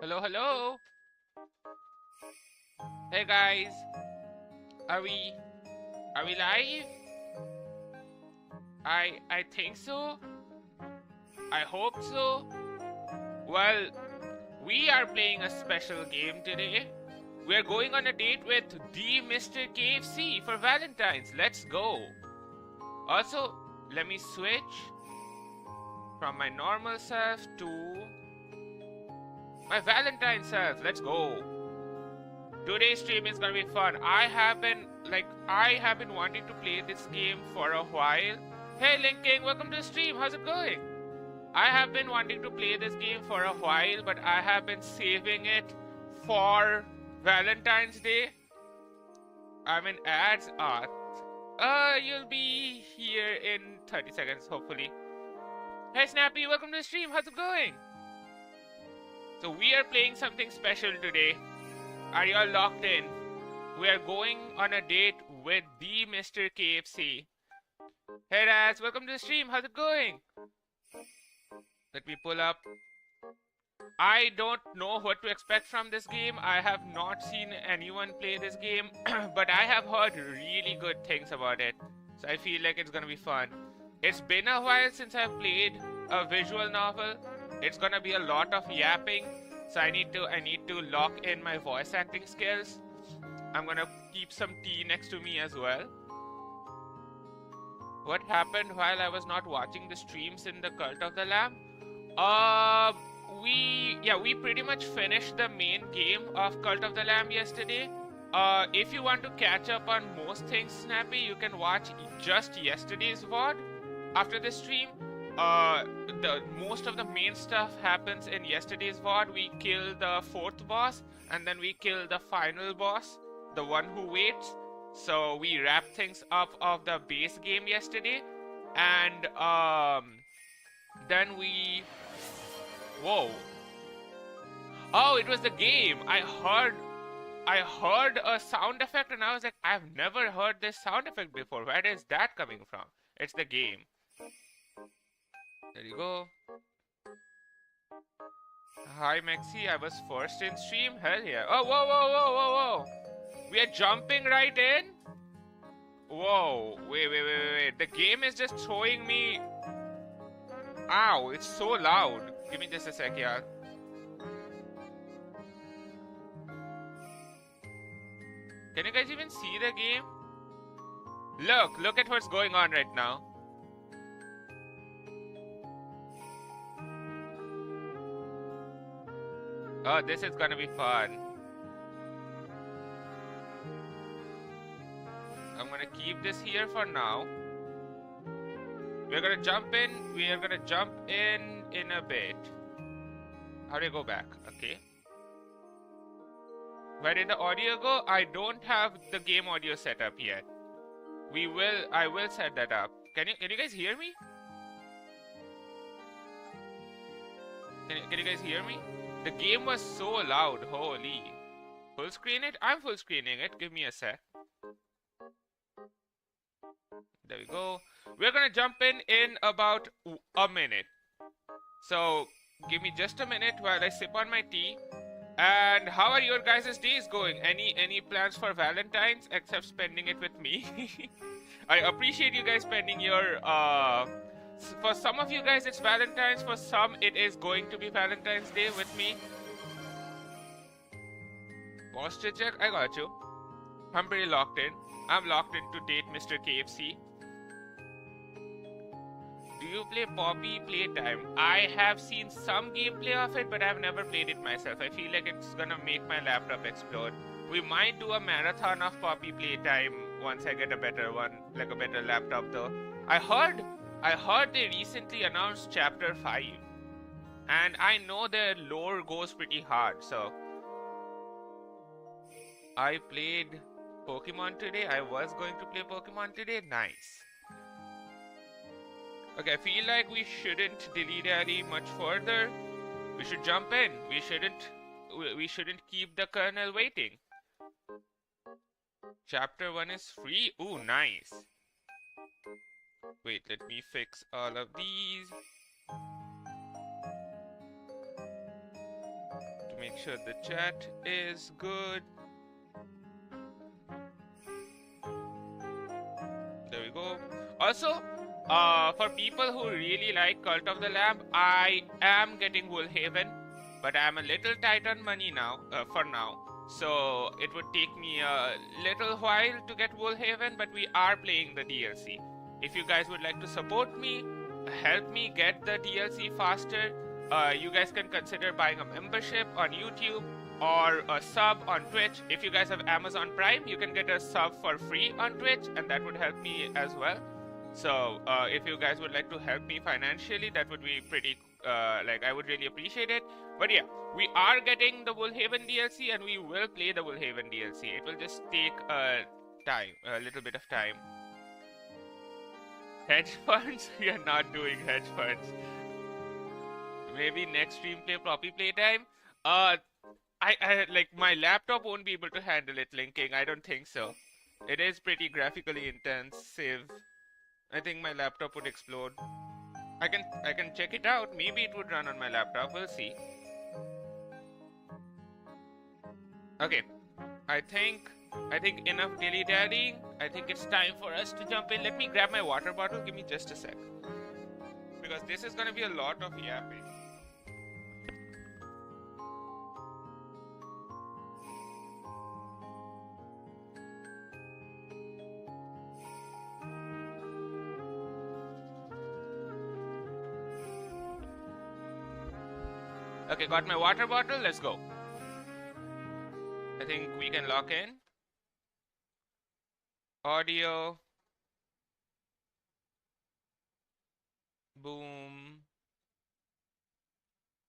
Hello, hello. Hey guys, are we are we live? I think so. I hope so. Well, we are playing a special game today. We are going on a date with the Mr. KFC for Valentine's. Let's go. Also, let me switch from my normal self to my Valentine self. Let's go. Today's stream is gonna be fun. I have been wanting to play this game for a while. Hey Linking, welcome to the stream. How's it going? I have been wanting to play this game for a while, but I have been saving it for Valentine's Day. I'm in ads. You'll be here in 30 seconds, hopefully. Hey Snappy, welcome to the stream. How's it going? So we are playing something special today. Are y'all locked in? We are going on a date with the Mr. KFC. Hey Raz, welcome to the stream. How's it going? Let me pull up. I don't know what to expect from this game. I have not seen anyone play this game, but I have heard really good things about it. So I feel like it's gonna be fun. It's been a while since I've played a visual novel. It's gonna be a lot of yapping. So I need to lock in my voice acting skills. I'm gonna keep some tea next to me as well. What happened while I was not watching the streams in the Cult of the Lamb? We pretty much finished the main game of Cult of the Lamb yesterday. If you want to catch up on most things, Snappy, you can watch just yesterday's VOD after the stream. The most of the main stuff happens in yesterday's VOD. We kill the 4th boss, and then we kill the final boss, the one who waits. So we wrap things up of the base game yesterday, and then we... Whoa. Oh, it was the game. I heard a sound effect, and I was like, I've never heard this sound effect before. Where is that coming from? It's the game. There you go. Hi, Maxi. I was first in stream. Hell yeah. Oh, whoa, whoa, whoa, whoa, whoa. We are jumping right in? Whoa. Wait. The game is just throwing me... Ow, it's so loud. Give me just a sec, yeah. Can you guys even see the game? Look at what's going on right now. Oh, this is gonna be fun. I'm gonna keep this here for now. We're gonna jump in. We are gonna jump in a bit. How do I go back? Okay. Where did the audio go? I don't have the game audio set up yet. I will set that up. Can you guys hear me? Can you guys hear me? The game was so loud, holy. Full screen it? I'm full screening it. Give me a sec. There we go. We're gonna jump in about a minute. So, give me just a minute while I sip on my tea. And how are your guys' days going? Any plans for Valentine's except spending it with me? I appreciate you guys spending your for some of you guys it's Valentine's, for some it is going to be Valentine's Day with me. Posture check, I got you. I'm pretty locked in. I'm locked in to date Mr. KFC. Do you play Poppy Playtime? I have seen some gameplay of it, but I've never played it myself. I feel like it's gonna make my laptop explode. We might do a marathon of Poppy Playtime once I get a better one, like a better laptop though. I heard they recently announced Chapter 5. And I know their lore goes pretty hard, so... I played Pokemon today. I was going to play Pokemon today. Nice. Okay, I feel like we shouldn't dilly-dally much further. We should jump in. We shouldn't keep the Colonel waiting. Chapter 1 is free. Ooh, nice. Wait, let me fix all of these. To make sure the chat is good. There we go. Also, for people who really like Cult of the Lamb, I am getting Woolhaven, but I'm a little tight on money now, for now. So it would take me a little while to get Woolhaven, but we are playing the DLC. If you guys would like to support me, help me get the DLC faster, you guys can consider buying a membership on YouTube or a sub on Twitch. If you guys have Amazon Prime, you can get a sub for free on Twitch, and that would help me as well. So if you guys would like to help me financially, that would be pretty, I would really appreciate it. But yeah, we are getting the Woolhaven DLC, and we will play the Woolhaven DLC. It will just take a little bit of time. Hedge funds? We are not doing hedge funds. Maybe next stream Poppy Playtime. I like my laptop won't be able to handle it linking. I don't think so. It is pretty graphically intensive. I think my laptop would explode. I can check it out. Maybe it would run on my laptop. We'll see. Okay. I think enough dilly-dallying. I think it's time for us to jump in. Let me grab my water bottle. Give me just a sec. Because this is gonna be a lot of yapping. Okay, got my water bottle. Let's go. I think we can lock in. Audio. Boom.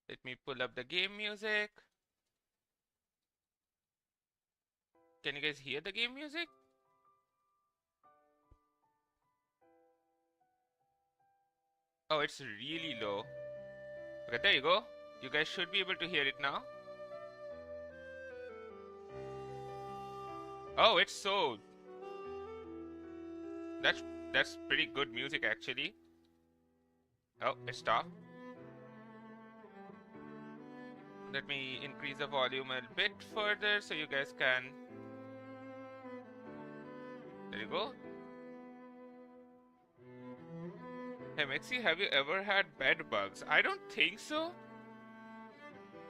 Let me pull up the game music. Can you guys hear the game music? Oh, it's really low. Okay, there you go. You guys should be able to hear it now. Oh, it's so... That's pretty good music actually. Oh, it stopped. Let me increase the volume a bit further so you guys can... There you go. Hey Mexi, have you ever had bed bugs? I don't think so.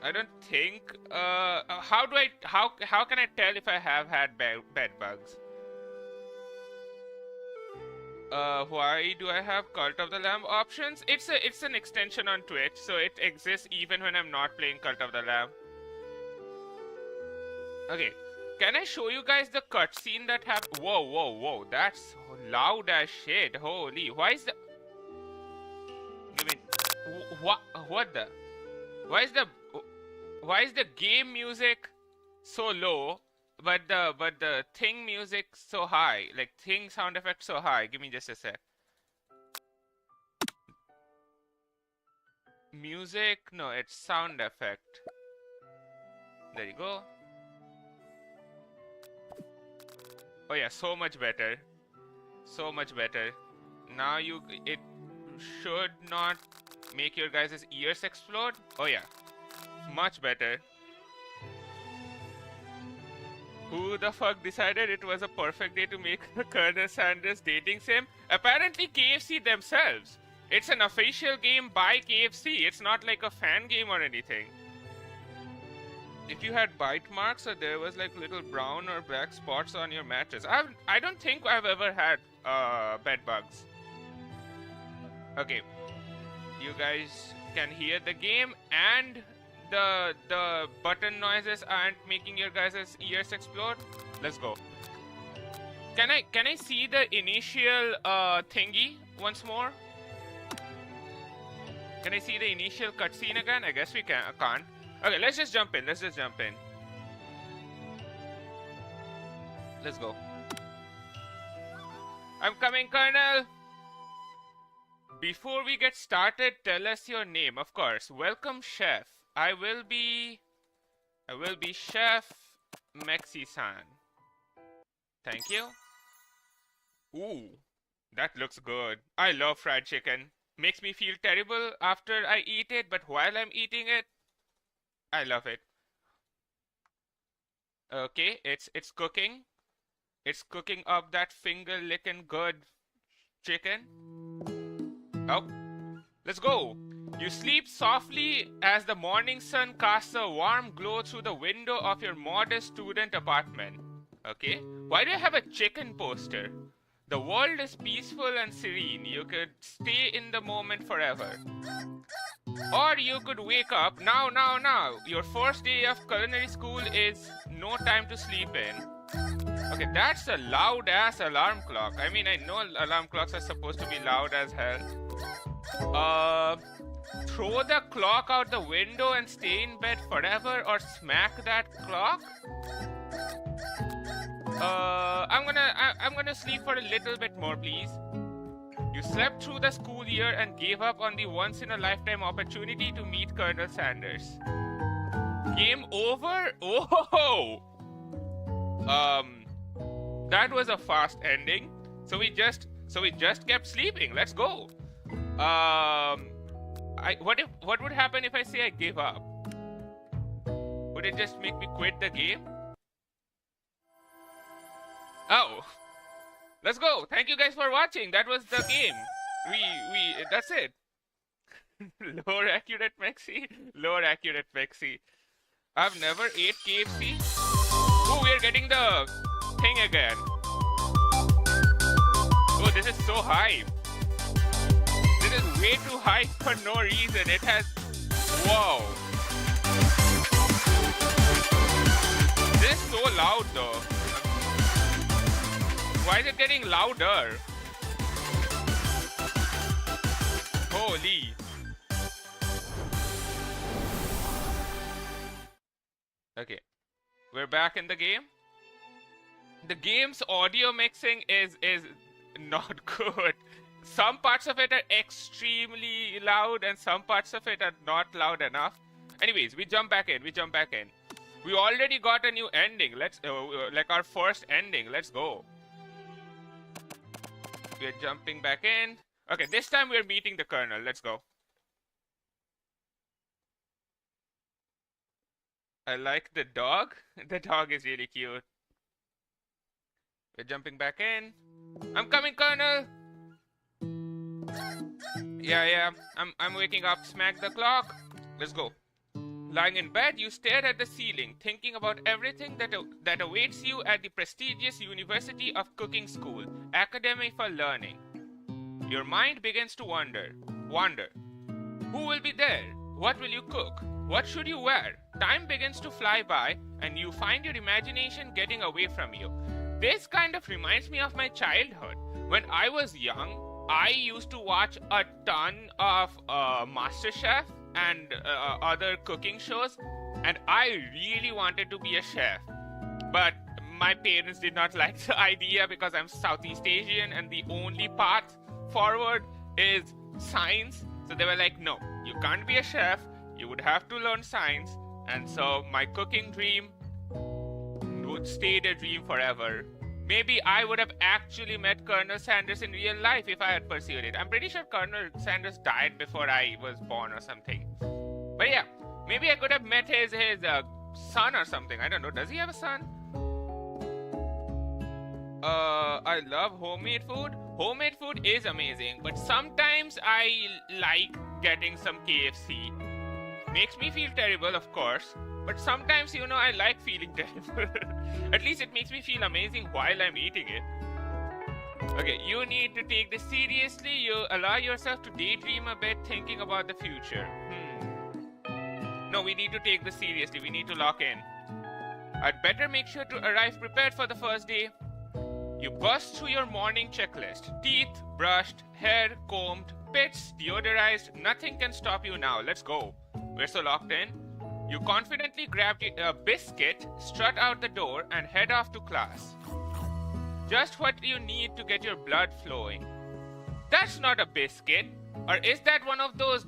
I don't think. How can I tell if I have had bed bugs? Why do I have Cult of the Lamb options? It's an extension on Twitch, so it exists even when I'm not playing Cult of the Lamb. Okay, can I show you guys the cutscene that happened? Whoa, whoa, whoa! That's loud as shit. Holy, why is the? Give me. What the? Why is the game music so low, but the thing music so high? Like thing sound effect so high. Give me just a sec. Music? No, it's sound effect. There you go. Oh yeah, so much better. So much better. Now it should not make your guys' ears explode. Oh yeah. Much better. Who the fuck decided it was a perfect day to make the Colonel Sanders dating sim? Apparently KFC themselves. It's an official game by KFC. It's not like a fan game or anything. If you had bite marks or there was like little brown or black spots on your mattress. I don't think I've ever had bed bugs. Okay. You guys can hear the game and the button noises aren't making your guys' ears explode. Let's go. Can I see the initial thingy once more? Can I see the initial cutscene again? I guess we can't. Okay, let's just jump in. Let's go. I'm coming, Colonel. Before we get started, tell us your name. Of course. Welcome, Chef. I will be Chef Mexi-san. Thank you. Ooh, that looks good. I love fried chicken. Makes me feel terrible after I eat it, but while I'm eating it, I love it. Okay, it's cooking. It's cooking up that finger licking good chicken. Oh, let's go. You sleep softly as the morning sun casts a warm glow through the window of your modest student apartment. Okay, why do I have a chicken poster? The world is peaceful and serene. You could stay in the moment forever. Or you could wake up now. Your first day of culinary school is no time to sleep in. Okay, that's a loud ass alarm clock. I mean, I know alarm clocks are supposed to be loud as hell. Throw the clock out the window and stay in bed forever or smack that clock? I'm gonna sleep for a little bit more, please. You slept through the school year and gave up on the once-in-a-lifetime opportunity to meet Colonel Sanders. Game over? Oh! That was a fast ending. So we just kept sleeping. Let's go. What would happen if I say I give up? Would it just make me quit the game? Oh. Let's go. Thank you guys for watching. That was the game. That's it. Lower accurate Mexi. Lower accurate Mexi. I've never ate KFC. Oh, we're getting the thing again. Oh, this is so hype. This is way too hype for no reason. It has... Whoa. This is so loud though. Why is it getting louder? Holy. Okay. We're back in the game. The game's audio mixing is not good. Some parts of it are extremely loud and some parts of it are not loud enough. Anyways, we jump back in. We already got a new ending. Let's like our first ending. Let's go. We're jumping back in. Okay, this time we're meeting the Colonel. Let's go. I like the dog. The dog is really cute. We're jumping back in. I'm coming, Colonel. Yeah. I'm waking up. Smack the clock. Let's go. Lying in bed, you stare at the ceiling, thinking about everything that awaits you at the prestigious University of Cooking School, Academy for Learning. Your mind begins to wander. Who will be there? What will you cook? What should you wear? Time begins to fly by, and you find your imagination getting away from you. This kind of reminds me of my childhood. When I was young, I used to watch a ton of MasterChef and other cooking shows, and I really wanted to be a chef, but my parents did not like the idea because I'm Southeast Asian and the only path forward is science. So they were like, no, you can't be a chef, you would have to learn science. And so my cooking dream would stay a dream forever. Maybe I would have actually met Colonel Sanders in real life if I had pursued it. I'm pretty sure Colonel Sanders died before I was born or something. But yeah, maybe I could have met his son or something. I don't know. Does he have a son? I love homemade food. Homemade food is amazing, but sometimes I like getting some KFC. Makes me feel terrible, of course. But sometimes, I like feeling terrible. At least it makes me feel amazing while I'm eating it. Okay, you need to take this seriously. You allow yourself to daydream a bit, thinking about the future. No, we need to take this seriously. We need to lock in. I'd better make sure to arrive prepared for the first day. You bust through your morning checklist. Teeth, brushed, hair combed, pits, deodorized. Nothing can stop you now. Let's go. We're so locked in. You confidently grab a biscuit, strut out the door, and head off to class. Just what you need to get your blood flowing. That's not a biscuit. Or is that one of those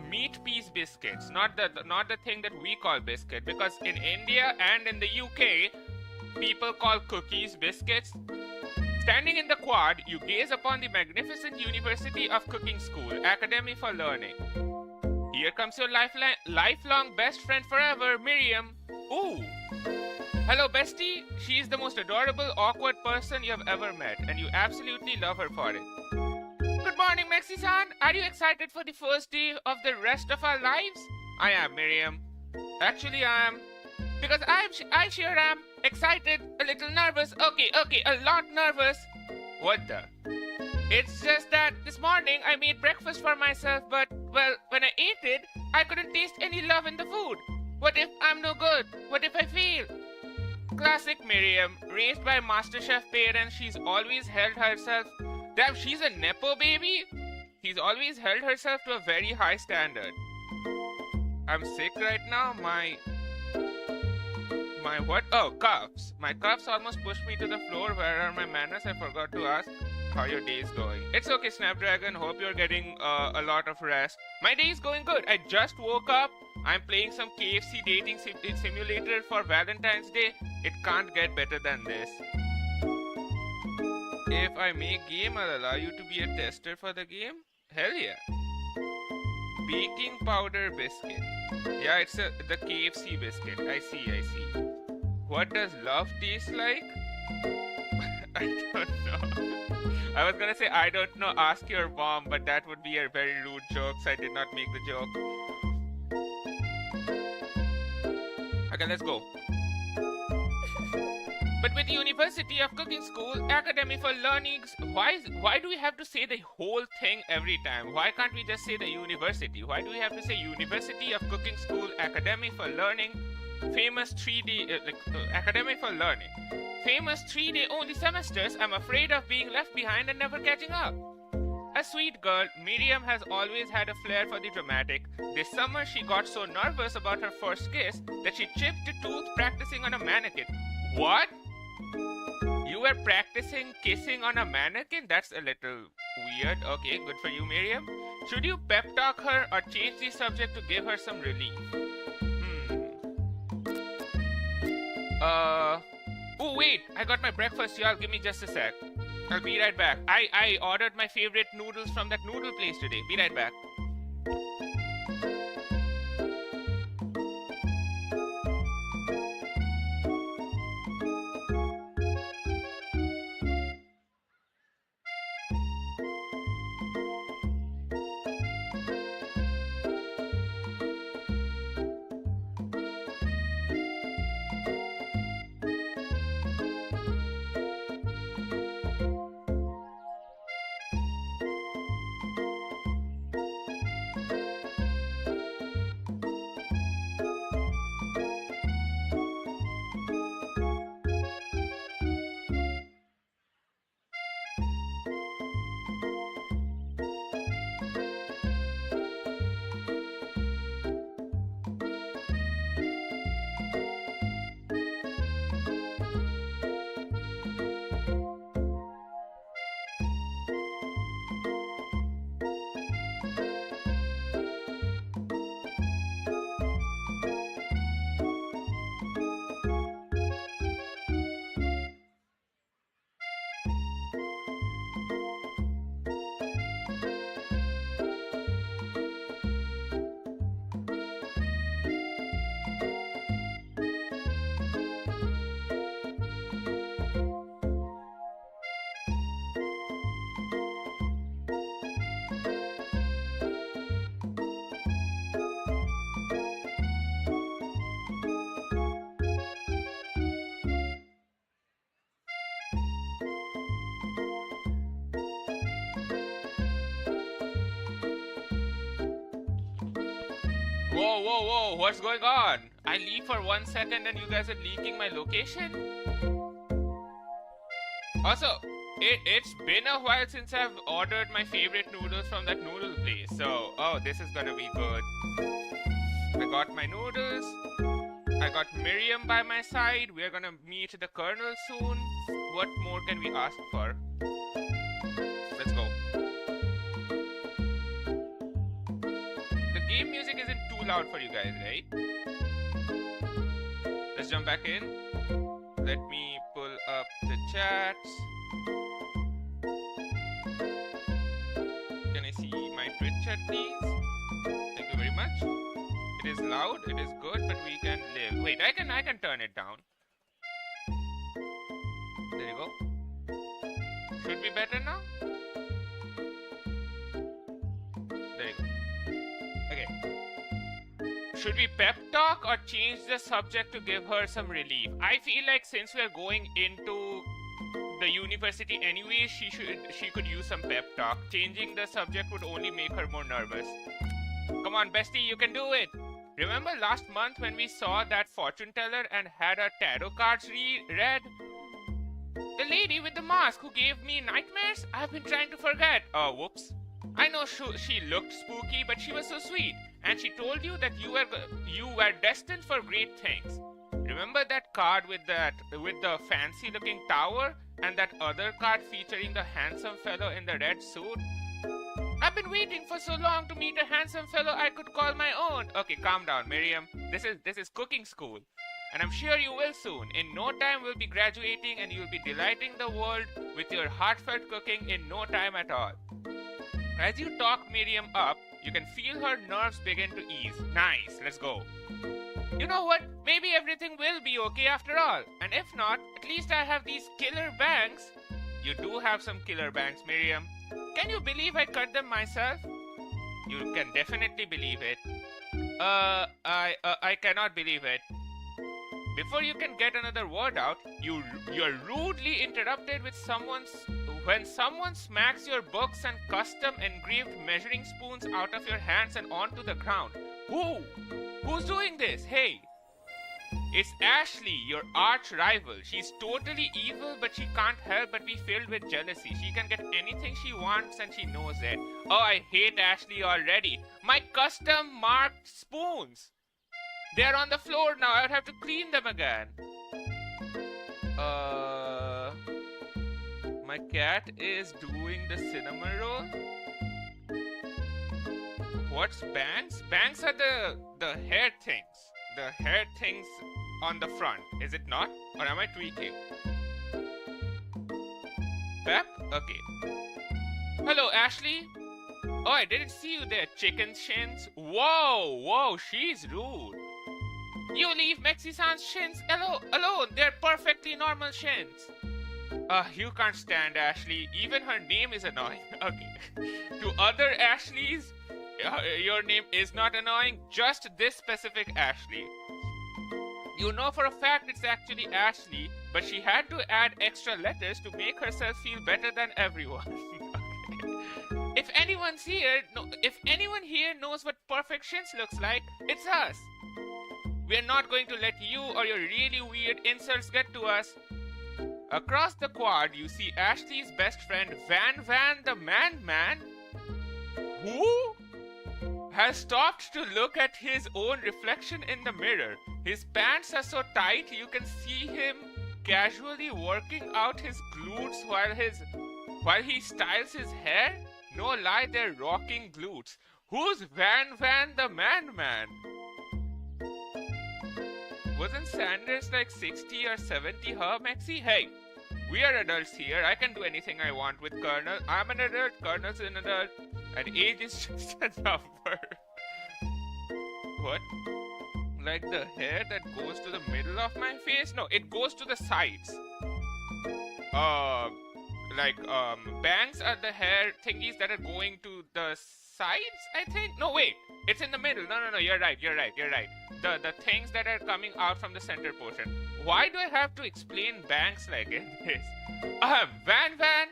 meat piece biscuits? Not the thing that we call biscuit. Because in India and in the UK, people call cookies biscuits. Standing in the quad, you gaze upon the magnificent University of Cooking School, Academy for Learning. Here comes your lifelong best friend forever, Miriam. Ooh. Hello, bestie. She's the most adorable, awkward person you've ever met, and you absolutely love her for it. Good morning, Mexi-san. Are you excited for the first day of the rest of our lives? I am, Miriam. Actually, I am. Because I sure am excited, a little nervous. Okay, a lot nervous. What the? It's just that this morning I made breakfast for myself, but, well, when I ate it, I couldn't taste any love in the food. What if I'm no good? What if I fail? Classic Miriam, raised by MasterChef parents, she's always held herself... Damn, she's a Nepo baby? She's always held herself to a very high standard. I'm sick right now, my what? Oh, cuffs. My cuffs almost pushed me to the floor. Where are my manners? I forgot to ask how your day is going. It's okay, Snapdragon. Hope you're getting a lot of rest. My day is going good. I just woke up. I'm playing some KFC Dating Simulator for Valentine's Day. It can't get better than this. If I make game, I'll allow you to be a tester for the game? Hell yeah. Baking powder biscuit. Yeah, it's the KFC biscuit. I see. What does love taste like? I don't know. I was gonna say I don't know, ask your mom, but that would be a very rude joke, so I did not make the joke. Okay, let's go. But with the University of Cooking School, Academy for Learnings, why do we have to say the whole thing every time? Why can't we just say the university? Why do we have to say University of Cooking School, Academy for Learning, famous 3-day, Academy for Learning. Famous 3-day only semesters, I'm afraid of being left behind and never catching up. A sweet girl, Miriam has always had a flair for the dramatic. This summer, she got so nervous about her first kiss that she chipped a tooth practicing on a mannequin. What? You were practicing kissing on a mannequin? That's a little weird. Okay, good for you, Miriam. Should you pep talk her or change the subject to give her some relief? Oh wait, I got my breakfast, y'all. Give me just a sec. I'll be right back. I ordered my favorite noodles from that noodle place today. Be right back. Whoa, what's going on? I leave for 1 second and you guys are leaking my location? Also, it's been a while since I've ordered my favorite noodles from that noodle place. So, this is gonna be good. I got my noodles. I got Miriam by my side. We're gonna meet the Colonel soon. What more can we ask for? Let's go. The game music isn't too loud for you guys, right? Let's jump back in. Let me pull up the chats. Can I see my Twitch chat, please? Thank you very much. It is loud, it is good, but we can live. Wait, I can turn it down. There you go. Should be better now? There you go. Okay. Should we pep talk or change the subject to give her some relief? I feel like since we are going into the university anyway, she could use some pep talk. Changing the subject would only make her more nervous. Come on, bestie, you can do it. Remember last month when we saw that fortune teller and had our tarot cards read? The lady with the mask who gave me nightmares? I've been trying to forget. Oh, whoops. I know she looked spooky, but she was so sweet. And she told you that you were destined for great things. Remember that card with the fancy-looking tower? And that other card featuring the handsome fellow in the red suit? I've been waiting for so long to meet a handsome fellow I could call my own. Okay, calm down, Miriam. This is cooking school. And I'm sure you will soon. In no time we'll be graduating and you'll be delighting the world with your heartfelt cooking in no time at all. As you talk Miriam up, you can feel her nerves begin to ease. Nice, let's go. You know what? Maybe everything will be okay after all. And if not, at least I have these killer bangs. You do have some killer bangs, Miriam. Can you believe I cut them myself? You can definitely believe it. I cannot believe it. Before you can get another word out, you're rudely interrupted with when someone smacks your books and custom engraved measuring spoons out of your hands and onto the ground. Who's doing this? Hey! It's Ashley, your arch rival. She's totally evil, but she can't help but be filled with jealousy. She can get anything she wants and she knows it. Oh, I hate Ashley already. My custom marked spoons. They're on the floor now. I would have to clean them again. My cat is doing the cinnamon roll. What's bangs? Bangs are the hair things. The hair things on the front. Is it not? Or am I tweaking? Pep? Okay. Hello, Ashley. Oh, I didn't see you there, chicken shins. Whoa, she's rude. You leave Mexi-san's shins alone. They're perfectly normal shins. You can't stand Ashley. Even her name is annoying. Okay. To other Ashleys, your name is not annoying. Just this specific Ashley. You know for a fact it's actually Ashley, but she had to add extra letters to make herself feel better than everyone. Okay. If anyone here knows what perfect shins looks like, it's us. We're not going to let you or your really weird insults get to us. Across the quad, you see Ashley's best friend Van the Man, who has stopped to look at his own reflection in the mirror. His pants are so tight you can see him casually working out his glutes while he styles his hair. No lie, they're rocking glutes. Who's Van the Man? Wasn't Sanders like 60 or 70, huh, Mexi? Hey, we are adults here. I can do anything I want with Colonel. I'm an adult, Colonel's an adult, and age is just a number. What? Like the hair that goes to the middle of my face? No, it goes to the sides. Bangs are the hair thingies that are going to the sides, I think? No, wait. It's in the middle. No, you're right. The things that are coming out from the center portion. Why do I have to explain bangs like this? Van?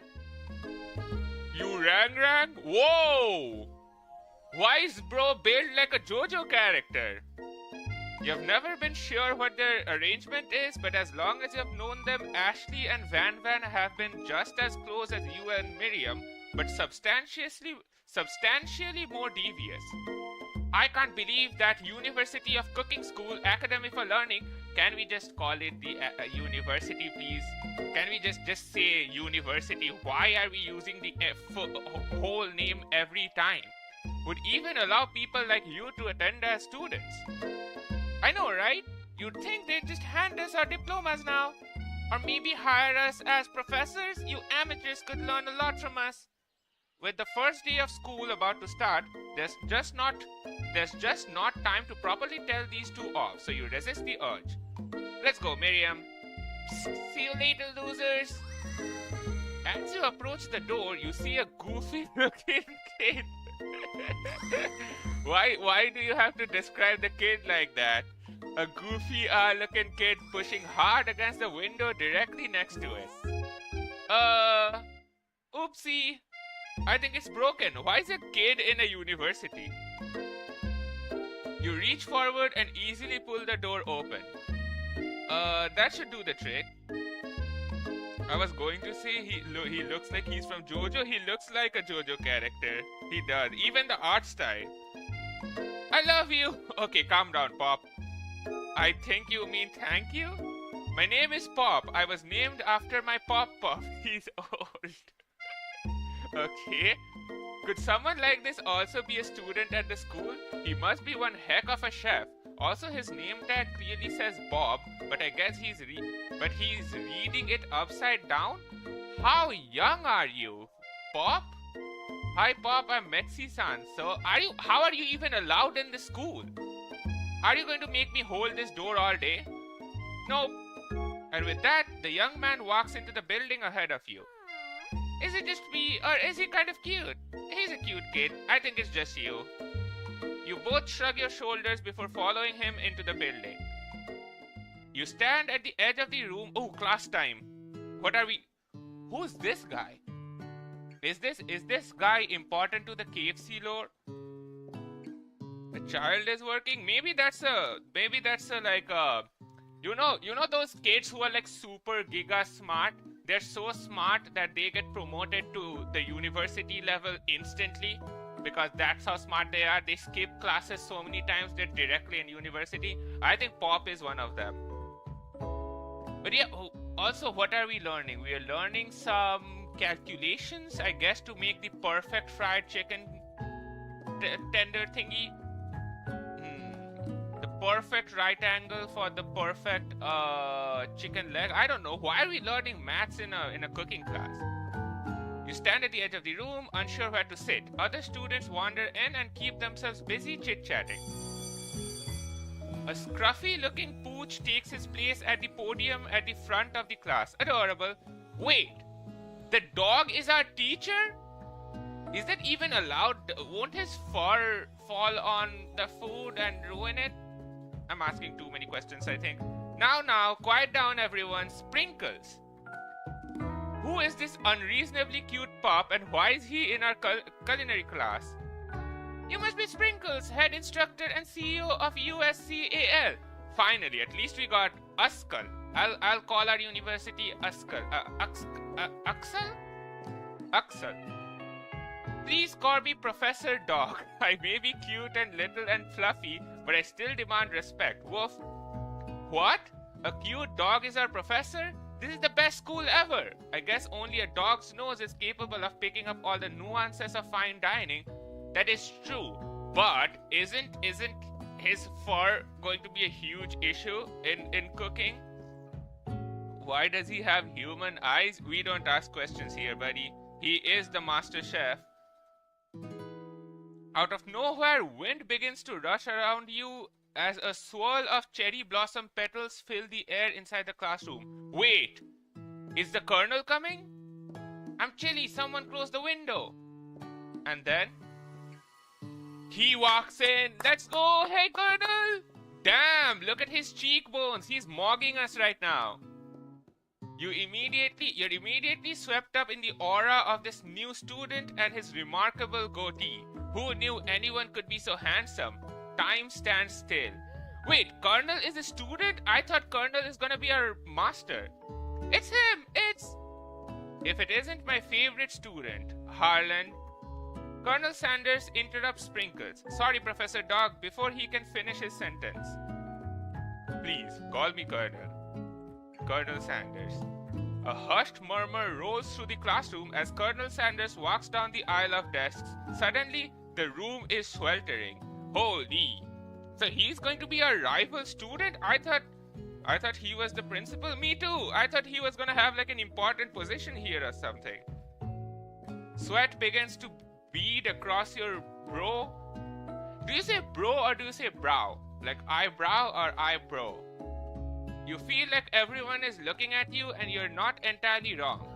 You rang? Whoa! Why is bro built like a JoJo character? You've never been sure what their arrangement is, but as long as you've known them, Ashley and Van have been just as close as you and Miriam, but substantially more devious. I can't believe that University of Cooking School Academy for Learning. Can we just call it the university, please? Can we just say university? Why are we using the whole name every time? Would even allow people like you to attend as students. I know, right? You'd think they'd just hand us our diplomas now. Or maybe hire us as professors. You amateurs could learn a lot from us. With the first day of school about to start, there's just not time to properly tell these two off, so you resist the urge. Let's go, Miriam. See you later, losers. As you approach the door, you see a goofy-looking kid. Why do you have to describe the kid like that? A goofy-looking kid pushing hard against the window directly next to it. Oopsie. I think it's broken. Why is a kid in a university? You reach forward and easily pull the door open. That should do the trick. I was going to say he looks like he's from JoJo. He looks like a JoJo character. He does. Even the art style. I love you. Okay, calm down, Pop. I think you mean thank you? My name is Pop. I was named after my Pop. He's old. Okay. Could someone like this also be a student at the school? He must be one heck of a chef. Also, his name tag clearly says Bob, but I guess he's reading it upside down? How young are you, Pop? Hi, Pop, I'm Metsi-san. So, how are you even allowed in the school? Are you going to make me hold this door all day? Nope. And with that, the young man walks into the building ahead of you. Is it just me, or is he kind of cute? He's a cute kid. I think it's just you. You both shrug your shoulders before following him into the building. You stand at the edge of the room. Oh, class time. Who's this guy? Is this guy important to the KFC lore? The child is working. Maybe that's a like you know those kids who are like super giga smart. They're so smart that they get promoted to the university level instantly because that's how smart they are. They skip classes so many times they're directly in university. I think Pop is one of them. But yeah, also what are we learning? We are learning some calculations, I guess, to make the perfect fried chicken tender thingy. The perfect right angle for the perfect chicken leg. I don't know. Why are we learning maths in a cooking class? You stand at the edge of the room, unsure where to sit. Other students wander in and keep themselves busy chit-chatting. A scruffy-looking pooch takes his place at the podium at the front of the class. Adorable. Wait, the dog is our teacher? Is that even allowed? Won't his fur fall on the food and ruin it? I'm asking too many questions, I think. Now, quiet down everyone. Sprinkles. Who is this unreasonably cute Pop and why is he in our culinary class? You must be Sprinkles, head instructor and CEO of USCAL. Finally, at least we got Uskal. I'll call our university Uskal. Uxal? Please call me Professor Dog. I may be cute and little and fluffy, but I still demand respect. Woof. What? A cute dog is our professor? This is the best school ever. I guess only a dog's nose is capable of picking up all the nuances of fine dining. That is true. But isn't his fur going to be a huge issue in cooking? Why does he have human eyes? We don't ask questions here, buddy. He is the master chef. Out of nowhere, wind begins to rush around you as a swirl of cherry blossom petals fill the air inside the classroom. Wait, is the colonel coming? I'm chilly, someone close the window. And then he walks in. Let's go, hey colonel! Damn, look at his cheekbones. He's mogging us right now. You're immediately swept up in the aura of this new student and his remarkable goatee. Who knew anyone could be so handsome? Time stands still. Wait, Colonel is a student? I thought Colonel is gonna be our master. It's him! If it isn't my favorite student, Harlan. Colonel Sanders interrupts Sprinkles. Sorry, Professor Dog, before he can finish his sentence. Please, call me Colonel. Colonel Sanders. A hushed murmur rolls through the classroom as Colonel Sanders walks down the aisle of desks. Suddenly, the room is sweltering. Holy! So he's going to be a rival student? I thought he was the principal. Me too. I thought he was going to have like an important position here or something. Sweat begins to bead across your brow. Do you say bro or do you say brow? Like eyebrow or eyebrow? You feel like everyone is looking at you and you're not entirely wrong.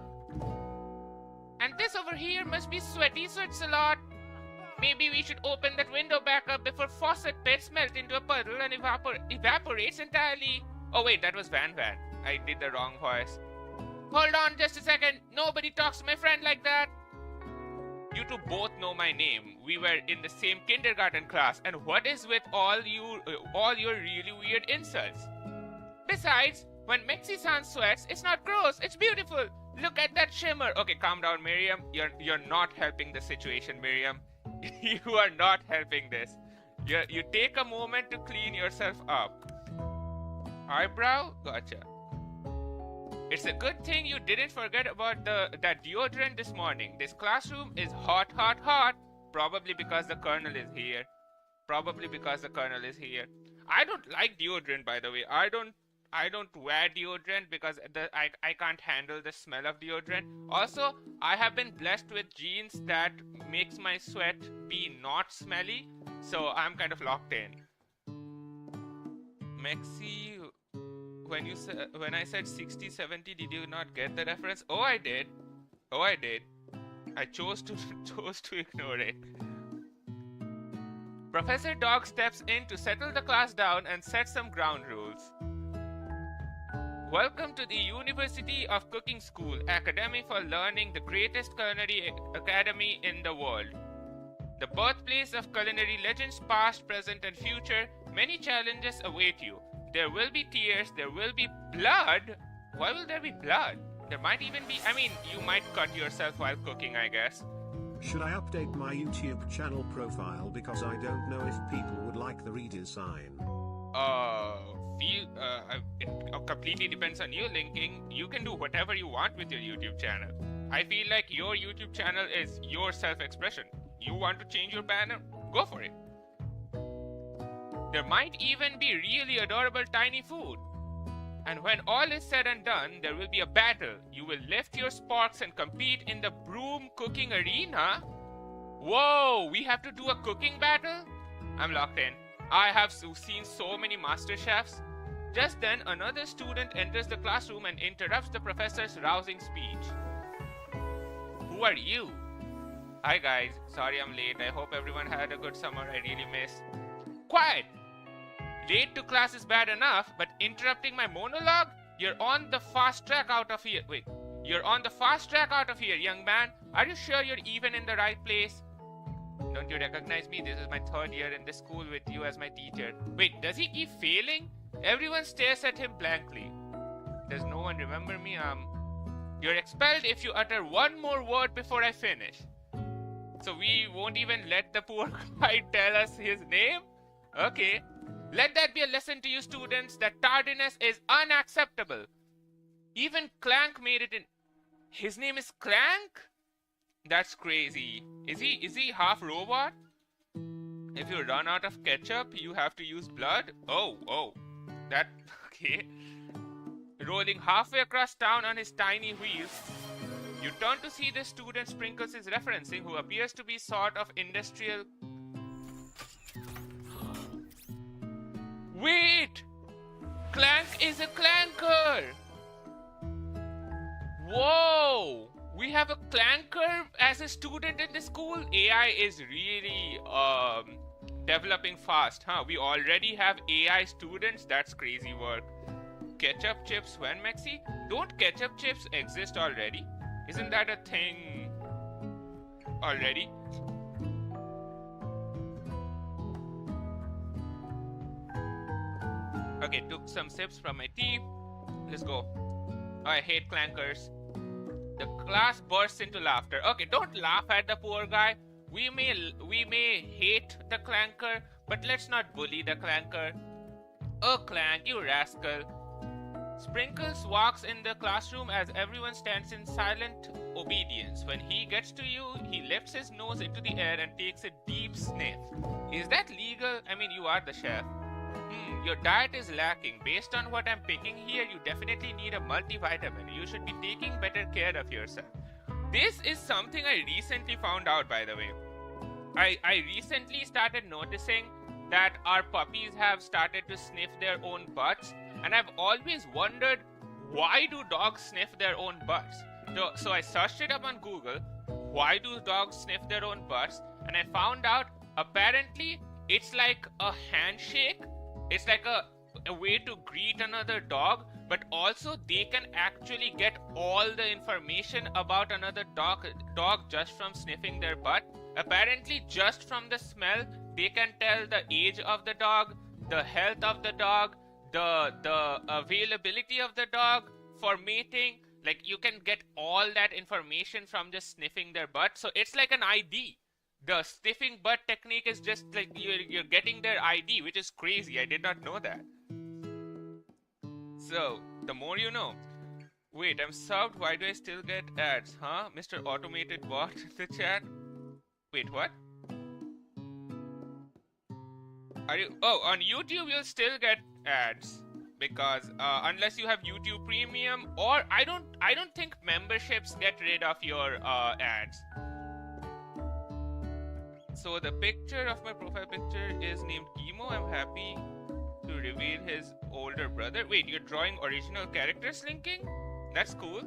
And this over here must be sweaty, so it's a lot. Maybe we should open that window back up before faucet pits melt into a puddle and evaporates entirely. Oh wait, that was Van Van. I did the wrong voice. Hold on just a second. Nobody talks to my friend like that. You two both know my name. We were in the same kindergarten class. And what is with all your really weird insults? Besides, when Mexi-san sweats, it's not gross. It's beautiful. Look at that shimmer. Okay, calm down, Miriam. You're not helping the situation, Miriam. You are not helping this. You take a moment to clean yourself up. Eyebrow? Gotcha. It's a good thing you didn't forget about that deodorant this morning. This classroom is hot, hot, hot. Probably because the colonel is here. I don't like deodorant, by the way. I don't wear deodorant because I can't handle the smell of deodorant. Also, I have been blessed with genes that makes my sweat be not smelly, so I'm kind of locked in. Mexi, when I said 60, 70, did you not get the reference? Oh, I did. I chose to ignore it. Professor Dog steps in to settle the class down and set some ground rules. Welcome to the University of Cooking School, Academy for Learning, the greatest culinary academy in the world. The birthplace of culinary legends past, present and future. Many challenges await you. There will be tears, there will be blood. Why will there be blood? There might even be, you might cut yourself while cooking, I guess. Should I update my YouTube channel profile because I don't know if people would like the redesign? It completely depends on you, Linking. You can do whatever you want with your YouTube channel. I feel like your YouTube channel is your self-expression. You want to change your banner? Go for it. There might even be really adorable tiny food. And when all is said and done, there will be a battle. You will lift your sparks and compete in the broom cooking arena. Whoa, we have to do a cooking battle? I'm locked in. I have seen so many master chefs. Just then, another student enters the classroom and interrupts the professor's rousing speech. Who are you? Hi guys, sorry I'm late. I hope everyone had a good summer. I really miss. Quiet! Late to class is bad enough, but interrupting my monologue? You're on the fast track out of here. Wait, you're on the fast track out of here, young man. Are you sure you're even in the right place? Don't you recognize me? This is my third year in this school with you as my teacher. Wait, does he keep failing? Everyone stares at him blankly. Does no one remember me? You're expelled if you utter one more word before I finish. So we won't even let the poor guy tell us his name? Okay. Let that be a lesson to you students that tardiness is unacceptable. Even Clank made it in. His name is Clank? That's crazy. Is he half robot? If you run out of ketchup, you have to use blood? Oh. That, okay. Rolling halfway across town on his tiny wheels, you turn to see the student Sprinkles is referencing, who appears to be sort of industrial. Wait! Clank is a clanker! Whoa! We have a clanker as a student in the school? AI is really developing fast, huh? We already have AI students? That's crazy work. Ketchup chips when, Mexi? Don't ketchup chips exist already? Isn't that a thing already? Okay, took some sips from my tea. Let's go. Oh, I hate clankers. The class bursts into laughter. Okay, don't laugh at the poor guy. We may hate the clanker, but let's not bully the clanker. Oh, Clank, you rascal. Sprinkles walks in the classroom as everyone stands in silent obedience. When he gets to you, he lifts his nose into the air and takes a deep sniff. Is that legal? I mean, you are the chef. Your diet is lacking. Based on what I'm picking here, you definitely need a multivitamin. You should be taking better care of yourself. This is something I recently found out, by the way. I recently started noticing that our puppies have started to sniff their own butts. And I've always wondered, why do dogs sniff their own butts? So I searched it up on Google. Why do dogs sniff their own butts? And I found out apparently it's like a handshake. It's like a way to greet another dog, but also they can actually get all the information about another dog just from sniffing their butt. Apparently, just from the smell, they can tell the age of the dog, the health of the dog, the availability of the dog for mating. Like, you can get all that information from just sniffing their butt. So it's like an ID. The sniffing butt technique is just like you're getting their ID, which is crazy. I did not know that. So, the more you know. Wait, I'm subbed. Why do I still get ads? Huh? Mr. Automated Bot in the chat? Wait, what? Are you... Oh, on YouTube you'll still get ads. Because unless you have YouTube Premium, or I don't think memberships get rid of your ads. So the picture of my profile picture is named Gimo. I'm happy to reveal his older brother. Wait, you're drawing original characters linking? That's cool.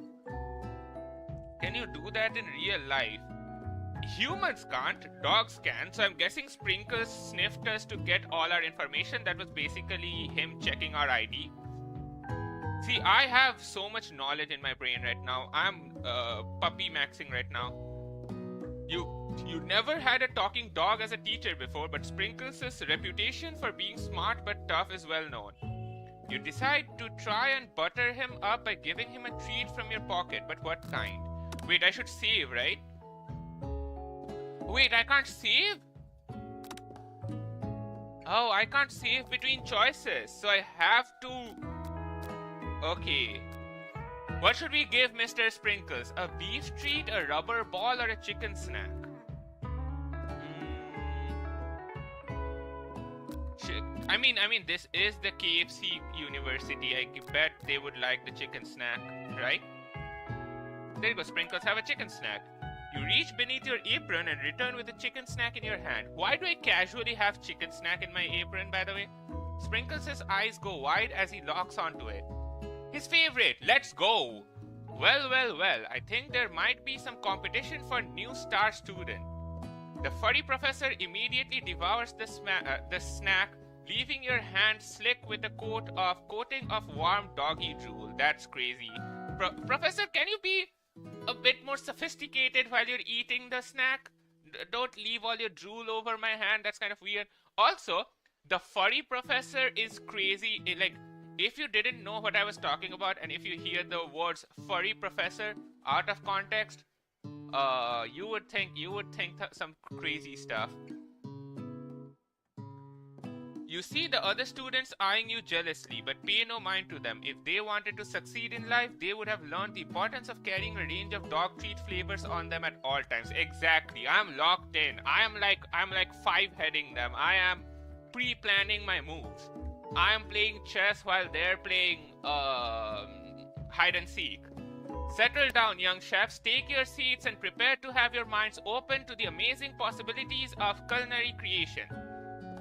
Can you do that in real life? Humans can't, dogs can. So I'm guessing Sprinkles sniffed us to get all our information. That was basically him checking our ID. See, I have so much knowledge in my brain right now. I'm puppy maxing right now. You never had a talking dog as a teacher before, but Sprinkles' reputation for being smart but tough is well known. You decide to try and butter him up by giving him a treat from your pocket, but what kind? Wait, I should save, right? Wait, I can't save? Oh, I can't save between choices, so I have to... Okay. What should we give Mr. Sprinkles? A beef treat, a rubber ball, or a chicken snack? I mean, this is the KFC University. I bet they would like the chicken snack, right? There you go, Sprinkles, have a chicken snack. You reach beneath your apron and return with a chicken snack in your hand. Why do I casually have chicken snack in my apron, by the way? Sprinkles' eyes go wide as he locks onto it. His favorite, let's go! Well, I think there might be some competition for new star student. The furry professor immediately devours the snack, leaving your hand slick with a coating of warm doggy drool. That's crazy. Professor, can you be a bit more sophisticated while you're eating the snack? Don't leave all your drool over my hand. That's kind of weird. Also, the furry professor is crazy. Like, if you didn't know what I was talking about, and if you hear the words furry professor out of context, you would think some crazy stuff. You see the other students eyeing you jealously, but pay no mind to them. If they wanted to succeed in life, they would have learned the importance of carrying a range of dog treat flavors on them at all times. Exactly. I'm locked in. I'm like five-heading them. I am pre-planning my moves. I am playing chess while they're playing hide and seek. Settle down, young chefs. Take your seats and prepare to have your minds open to the amazing possibilities of culinary creation.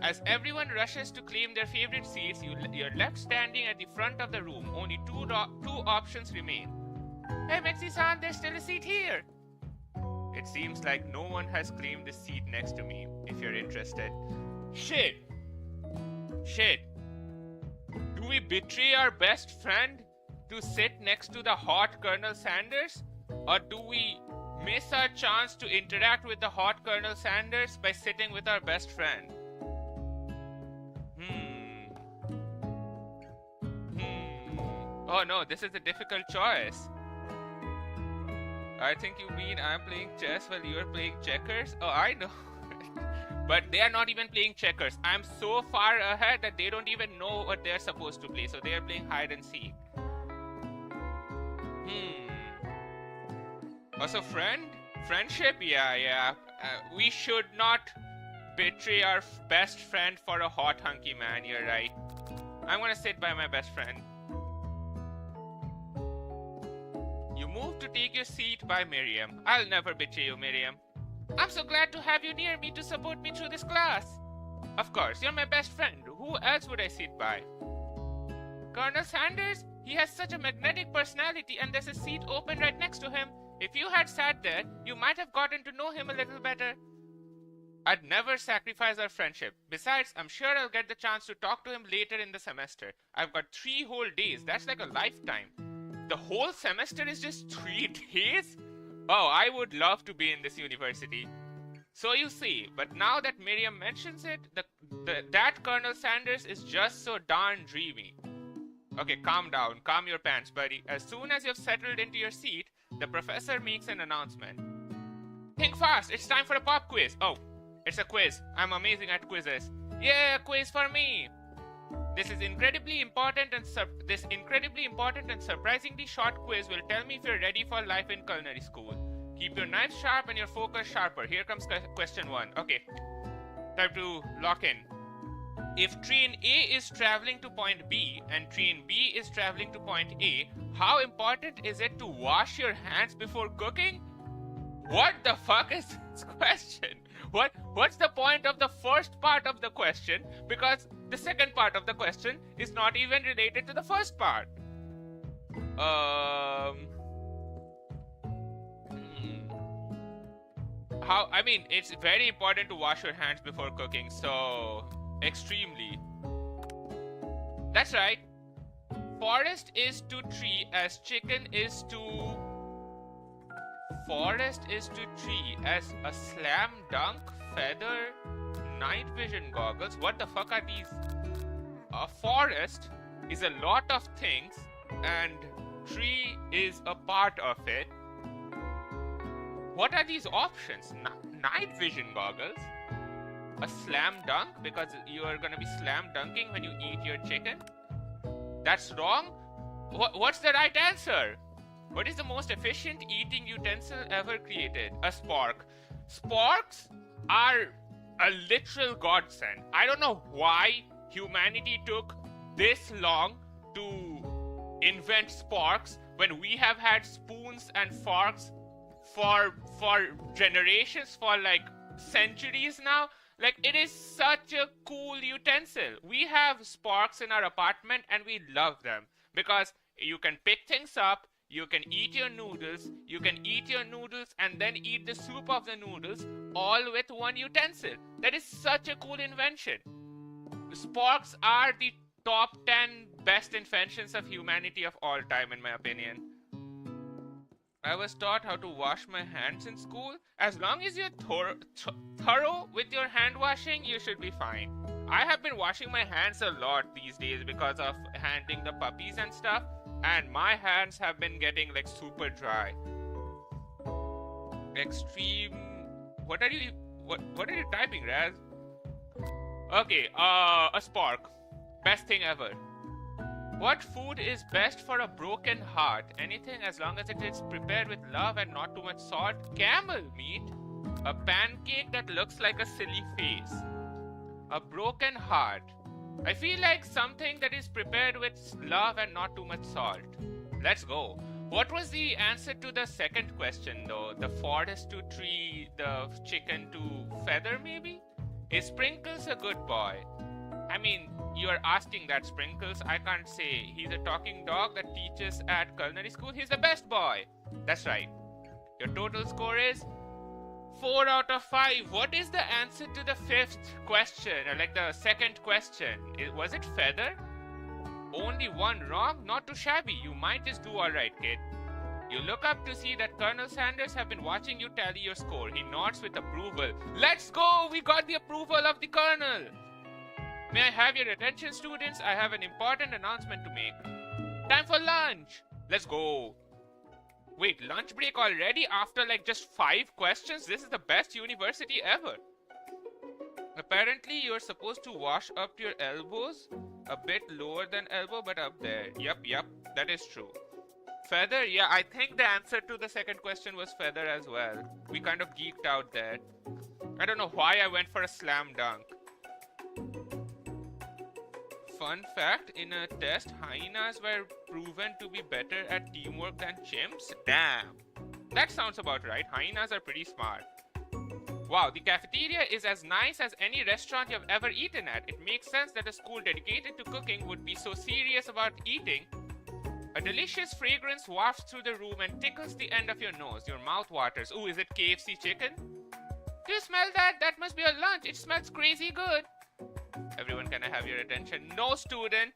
As everyone rushes to claim their favorite seats, you're left standing at the front of the room. Only two options remain. Hey, Mexi-san, there's still a seat here. It seems like no one has claimed the seat next to me, if you're interested. Shit. Do we betray our best friend to sit next to the hot Colonel Sanders? Or do we miss our chance to interact with the hot Colonel Sanders by sitting with our best friend? Oh no, this is a difficult choice. I think you mean I'm playing chess while you're playing checkers? Oh, I know. But they are not even playing checkers. I'm so far ahead that they don't even know what they're supposed to play. So they are playing hide and seek. Also, friendship? Yeah. We should not betray our best friend for a hot hunky man. You're right. I'm gonna sit by my best friend. You move to take your seat by Miriam. I'll never betray you, Miriam. I'm so glad to have you near me to support me through this class. Of course, you're my best friend. Who else would I sit by? Colonel Sanders, he has such a magnetic personality and there's a seat open right next to him. If you had sat there, you might have gotten to know him a little better. I'd never sacrifice our friendship. Besides, I'm sure I'll get the chance to talk to him later in the semester. I've got 3 whole days. That's like a lifetime. The whole semester is just 3 days? Oh, I would love to be in this university. So you see, but now that Miriam mentions it, that Colonel Sanders is just so darn dreamy. Okay, calm down. Calm your pants, buddy. As soon as you've settled into your seat, the professor makes an announcement. Think fast. It's time for a pop quiz. Oh, it's a quiz. I'm amazing at quizzes. Yeah, quiz for me. This incredibly important and surprisingly short quiz will tell me if you're ready for life in culinary school. Keep your knife sharp and your focus sharper. Here comes question 1. Okay, time to lock in. If train A is traveling to point B and train B is traveling to point A, how important is it to wash your hands before cooking? What the fuck is this question? What's the point of the first part of the question? Because the second part of the question is not even related to the first part. I mean, it's very important to wash your hands before cooking, so extremely. That's right. Forest is to tree as chicken is to... Forest is to tree as a slam dunk, feather, night vision goggles. What the fuck are these? A forest is a lot of things and tree is a part of it. What are these options? Night vision goggles? A slam dunk because you are gonna be slam dunking when you eat your chicken? That's wrong? What's the right answer? What is the most efficient eating utensil ever created? A spork. Sporks are a literal godsend. I don't know why humanity took this long to invent sporks when we have had spoons and forks for generations, for like centuries now. Like, it is such a cool utensil. We have sporks in our apartment and we love them because you can pick things up, you can eat your noodles, and then eat the soup of the noodles all with one utensil. That is such a cool invention. Sporks are the top 10 best inventions of humanity of all time, in my opinion. I was taught how to wash my hands in school. As long as you're thorough with your hand washing, you should be fine. I have been washing my hands a lot these days because of handling the puppies and stuff, and my hands have been getting like super dry. Extreme... What are you typing, Raz? Okay, a spark. Best thing ever. What food is best for a broken heart? Anything as long as it is prepared with love and not too much salt. Camel meat. A pancake that looks like a silly face. A broken heart. I feel like something that is prepared with love and not too much salt. Let's go. What was the answer to the second question though? The forest to tree, the chicken to feather maybe? Is Sprinkles a good boy? I mean, you are asking that, Sprinkles. I can't say. He's a talking dog that teaches at culinary school. He's the best boy. That's right. Your total score is 4 out of 5. What is the answer to the fifth question? Or like the second question? Was it feather? Only one wrong? Not too shabby. You might just do alright, kid. You look up to see that Colonel Sanders have been watching you tally your score. He nods with approval. Let's go! We got the approval of the Colonel! May I have your attention, students? I have an important announcement to make. Time for lunch! Let's go! Wait, lunch break already after like just 5 questions? This is the best university ever. Apparently, you're supposed to wash up to your elbows. A bit lower than elbow, but up there. Yep, that is true. Feather? Yeah, I think the answer to the second question was feather as well. We kind of geeked out there. I don't know why I went for a slam dunk. Fun fact, in a test, hyenas were proven to be better at teamwork than chimps. Damn. That sounds about right. Hyenas are pretty smart. Wow, the cafeteria is as nice as any restaurant you've ever eaten at. It makes sense that a school dedicated to cooking would be so serious about eating. A delicious fragrance wafts through the room and tickles the end of your nose. Your mouth waters. Ooh, is it KFC chicken? Do you smell that? That must be a lunch. It smells crazy good. Everyone, can I have your attention? No, student.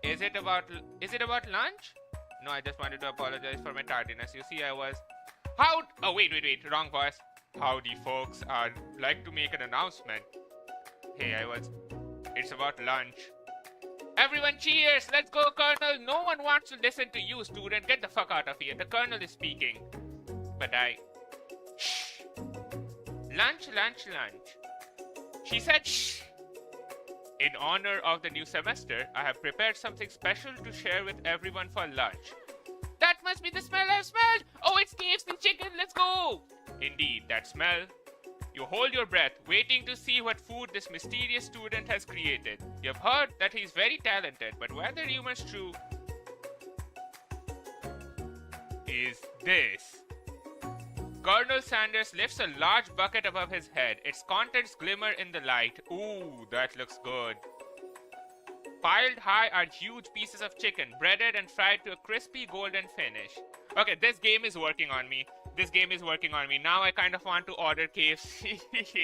Is it about lunch? No, I just wanted to apologize for my tardiness. You see, I was... Oh, wait. Wrong voice. Howdy, folks. I'd like to make an announcement. Hey, It's about lunch. Everyone cheers! Let's go, Colonel! No one wants to listen to you, student. Get the fuck out of here. The Colonel is speaking. But Shh. Lunch. She said shh. In honor of the new semester, I have prepared something special to share with everyone for lunch. That must be the smell I've smelled! Oh, it's KFC chicken! Let's go! Indeed, that smell. You hold your breath, waiting to see what food this mysterious student has created. You've heard that he's very talented, but whether rumor's true is this. Colonel Sanders lifts a large bucket above his head. Its contents glimmer in the light. Ooh, that looks good. Piled high are huge pieces of chicken, breaded and fried to a crispy golden finish. Okay, this game is working on me. Now I kind of want to order KFC.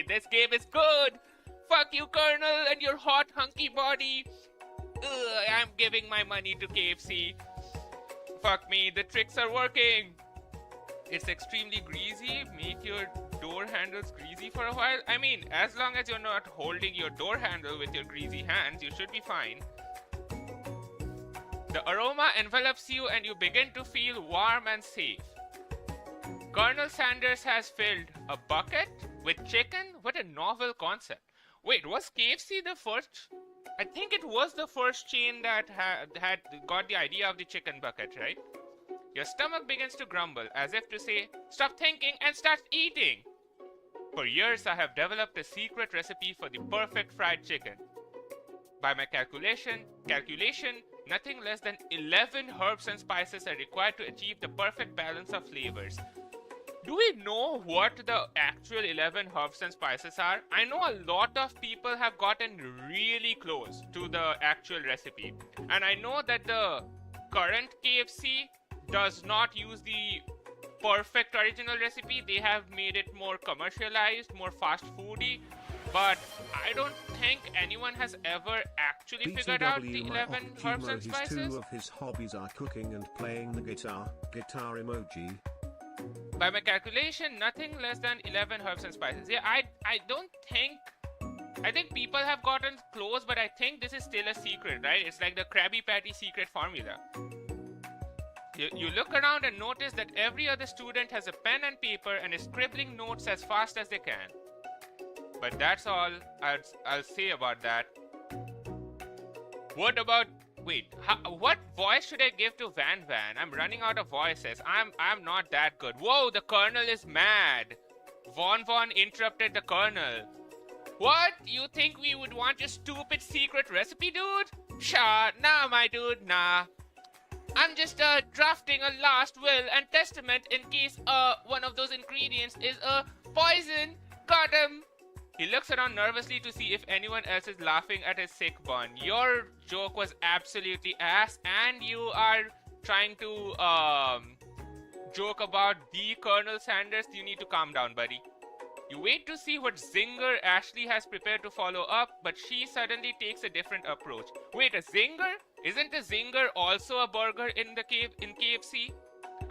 This game is good. Fuck you, Colonel, and your hot, hunky body. I'm giving my money to KFC. Fuck me, the tricks are working. It's extremely greasy. Make your door handles greasy for a while. I mean, as long as you're not holding your door handle with your greasy hands, you should be fine. The aroma envelops you and you begin to feel warm and safe. Colonel Sanders has filled a bucket with chicken. What a novel concept. Wait, was KFC the first? I think it was the first chain that had got the idea of the chicken bucket, right? Your stomach begins to grumble as if to say, stop thinking and start eating. For years, I have developed a secret recipe for the perfect fried chicken. By my calculation, nothing less than 11 herbs and spices are required to achieve the perfect balance of flavors. Do we know what the actual 11 herbs and spices are? I know a lot of people have gotten really close to the actual recipe. And I know that the current KFC does not use the perfect original recipe. They have made it more commercialized, more fast foody. But I don't think anyone has ever actually figured out the 11 herbs and spices. Two of his hobbies are cooking and playing the guitar emoji. By my calculation, nothing less than 11 herbs and spices. Yeah, I think people have gotten close, but I think this is still a secret, right? It's like the Krabby Patty secret formula. You look around and notice that every other student has a pen and paper and is scribbling notes as fast as they can. But that's all I'll say about that. What about... Wait, what voice should I give to Van Van? I'm running out of voices. I'm not that good. Whoa, the Colonel is mad. Von interrupted the Colonel. What? You think we would want your stupid secret recipe, dude? Sure, nah, my dude, nah. I'm just drafting a last will and testament in case one of those ingredients is a poison. Got him. He looks around nervously to see if anyone else is laughing at his sick burn. Your joke was absolutely ass, and you are trying to joke about the Colonel Sanders. You need to calm down, buddy. You wait to see what zinger Ashley has prepared to follow up, but she suddenly takes a different approach. Wait, a zinger? Isn't a zinger also a burger in KFC?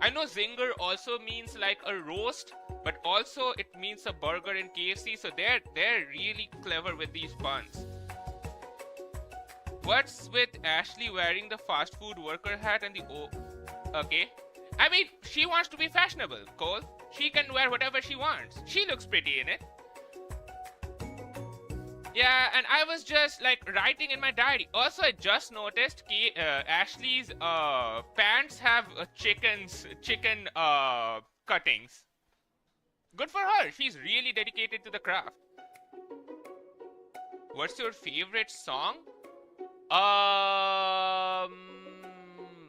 I know zinger also means like a roast, but also it means a burger in KFC, so they're really clever with these puns. What's with Ashley wearing the fast food worker hat and the okay. I mean, she wants to be fashionable, Cole. She can wear whatever she wants. She looks pretty in it. Yeah, and I was just like writing in my diary. Also, I just noticed Ashley's pants have chicken cuttings. Good for her. She's really dedicated to the craft. What's your favorite song?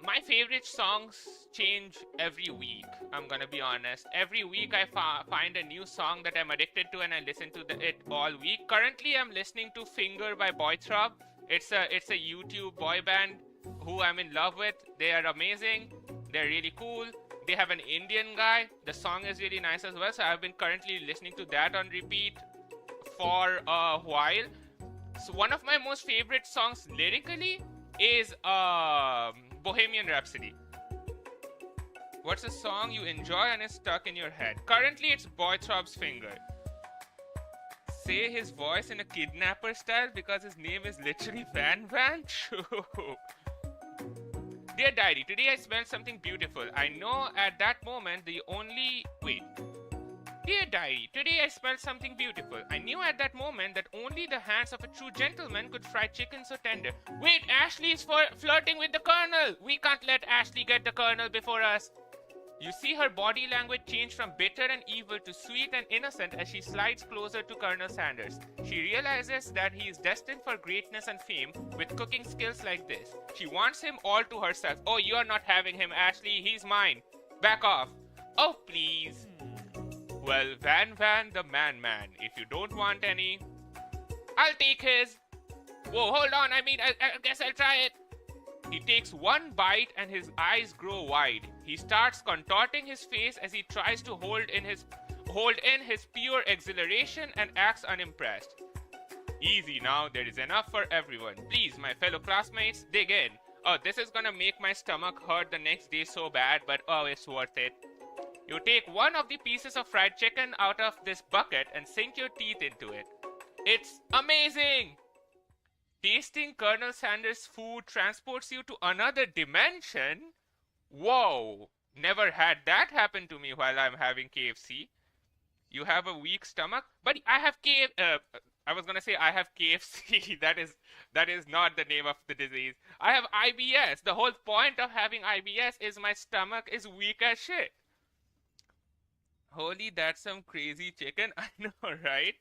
my favorite songs change every week. I'm gonna be honest. Every week I find a new song that I'm addicted to, and I listen to it all week. Currently, I'm listening to "Finger" by Boythrob. It's a YouTube boy band who I'm in love with. They are amazing. They're really cool. They have an Indian guy. The song is really nice as well. So I've been currently listening to that on repeat for a while. So one of my most favorite songs lyrically is Bohemian Rhapsody. What's a song you enjoy and is stuck in your head? Currently, it's Boythrob's "Finger." Say his voice in a kidnapper style because his name is literally Van Van. Dear Diary, today I smelled something beautiful. I know at that moment the only... Wait. Dear Diary, today I smelled something beautiful. I knew at that moment that only the hands of a true gentleman could fry chicken so tender. Wait, Ashley is flirting with the Colonel. We can't let Ashley get the Colonel before us. You see her body language change from bitter and evil to sweet and innocent as she slides closer to Colonel Sanders. She realizes that he is destined for greatness and fame with cooking skills like this. She wants him all to herself. Oh, you're not having him, Ashley. He's mine. Back off. Oh, please. Well, Van Van the Man, if you don't want any, I'll take his. Whoa, hold on. I guess I'll try it. He takes one bite and his eyes grow wide. He starts contorting his face as he tries to hold in his pure exhilaration and acts unimpressed. Easy now, there is enough for everyone. Please, my fellow classmates, dig in. Oh, this is gonna make my stomach hurt the next day so bad, but oh, it's worth it. You take one of the pieces of fried chicken out of this bucket and sink your teeth into it. It's amazing! Tasting Colonel Sanders' food transports you to another dimension? Whoa! Never had that happen to me while I'm having KFC. You have a weak stomach? But I have I was gonna say I have KFC. That is not the name of the disease. I have IBS. The whole point of having IBS is my stomach is weak as shit. Holy, that's some crazy chicken. I know, right?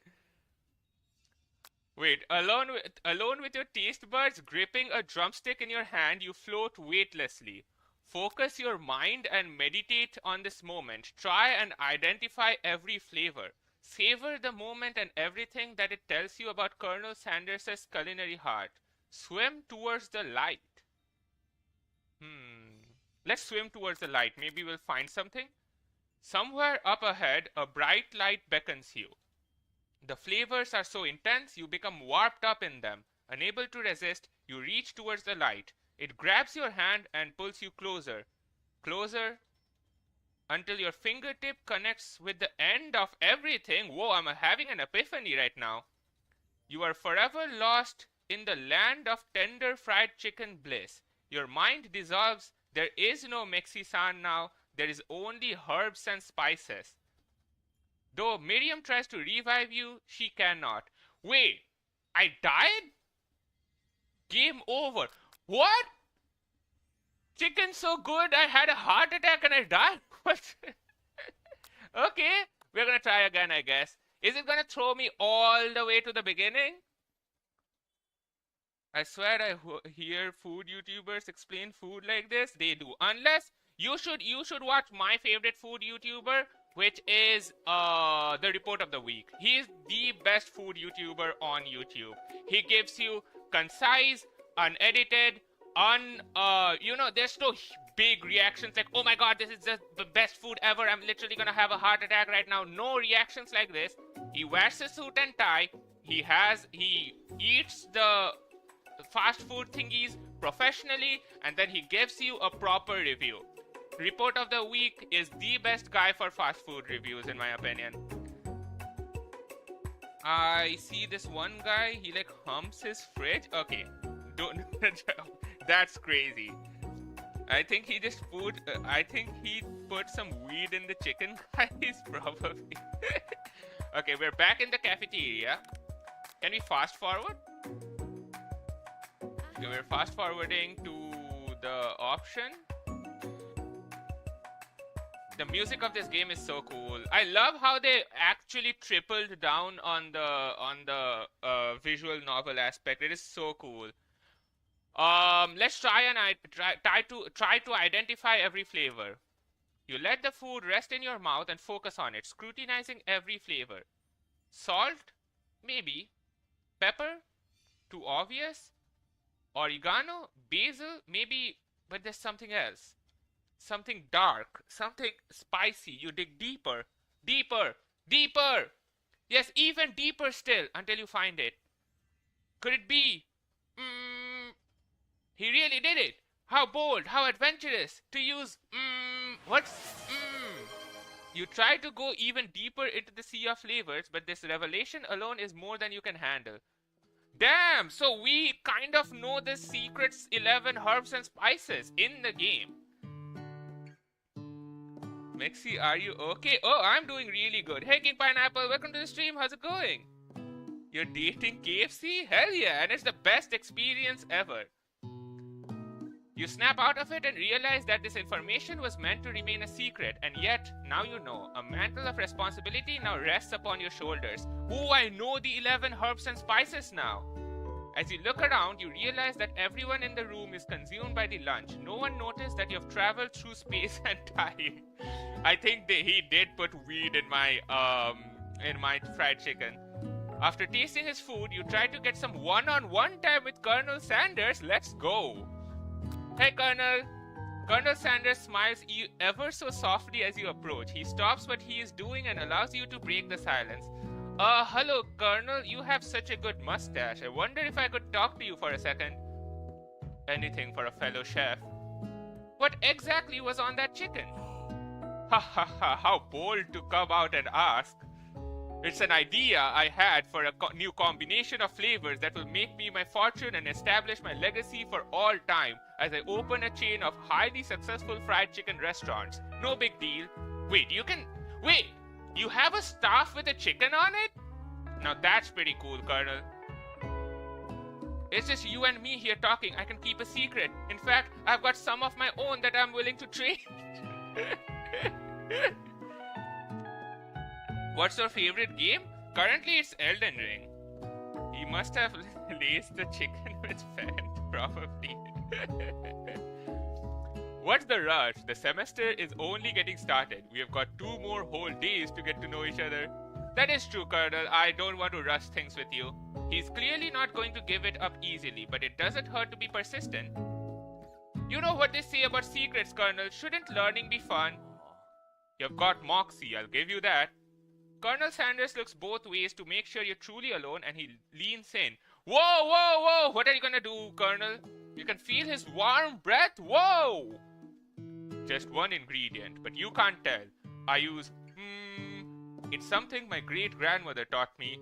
Wait, alone with your taste buds gripping a drumstick in your hand, you float weightlessly. Focus your mind and meditate on this moment. Try and identify every flavor. Savor the moment and everything that it tells you about Colonel Sanders' culinary heart. Swim towards the light. Let's swim towards the light. Maybe we'll find something. Somewhere up ahead, a bright light beckons you. The flavors are so intense, you become warped up in them. Unable to resist, you reach towards the light. It grabs your hand and pulls you closer. Closer, until your fingertip connects with the end of everything. Whoa, I'm having an epiphany right now. You are forever lost in the land of tender fried chicken bliss. Your mind dissolves. There is no Mexican now. There is only herbs and spices. Though Miriam tries to revive you, she cannot. Wait, I died? Game over. What? Chicken so good I had a heart attack and I died? What? Okay, we're gonna try again, I guess. Is it gonna throw me all the way to the beginning? I swear I hear food YouTubers explain food like this. They do. Unless you should watch my favorite food YouTuber, which is the Report of the Week. He is the best food YouTuber on YouTube. He gives you concise, unedited, there's no big reactions like, oh my god, this is just the best food ever, I'm literally gonna have a heart attack right now. No reactions like this. He wears a suit and tie. He eats the fast food thingies professionally, and then he gives you a proper review. Report of the Week is the best guy for fast food reviews, in my opinion. I see this one guy, he like humps his fridge. Okay, don't. That's crazy. I think he put some weed in the chicken, guys, probably. Okay, we're back in the cafeteria. Can we fast forward? Okay, we're fast forwarding to the option. The music of this game is so cool. I love how they actually tripled down on the visual novel aspect. It is so cool. Let's try to identify every flavor. You let the food rest in your mouth and focus on it, scrutinizing every flavor. Salt? Maybe. Pepper? Too obvious. Oregano? Basil? Maybe, but there's something else. Something dark, something spicy. You dig deeper, deeper, deeper. Yes, even deeper still until you find it. Could it be? He really did it. How bold, how adventurous to use what's You try to go even deeper into the sea of flavors, but this revelation alone is more than you can handle. Damn, so we kind of know the secrets 11 herbs and spices in the game. Mexi, are you okay? Oh, I'm doing really good. Hey, King Pineapple, welcome to the stream. How's it going? You're dating KFC? Hell yeah, and it's the best experience ever. You snap out of it and realize that this information was meant to remain a secret, and yet, now you know. A mantle of responsibility now rests upon your shoulders. Oh, I know the 11 herbs and spices now. As you look around, you realize that everyone in the room is consumed by the lunch. No one noticed that you have traveled through space and time. I think he did put weed in my fried chicken. After tasting his food, you try to get some one-on-one time with Colonel Sanders. Let's go. Hey, Colonel. Colonel Sanders smiles ever so softly as you approach. He stops what he is doing and allows you to break the silence. Hello, Colonel. You have such a good mustache. I wonder if I could talk to you for a second. Anything for a fellow chef. What exactly was on that chicken? Ha ha ha, how bold to come out and ask. It's an idea I had for a new combination of flavors that will make me my fortune and establish my legacy for all time as I open a chain of highly successful fried chicken restaurants. No big deal. Wait, you have a staff with a chicken on it? Now that's pretty cool, Colonel. It's just you and me here talking. I can keep a secret. In fact, I've got some of my own that I'm willing to trade. What's your favorite game? Currently it's Elden Ring. He must have laced the chicken with fat, probably. What's the rush? The semester is only getting started. We have got 2 more whole days to get to know each other. That is true, Colonel. I don't want to rush things with you. He's clearly not going to give it up easily, but it doesn't hurt to be persistent. You know what they say about secrets, Colonel. Shouldn't learning be fun? You've got moxie, I'll give you that. Colonel Sanders looks both ways to make sure you're truly alone, and he leans in. Whoa, whoa, whoa! What are you gonna do, Colonel? You can feel his warm breath. Whoa! Just one ingredient, but you can't tell. I use It's something my great-grandmother taught me.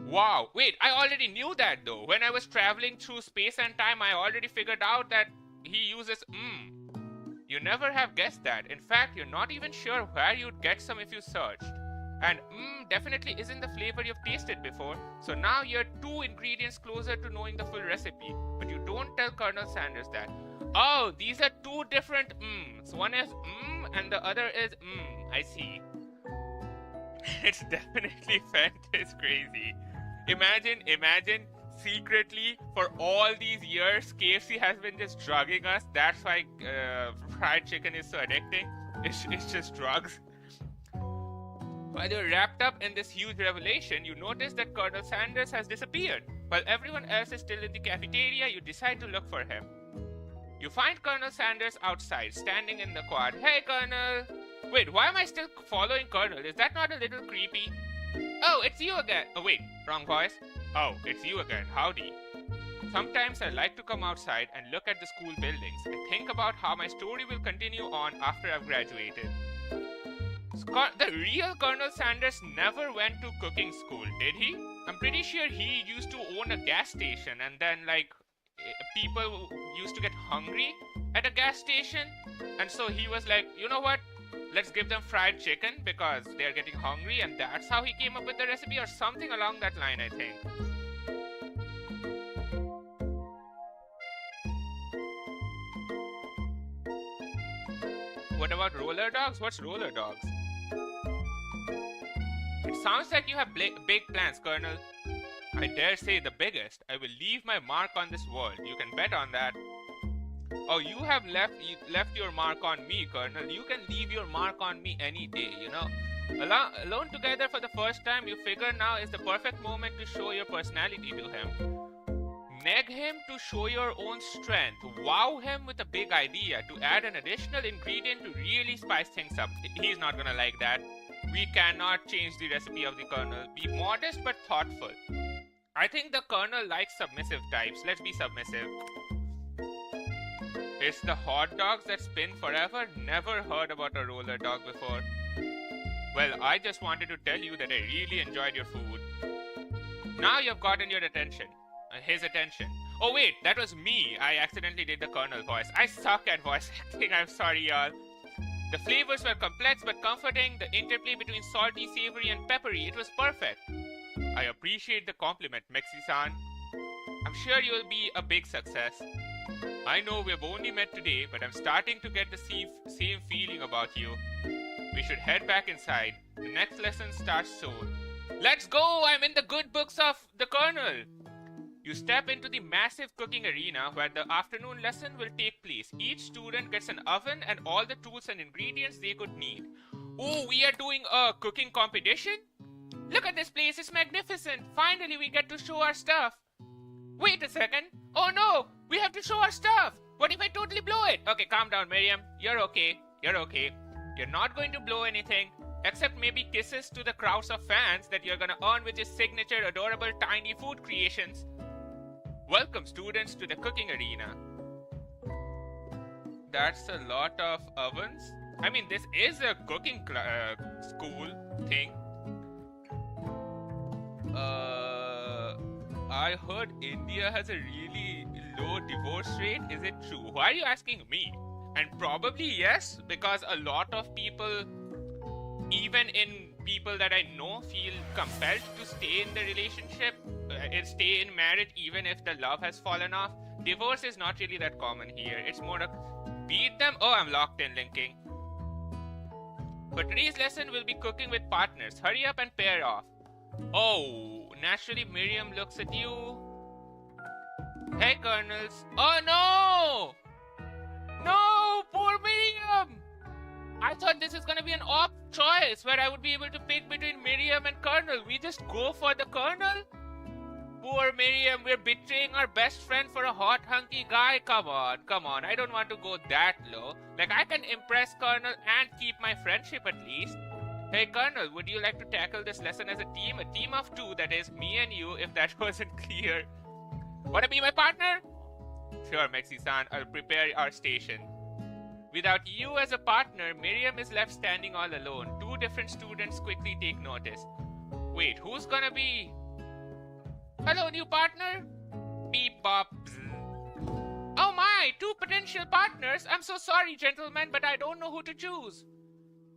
Wow. Wait, I already knew that though. When I was traveling through space and time, I already figured out that he uses You never have guessed that. In fact, you're not even sure where you'd get some if you searched. And definitely isn't the flavor you've tasted before. So now you're 2 ingredients closer to knowing the full recipe. But you don't tell Colonel Sanders that. Oh, these are 2 different One is and the other is I see. It's definitely fent. It's crazy. Imagine secretly for all these years KFC has been just drugging us. That's why fried chicken is so addicting. It's just drugs. While you're wrapped up in this huge revelation, you notice that Colonel Sanders has disappeared. While everyone else is still in the cafeteria, you decide to look for him. You find Colonel Sanders outside, standing in the quad. Hey, Colonel! Wait, why am I still following Colonel? Is that not a little creepy? Oh, it's you again! Oh, wait, wrong voice. Oh, it's you again. Howdy. Sometimes I like to come outside and look at the school buildings and think about how my story will continue on after I've graduated. The real Colonel Sanders never went to cooking school, did he? I'm pretty sure he used to own a gas station, and then people used to get hungry at a gas station, and so he was like, you know what? Let's give them fried chicken because they're getting hungry, and that's how he came up with the recipe or something along that line, I think. What about roller dogs? What's roller dogs? It sounds like you have big plans, Colonel. I dare say the biggest. I will leave my mark on this world. You can bet on that. Oh, you have left your mark on me, Colonel. You can leave your mark on me any day, you know. Alone together for the first time, you figure now is the perfect moment to show your personality to him. Neg him to show your own strength. Wow him with a big idea to add an additional ingredient to really spice things up. He's not gonna like that. We cannot change the recipe of the Colonel. Be modest but thoughtful. I think the Colonel likes submissive types. Let's be submissive. It's the hot dogs that spin forever. Never heard about a roller dog before. Well, I just wanted to tell you that I really enjoyed your food. Now you've gotten your attention. His attention. Oh wait, that was me. I accidentally did the Colonel voice. I suck at voice acting. I'm sorry, y'all. The flavors were complex but comforting. The interplay between salty, savory, and peppery. It was perfect. I appreciate the compliment, Mexi-san. I'm sure you'll be a big success. I know we've only met today, but I'm starting to get the same feeling about you. We should head back inside. The next lesson starts soon. Let's go! I'm in the good books of the Colonel! You step into the massive cooking arena where the afternoon lesson will take place. Each student gets an oven and all the tools and ingredients they could need. Oh, we are doing a cooking competition? Look at this place, it's magnificent! Finally we get to show our stuff! Wait a second! Oh no! We have to show our stuff! What if I totally blow it? Okay, calm down, Miriam. You're okay. You're okay. You're not going to blow anything. Except maybe kisses to the crowds of fans that you're gonna earn with your signature adorable tiny food creations. Welcome, students, to the cooking arena. That's a lot of ovens. I mean, this is a cooking school thing. I heard India has a really low divorce rate. Is it true? Why are you asking me? And probably yes, because a lot of people, even in people that I know, feel compelled to stay in the relationship, stay in marriage even if the love has fallen off. Divorce is not really that common here. It's more of beat them. Oh, I'm locked in linking. For today's lesson, we'll be cooking with partners. Hurry up and pair off. Oh, naturally Miriam looks at you. Hey, Colonels. Oh no! No, poor Miriam! I thought this is gonna be an opt choice where I would be able to pick between Miriam and Colonel. We just go for the Colonel? Poor Miriam, we're betraying our best friend for a hot, hunky guy. Come on. I don't want to go that low. Like, I can impress Colonel and keep my friendship at least. Hey, Colonel, would you like to tackle this lesson as a team? A team of two, that is, me and you, if that wasn't clear. Wanna be my partner? Sure, Mexi-san, I'll prepare our station. Without you as a partner, Miriam is left standing all alone. Two different students quickly take notice. Wait, who's gonna be... Hello, new partner? Beep bop. Bzz. Oh my, two potential partners. I'm so sorry, gentlemen, but I don't know who to choose.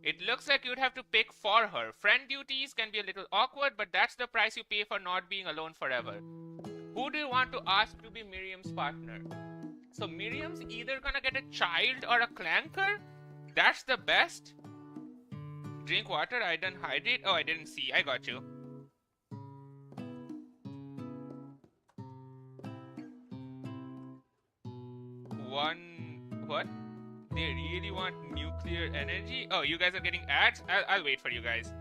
It looks like you'd have to pick for her. Friend duties can be a little awkward, but that's the price you pay for not being alone forever. Who do you want to ask to be Miriam's partner? So Miriam's either gonna get a child or a clanker? That's the best. Drink water, I didn't hydrate. Oh, I didn't see. I got you. What? They really want nuclear energy? Oh, you guys are getting ads? I'll wait for you guys.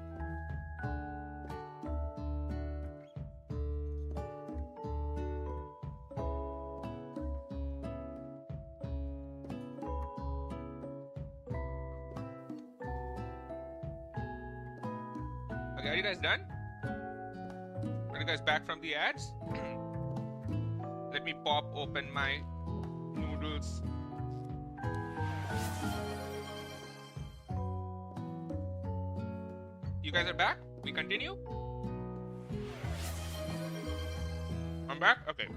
Okay, are you guys done? Are you guys back from the ads? Let me pop open my noodles. You guys are back? We continue? I'm back? Okay.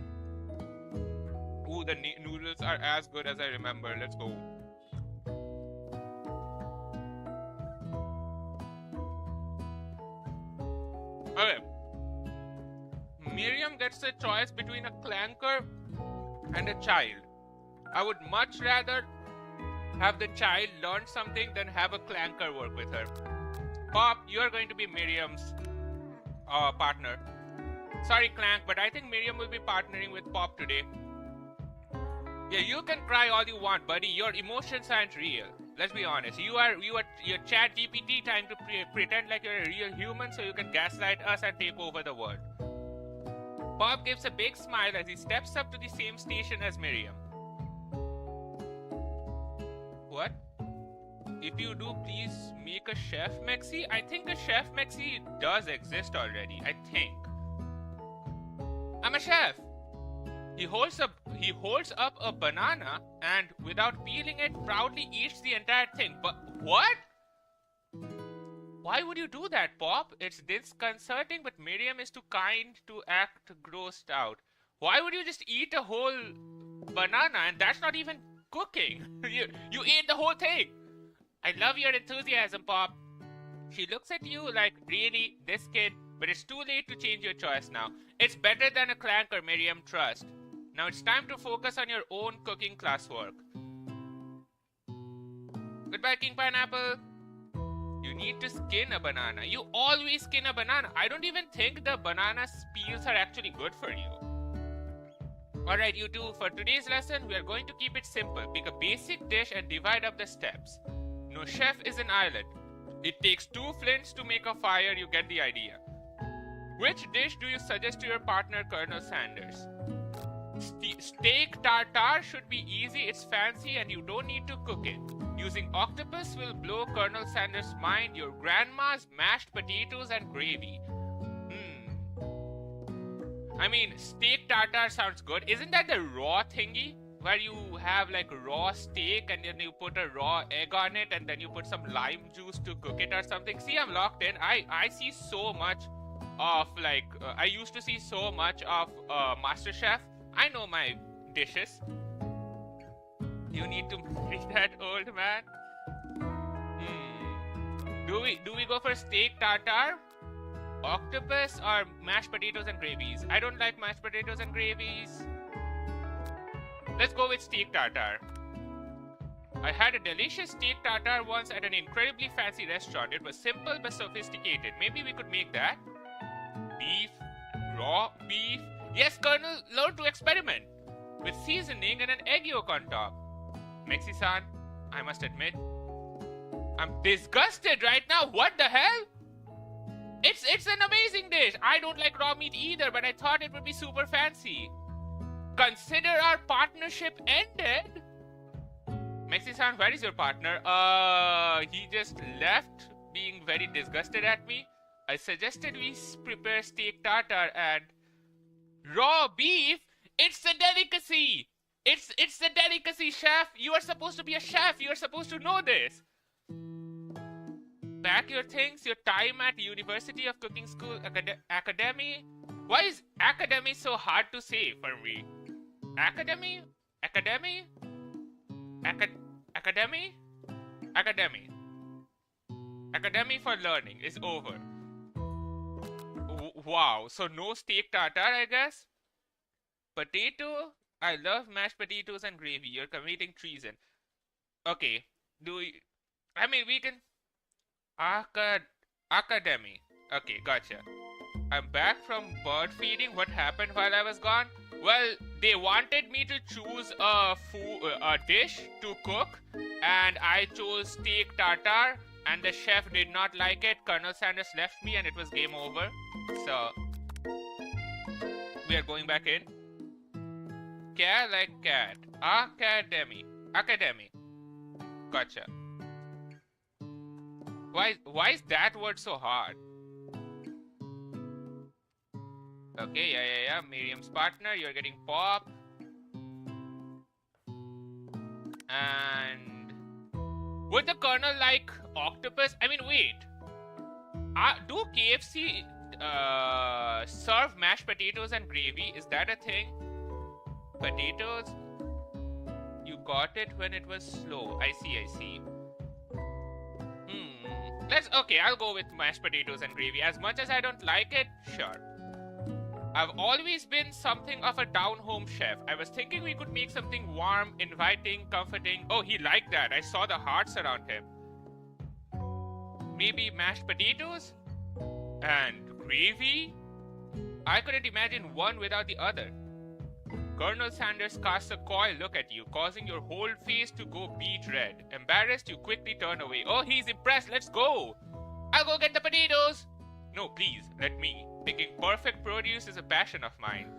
Ooh, the noodles are as good as I remember. Let's go. Okay. Miriam gets a choice between a clanker and a child. I would much rather have the child learn something than have a clanker work with her. Pop, you are going to be Miriam's partner. Sorry, Clank, but I think Miriam will be partnering with Pop today. Yeah, you can cry all you want, buddy. Your emotions aren't real. Let's be honest. You are your chat GPT trying to pretend like you're a real human so you can gaslight us and take over the world. Pop gives a big smile as he steps up to the same station as Miriam. What? If you do, please make a Chef Maxi. I think a Chef Maxi does exist already. I think. I'm a chef. He holds up a banana and, without peeling it, proudly eats the entire thing. But what? Why would you do that, Pop? It's disconcerting, but Miriam is too kind to act grossed out. Why would you just eat a whole banana? And that's not even cooking. You ate the whole thing. I love your enthusiasm, Pop. She looks at you like, really, this kid? But it's too late to change your choice now. It's better than a Clank or Miriam, trust. Now it's time to focus on your own cooking classwork. Goodbye, King Pineapple. You need to skin a banana. You always skin a banana. I don't even think the banana peels are actually good for you. Alright, you two, for today's lesson, we are going to keep it simple. Pick a basic dish and divide up the steps. No chef is an island. It takes 2 flints to make a fire, you get the idea. Which dish do you suggest to your partner, Colonel Sanders? Steak tartare should be easy, it's fancy, and you don't need to cook it. Using octopus will blow Colonel Sanders' mind. Your grandma's mashed potatoes and gravy. I mean, steak tartare sounds good. Isn't that the raw thingy? Where you have like raw steak and then you put a raw egg on it and then you put some lime juice to cook it or something. See, I'm locked in. I see so much of like, I used to see so much of MasterChef. I know my dishes. You need to marry that old man. Do we go for steak tartare, octopus, or mashed potatoes and gravies? I don't like mashed potatoes and gravies. Let's go with steak tartare. I had a delicious steak tartare once at an incredibly fancy restaurant. It was simple but sophisticated. Maybe we could make that. Beef, raw beef. Yes, Colonel, learn to experiment with seasoning and an egg yolk on top. Mexi-san, I must admit, I'm disgusted right now. What the hell? It's an amazing dish. I don't like raw meat either, but I thought it would be super fancy. Consider our partnership ended. Mexi-san, where is your partner? He just left, being very disgusted at me. I suggested we prepare steak tartare and raw beef. It's a delicacy. It's a delicacy, chef. You are supposed to be a chef. You are supposed to know this. Pack your things. Your time at University of Cooking School Academy. Why is academy so hard to say for me? Academy? Academy? Academy? Academy. Academy for learning is over. Wow. So no steak tartare, I guess? Potato? I love mashed potatoes and gravy. You're committing treason. Okay. We can... Academy. Okay, gotcha. I'm back from bird feeding. What happened while I was gone? Well, they wanted me to choose a dish to cook, and I chose steak tartare, and the chef did not like it. Colonel Sanders left me, and it was game over. So, we are going back in. Cat like cat. Academy. Gotcha. Why is that word so hard? Okay, yeah. Miriam's partner, you're getting Pop. And would the Colonel like octopus? I mean, wait. Do KFC serve mashed potatoes and gravy? Is that a thing? Potatoes? You got it when it was slow. I see. Okay, I'll go with mashed potatoes and gravy. As much as I don't like it, sure. I've always been something of a down-home chef. I was thinking we could make something warm, inviting, comforting. Oh, he liked that. I saw the hearts around him. Maybe mashed potatoes? And gravy? I couldn't imagine one without the other. Colonel Sanders casts a coy look at you, causing your whole face to go beet red. Embarrassed, you quickly turn away. Oh, he's impressed. Let's go. I'll go get the potatoes. No, please, let me. Picking perfect produce is a passion of mine.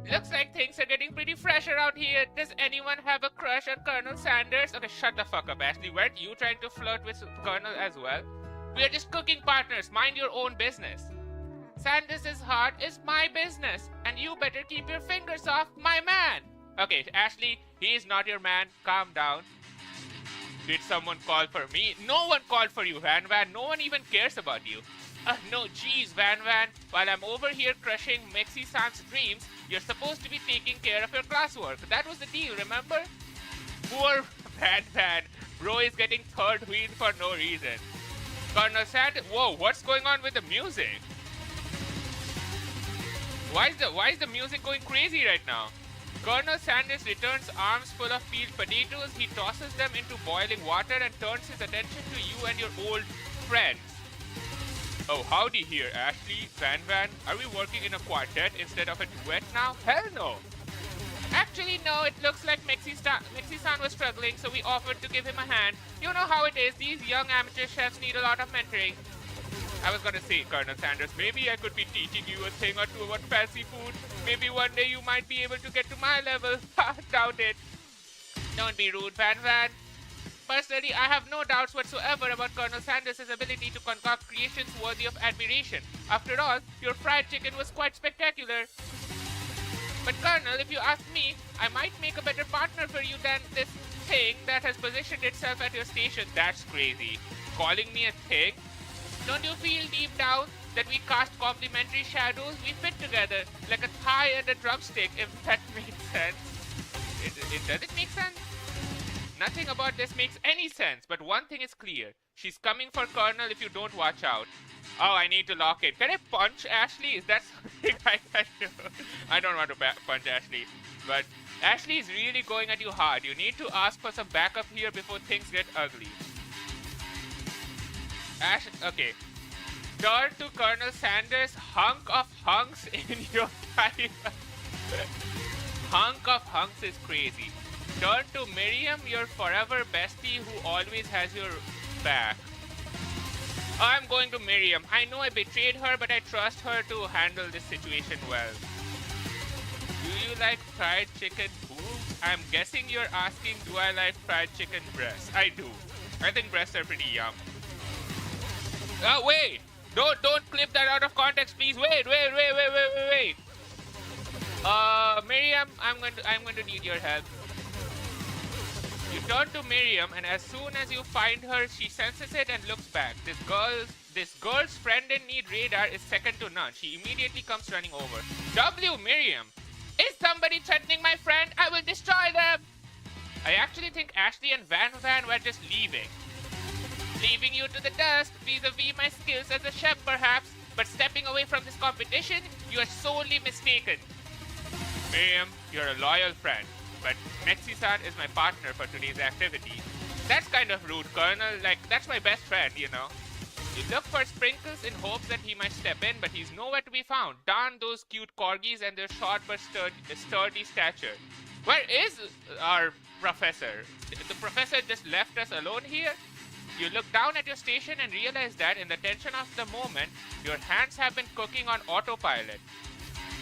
Looks like things are getting pretty fresh around here. Does anyone have a crush on Colonel Sanders? Okay, shut the fuck up, Ashley. Weren't you trying to flirt with Colonel as well? We are just cooking partners. Mind your own business. Sanders' heart is my business, and you better keep your fingers off my man. Okay, Ashley, he is not your man. Calm down. Did someone call for me? No one called for you, Van Van. No one even cares about you. No, geez, Van Van. While I'm over here crushing Mexi-san's dreams, you're supposed to be taking care of your classwork. That was the deal, remember? Poor Van Van. Bro is getting third wheel for no reason. Colonel Sanders. Whoa, what's going on with the music? Why is the music going crazy right now? Colonel Sanders returns arms full of peeled potatoes. He tosses them into boiling water and turns his attention to you and your old friends. Oh, howdy here, Ashley, Van Van. Are we working in a quartet instead of a duet now? Hell no. Actually, no, it looks like Mexi-san was struggling, so we offered to give him a hand. You know how it is, these young amateur chefs need a lot of mentoring. I was gonna say, Colonel Sanders, maybe I could be teaching you a thing or two about fancy food. Maybe one day you might be able to get to my level. Ha, doubt it. Don't be rude, Van Van. Personally, I have no doubts whatsoever about Colonel Sanders' ability to concoct creations worthy of admiration. After all, your fried chicken was quite spectacular. But Colonel, if you ask me, I might make a better partner for you than this thing that has positioned itself at your station. That's crazy. Calling me a thing? Don't you feel deep down that we cast complementary shadows? We fit together like a thigh and a drumstick, if that makes sense. Does it make sense? Nothing about this makes any sense, but one thing is clear. She's coming for Colonel if you don't watch out. Oh, I need to lock it. Can I punch Ashley? Is that something I can do? I don't want to punch Ashley, but Ashley is really going at you hard. You need to ask for some backup here before things get ugly. Okay. Turn to Colonel Sanders, hunk of hunks in your life. Hunk of hunks is crazy. Turn to Miriam, your forever bestie who always has your back. I'm going to Miriam. I know I betrayed her, but I trust her to handle this situation well. Do you like fried chicken boobs? I'm guessing you're asking, do I like fried chicken breasts? I do. I think breasts are pretty yum. Wait! Don't clip that out of context, please. Wait. Miriam, I'm going to need your help. You turn to Miriam, and as soon as you find her, she senses it and looks back. This girl's friend in need radar is second to none. She immediately comes running over. Miriam! Is somebody threatening my friend? I will destroy them! I actually think Ashley and Van Van were just leaving. Leaving you to the dust vis-a-vis my skills as a chef perhaps, but stepping away from this competition, you are sorely mistaken. Miriam, you're a loyal friend, but Mexi-san is my partner for today's activity. That's kind of rude, Colonel. Like, that's my best friend, you know. You look for Sprinkles in hopes that he might step in, but he's nowhere to be found. Darn those cute corgis and their short but sturdy stature. Where is our professor? The professor just left us alone here? You look down at your station and realize that in the tension of the moment, your hands have been cooking on autopilot.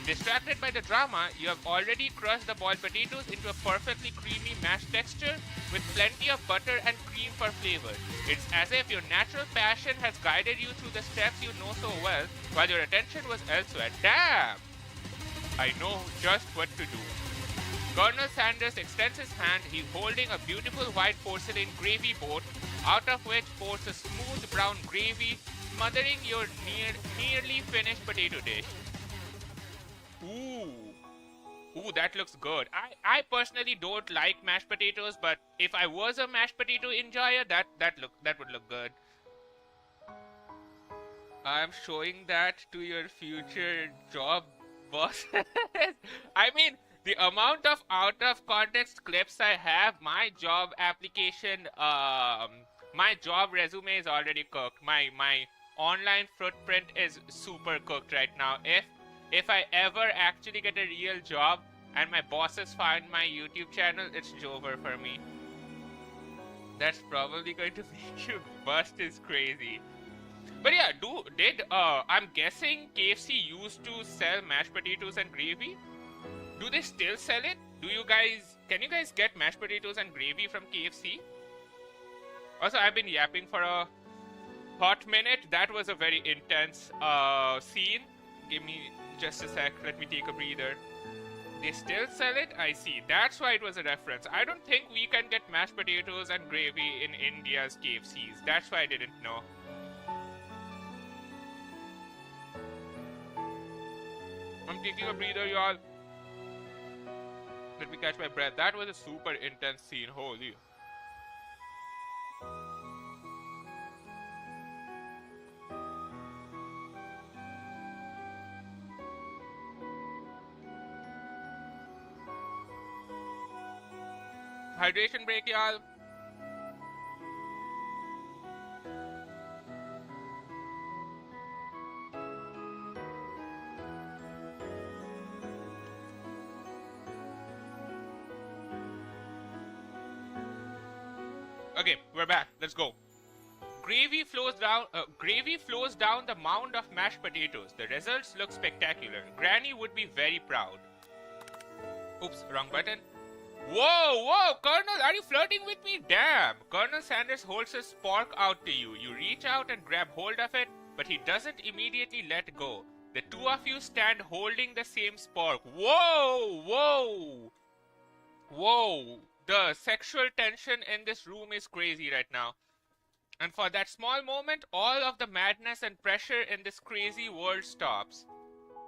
Distracted by the drama, you have already crushed the boiled potatoes into a perfectly creamy mashed texture with plenty of butter and cream for flavor. It's as if your natural passion has guided you through the steps you know so well, while your attention was elsewhere. Damn! I know just what to do. Colonel Sanders extends his hand. He's holding a beautiful white porcelain gravy boat, out of which pours a smooth brown gravy, smothering your nearly finished potato dish. Ooh, that looks good. I personally don't like mashed potatoes, but if I was a mashed potato enjoyer, that would look good. I'm showing that to your future job boss. I mean, the amount of out of context clips I have, my job application, my job resume is already cooked. My online footprint is super cooked right now. if I ever actually get a real job and my bosses find my YouTube channel, it's over for me. That's probably going to make you bust is crazy. But yeah, I'm guessing KFC used to sell mashed potatoes and gravy? Do they still sell it? Can you guys get mashed potatoes and gravy from KFC? Also, I've been yapping for a hot minute. That was a very intense scene. Give me just a sec. Let me take a breather. They still sell it? I see. That's why it was a reference. I don't think we can get mashed potatoes and gravy in India's KFCs. That's why I didn't know. I'm taking a breather, y'all. Let me catch my breath. That was a super intense scene. Holy. Hydration break, y'all. Okay, we're back. Let's go. Gravy flows down the mound of mashed potatoes. The results look spectacular. Granny would be very proud. Oops, wrong button. Whoa, Colonel, are you flirting with me? Damn. Colonel Sanders holds his spork out to you. You reach out and grab hold of it, but he doesn't immediately let go. The two of you stand holding the same spork. Whoa. The sexual tension in this room is crazy right now. And for that small moment, all of the madness and pressure in this crazy world stops.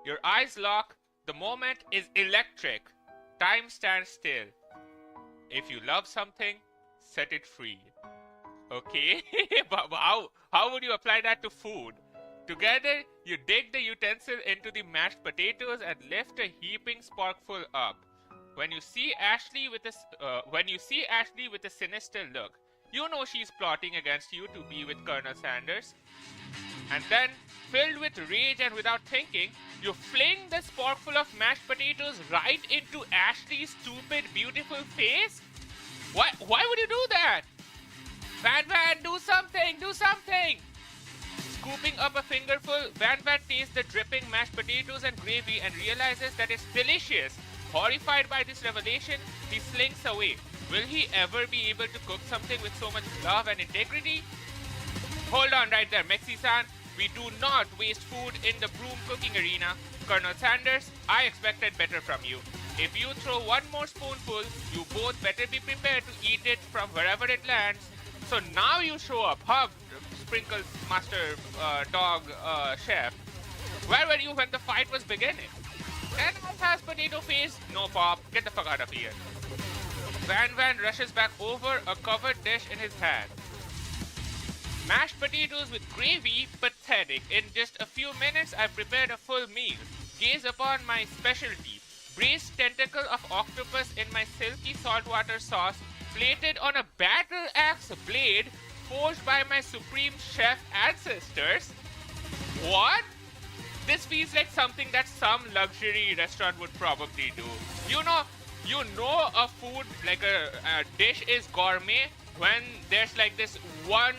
Your eyes lock. The moment is electric. Time stands still. If you love something, set it free. Okay? But how would you apply that to food? Together, you dig the utensil into the mashed potatoes and lift a heaping sparkful up. When you see Ashley with a sinister look, you know she's plotting against you to be with Colonel Sanders. And then, filled with rage and without thinking, you fling the sporkful of mashed potatoes right into Ashley's stupid, beautiful face? Why would you do that? Van, do something! Scooping up a fingerful, Van tastes the dripping mashed potatoes and gravy and realizes that it's delicious. Horrified by this revelation, he slinks away. Will he ever be able to cook something with so much love and integrity? Hold on right there, Mexi-san. We do not waste food in the broom cooking arena. Colonel Sanders, I expected better from you. If you throw one more spoonful, you both better be prepared to eat it from wherever it lands. So now you show up, huh, Sprinkles Master Dog Chef? Where were you when the fight was beginning? And has potato face? No, Pop. Get the fuck out of here. Van rushes back over, a covered dish in his hand. Mashed potatoes with gravy? Pathetic. In just a few minutes, I've prepared a full meal. Gaze upon my specialty. Braised tentacle of octopus in my silky saltwater sauce, plated on a battle axe blade forged by my supreme chef ancestors. What? This feels like something that some luxury restaurant would probably do. You know a food, like a dish is gourmet when there's like this one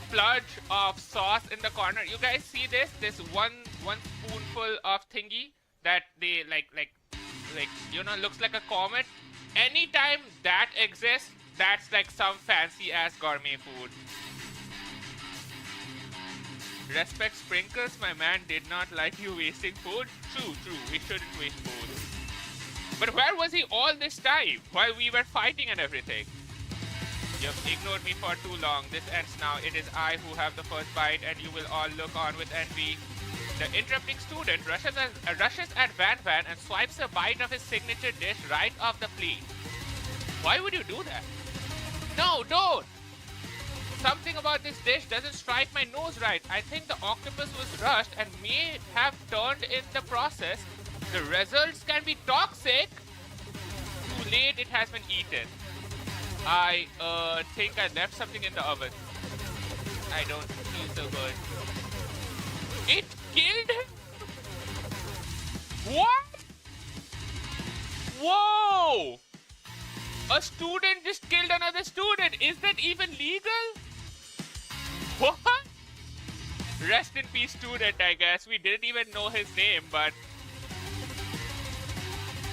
spludge of sauce in the corner. You guys see this? This one spoonful of thingy that they like looks like a comet. Anytime that exists, that's like some fancy ass gourmet food. Respect Sprinkles, my man did not like you wasting food. True, we shouldn't waste food. But where was he all this time, while we were fighting and everything? You've ignored me for too long. This ends now. It is I who have the first bite, and you will all look on with envy. The interrupting student rushes at Van and swipes a bite of his signature dish right off the plate. Why would you do that? No, don't! Something about this dish doesn't strike my nose right. I think the octopus was rushed and may have turned in the process. The results can be toxic. Too late, it has been eaten. I think I left something in the oven. I don't feel so good. It killed him? What? Whoa! A student just killed another student. Is that even legal? What? Rest in peace, student, I guess. We didn't even know his name, but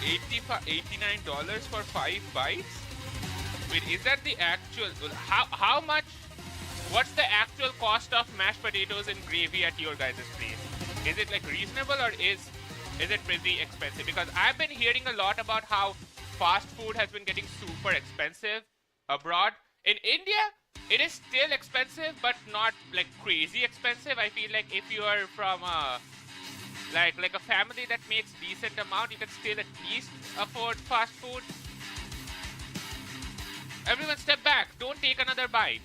$89 for 5 bites? Wait, is that the actual... How much... What's the actual cost of mashed potatoes and gravy at your guys' place? Is it like reasonable or is it pretty expensive? Because I've been hearing a lot about how fast food has been getting super expensive abroad. In India, it is still expensive, but not like crazy expensive. I feel like if you are from like a family that makes decent amount, you can still at least afford fast food. Everyone step back. Don't take another bite.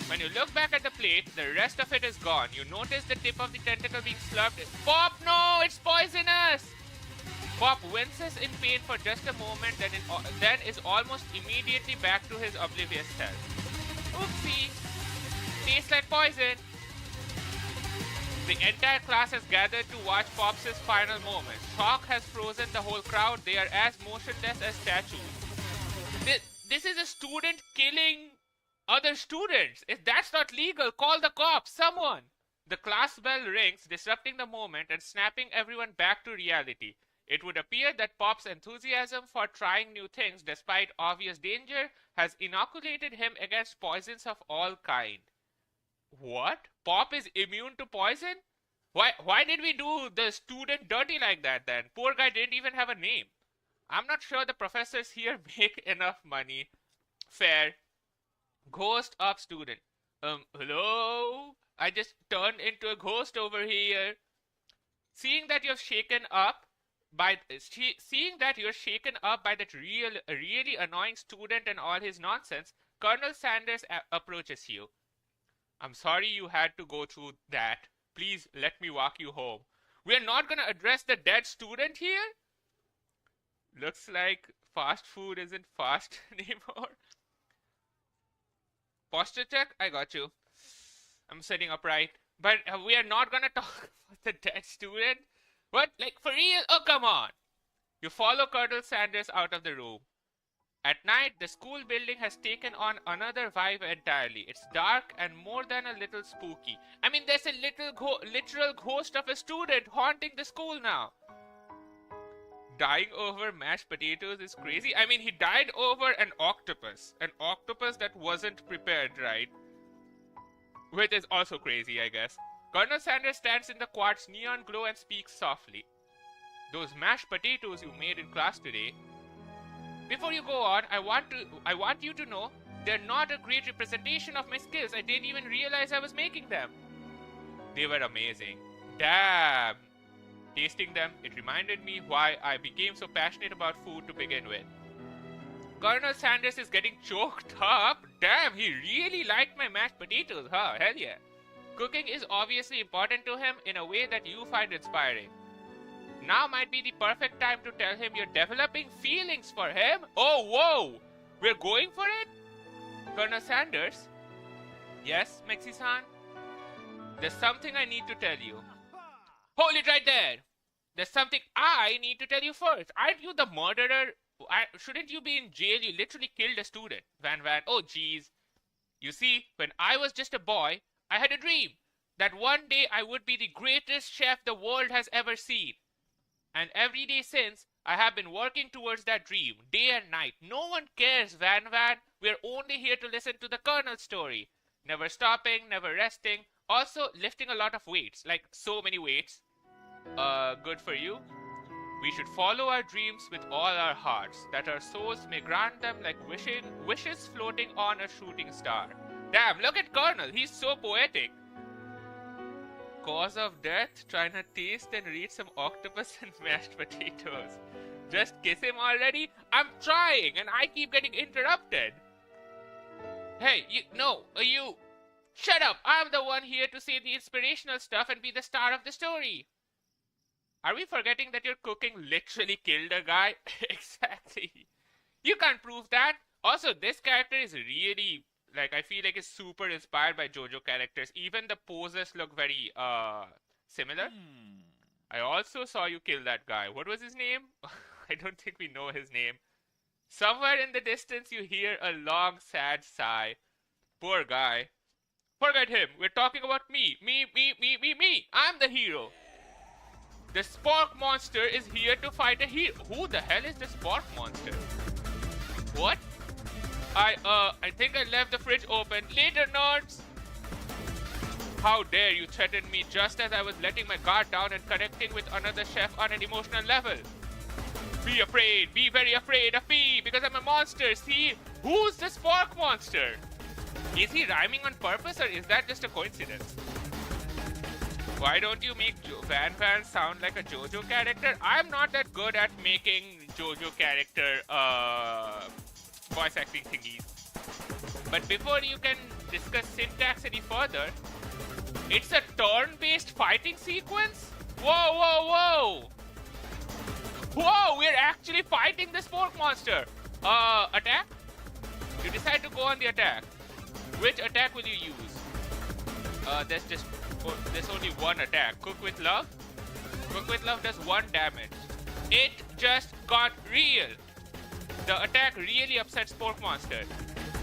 When you look back at the plate, the rest of it is gone. You notice the tip of the tentacle being slurped. Pop, no! It's poisonous! Pop winces in pain for just a moment, then is almost immediately back to his oblivious self. Oopsie! Tastes like poison! The entire class has gathered to watch Pop's final moments. Shock has frozen the whole crowd. They are as motionless as statues. This is a student killing other students. If that's not legal, call the cops, someone. The class bell rings, disrupting the moment and snapping everyone back to reality. It would appear that Pop's enthusiasm for trying new things, despite obvious danger, has inoculated him against poisons of all kind. What? Pop is immune to poison? Why did we do the student dirty like that then? Poor guy didn't even have a name. I'm not sure the professors here make enough money. Fair. Ghost of student. Hello? I just turned into a ghost over here. Seeing that you're shaken up by that really annoying student and all his nonsense, Colonel Sanders approaches you. I'm sorry you had to go through that. Please let me walk you home. We're not gonna address the dead student here? Looks like fast food isn't fast anymore. Posture check? I got you. I'm sitting upright. But we are not gonna talk about the dead student? What? Like, for real? Oh, come on! You follow Colonel Sanders out of the room. At night, the school building has taken on another vibe entirely. It's dark and more than a little spooky. I mean, there's a literal ghost of a student haunting the school now. Dying over mashed potatoes is crazy. I mean, he died over an octopus. An octopus that wasn't prepared right. Which is also crazy, I guess. Colonel Sanders stands in the quartz neon glow and speaks softly. Those mashed potatoes you made in class today. Before you go on, I want you to know they're not a great representation of my skills. I didn't even realize I was making them. They were amazing. Damn. Tasting them, it reminded me why I became so passionate about food to begin with. Colonel Sanders is getting choked up. Damn, he really liked my mashed potatoes, huh? Hell yeah. Cooking is obviously important to him in a way that you find inspiring. Now might be the perfect time to tell him you're developing feelings for him. Oh, whoa! We're going for it? Colonel Sanders? Yes, Mexi-san? There's something I need to tell you. Hold it right there! There's something I need to tell you first. Aren't you the murderer? Shouldn't you be in jail? You literally killed a student. Van. Oh, jeez. You see, when I was just a boy, I had a dream that one day I would be the greatest chef the world has ever seen. And every day since, I have been working towards that dream, day and night. No one cares, Van. We're only here to listen to the Colonel's story. Never stopping, never resting. Also, lifting a lot of weights, like so many weights. Good for you. We should follow our dreams with all our hearts, that our souls may grant them like wishes floating on a shooting star. Damn, look at Colonel, he's so poetic. Cause of death, trying to taste and read some octopus and mashed potatoes. Just kiss him already? I'm trying and I keep getting interrupted. Hey, you... Shut up! I'm the one here to say the inspirational stuff and be the star of the story. Are we forgetting that your cooking literally killed a guy? Exactly. You can't prove that. Also, this character is really, I feel like it's super inspired by JoJo characters. Even the poses look very, similar. I also saw you kill that guy. What was his name? I don't think we know his name. Somewhere in the distance you hear a long sad sigh. Poor guy. Forget him. We're talking about me. Me. I'm the hero. The Spork Monster is here to fight a hero. Who the hell is the Spork Monster? What? I think I left the fridge open. Later, nerds! How dare you threaten me just as I was letting my guard down and connecting with another chef on an emotional level? Be afraid, be very afraid of me because I'm a monster, see? Who's the Spork Monster? Is he rhyming on purpose or is that just a coincidence? Why don't you make Van Van sound like a JoJo character? I'm not that good at making JoJo character voice acting thingies. But before you can discuss syntax any further, it's a turn-based fighting sequence? Whoa! Whoa, we're actually fighting the Spork Monster. Attack? You decide to go on the attack. Which attack will you use? There's only one attack. Cook with Love? Cook with Love does 1 damage. It just got real. The attack really upsets Spork Monster.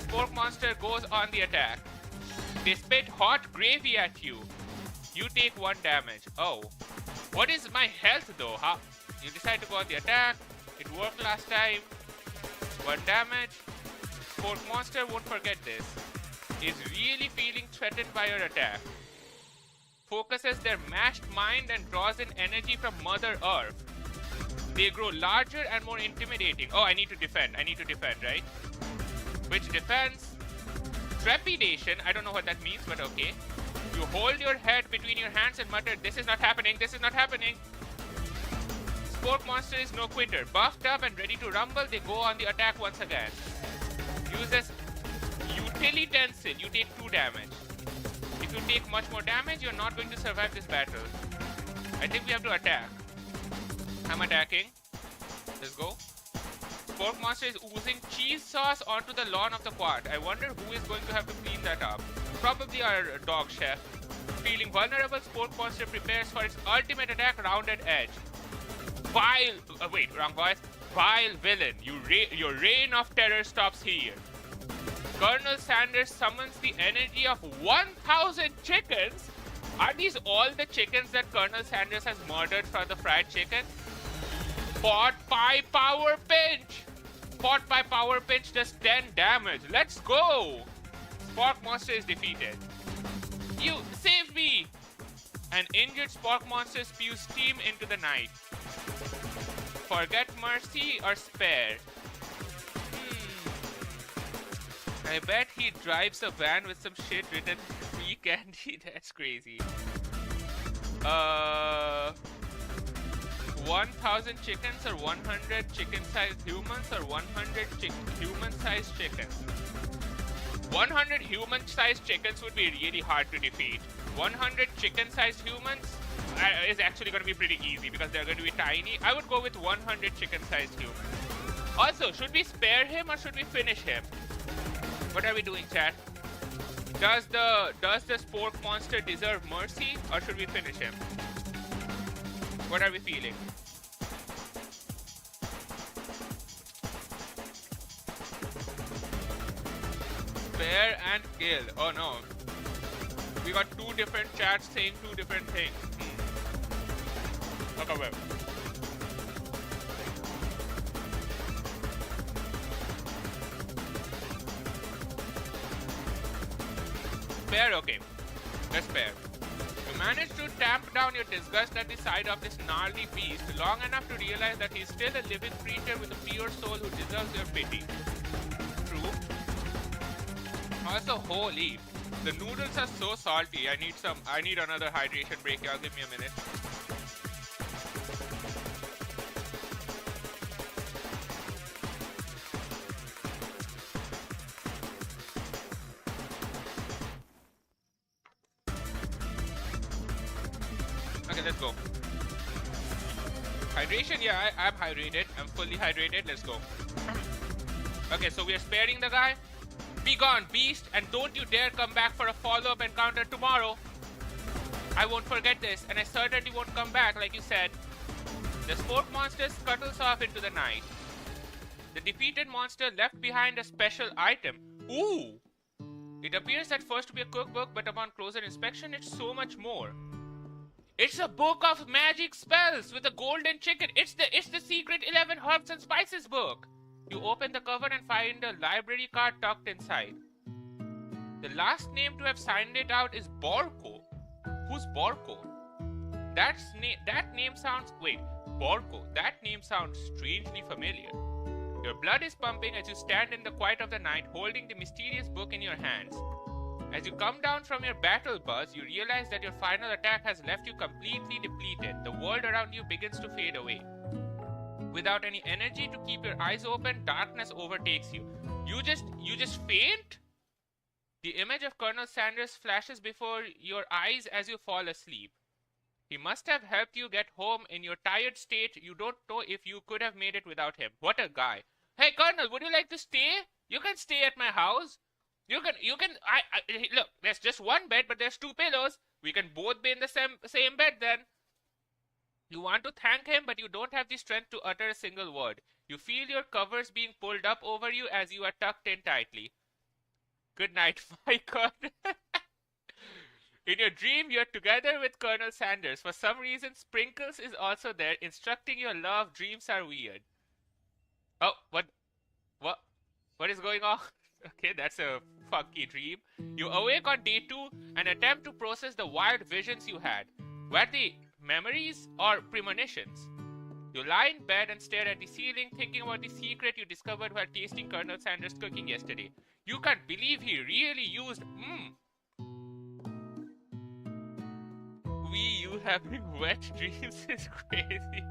Spork Monster goes on the attack. They spit hot gravy at you. You take 1 damage. Oh. What is my health though? Huh? You decide to go on the attack. It worked last time. 1 damage. Spork Monster won't forget this. Is really feeling threatened by your attack. Focuses their mashed mind and draws in energy from Mother Earth. They grow larger and more intimidating. Oh, I need to defend, right? Which defense? Trepidation. I don't know what that means, but okay. You hold your head between your hands and mutter, this is not happening. Spork Monster is no quitter. Buffed up and ready to rumble, they go on the attack once again. Uses Utility Tensile. You take 2 damage. If you take much more damage, you're not going to survive this battle. I think we have to attack. I'm attacking. Let's go. Spork Monster is oozing cheese sauce onto the lawn of the quad. I wonder who is going to have to clean that up. Probably our dog chef. Feeling vulnerable, Spork Monster prepares for its ultimate attack, Rounded Edge. Wrong voice. Vile villain. Your reign of terror stops here. Colonel Sanders summons the energy of 1,000 chickens. Are these all the chickens that Colonel Sanders has murdered for the fried chicken? Pot Pie Power Pinch. Pot Pie Power Pinch does 10 damage. Let's go. Spork Monster is defeated. You save me. An injured Spork Monster spews steam into the night. Forget mercy or spare. I bet he drives a van with some shit written free candy. That's crazy. 1,000 chickens or 100 chicken-sized humans or 100 human-sized chickens? 100 human-sized chickens would be really hard to defeat. 100 chicken-sized humans is actually going to be pretty easy because they're going to be tiny. I would go with 100 chicken-sized humans. Also, should we spare him or should we finish him? What are we doing, chat? Does the Spork Monster deserve mercy or should we finish him? What are we feeling? Spare and kill. Oh no. We got 2 different chats saying 2 different things. Okay, well. Spare? Okay. Let's spare. You manage to tamp down your disgust at the sight of this gnarly beast long enough to realize that he's still a living creature with a pure soul who deserves your pity. True. Also, holy, the noodles are so salty. I need another hydration break. Y'all give me a minute. Okay, let's go. Hydration, yeah, I'm hydrated. I'm fully hydrated. Let's go. Okay, so we are sparing the guy. Be gone, beast, and don't you dare come back for a follow-up encounter tomorrow. I won't forget this, and I certainly won't come back, like you said. The sport monster scuttles off into the night. The defeated monster left behind a special item. Ooh! It appears at first to be a cookbook, but upon closer inspection, it's so much more. It's a book of magic spells with a golden chicken. It's the secret 11 herbs and spices book. You open the cover and find a library card tucked inside. The last name to have signed it out is Borko. Who's Borko? That name sounds... Wait, Borko. That name sounds strangely familiar. Your blood is pumping as you stand in the quiet of the night holding the mysterious book in your hands. As you come down from your battle buzz, you realize that your final attack has left you completely depleted. The world around you begins to fade away. Without any energy to keep your eyes open, darkness overtakes you. You just faint? The image of Colonel Sanders flashes before your eyes as you fall asleep. He must have helped you get home in your tired state. You don't know if you could have made it without him. What a guy. Hey, Colonel, would you like to stay? You can stay at my house. Look, there's just one bed, but there's two pillows. We can both be in the same bed then. You want to thank him, but you don't have the strength to utter a single word. You feel your covers being pulled up over you as you are tucked in tightly. Good night, my Colonel. In your dream, you're together with Colonel Sanders. For some reason, Sprinkles is also there, instructing your love dreams are weird. Oh, what is going on? Okay, that's a funky dream. You awake on day 2 and attempt to process the wild visions you had. Were they memories or premonitions? You lie in bed and stare at the ceiling, thinking about the secret you discovered while tasting Colonel Sanders' cooking yesterday. You can't believe he really used you having wet dreams is crazy.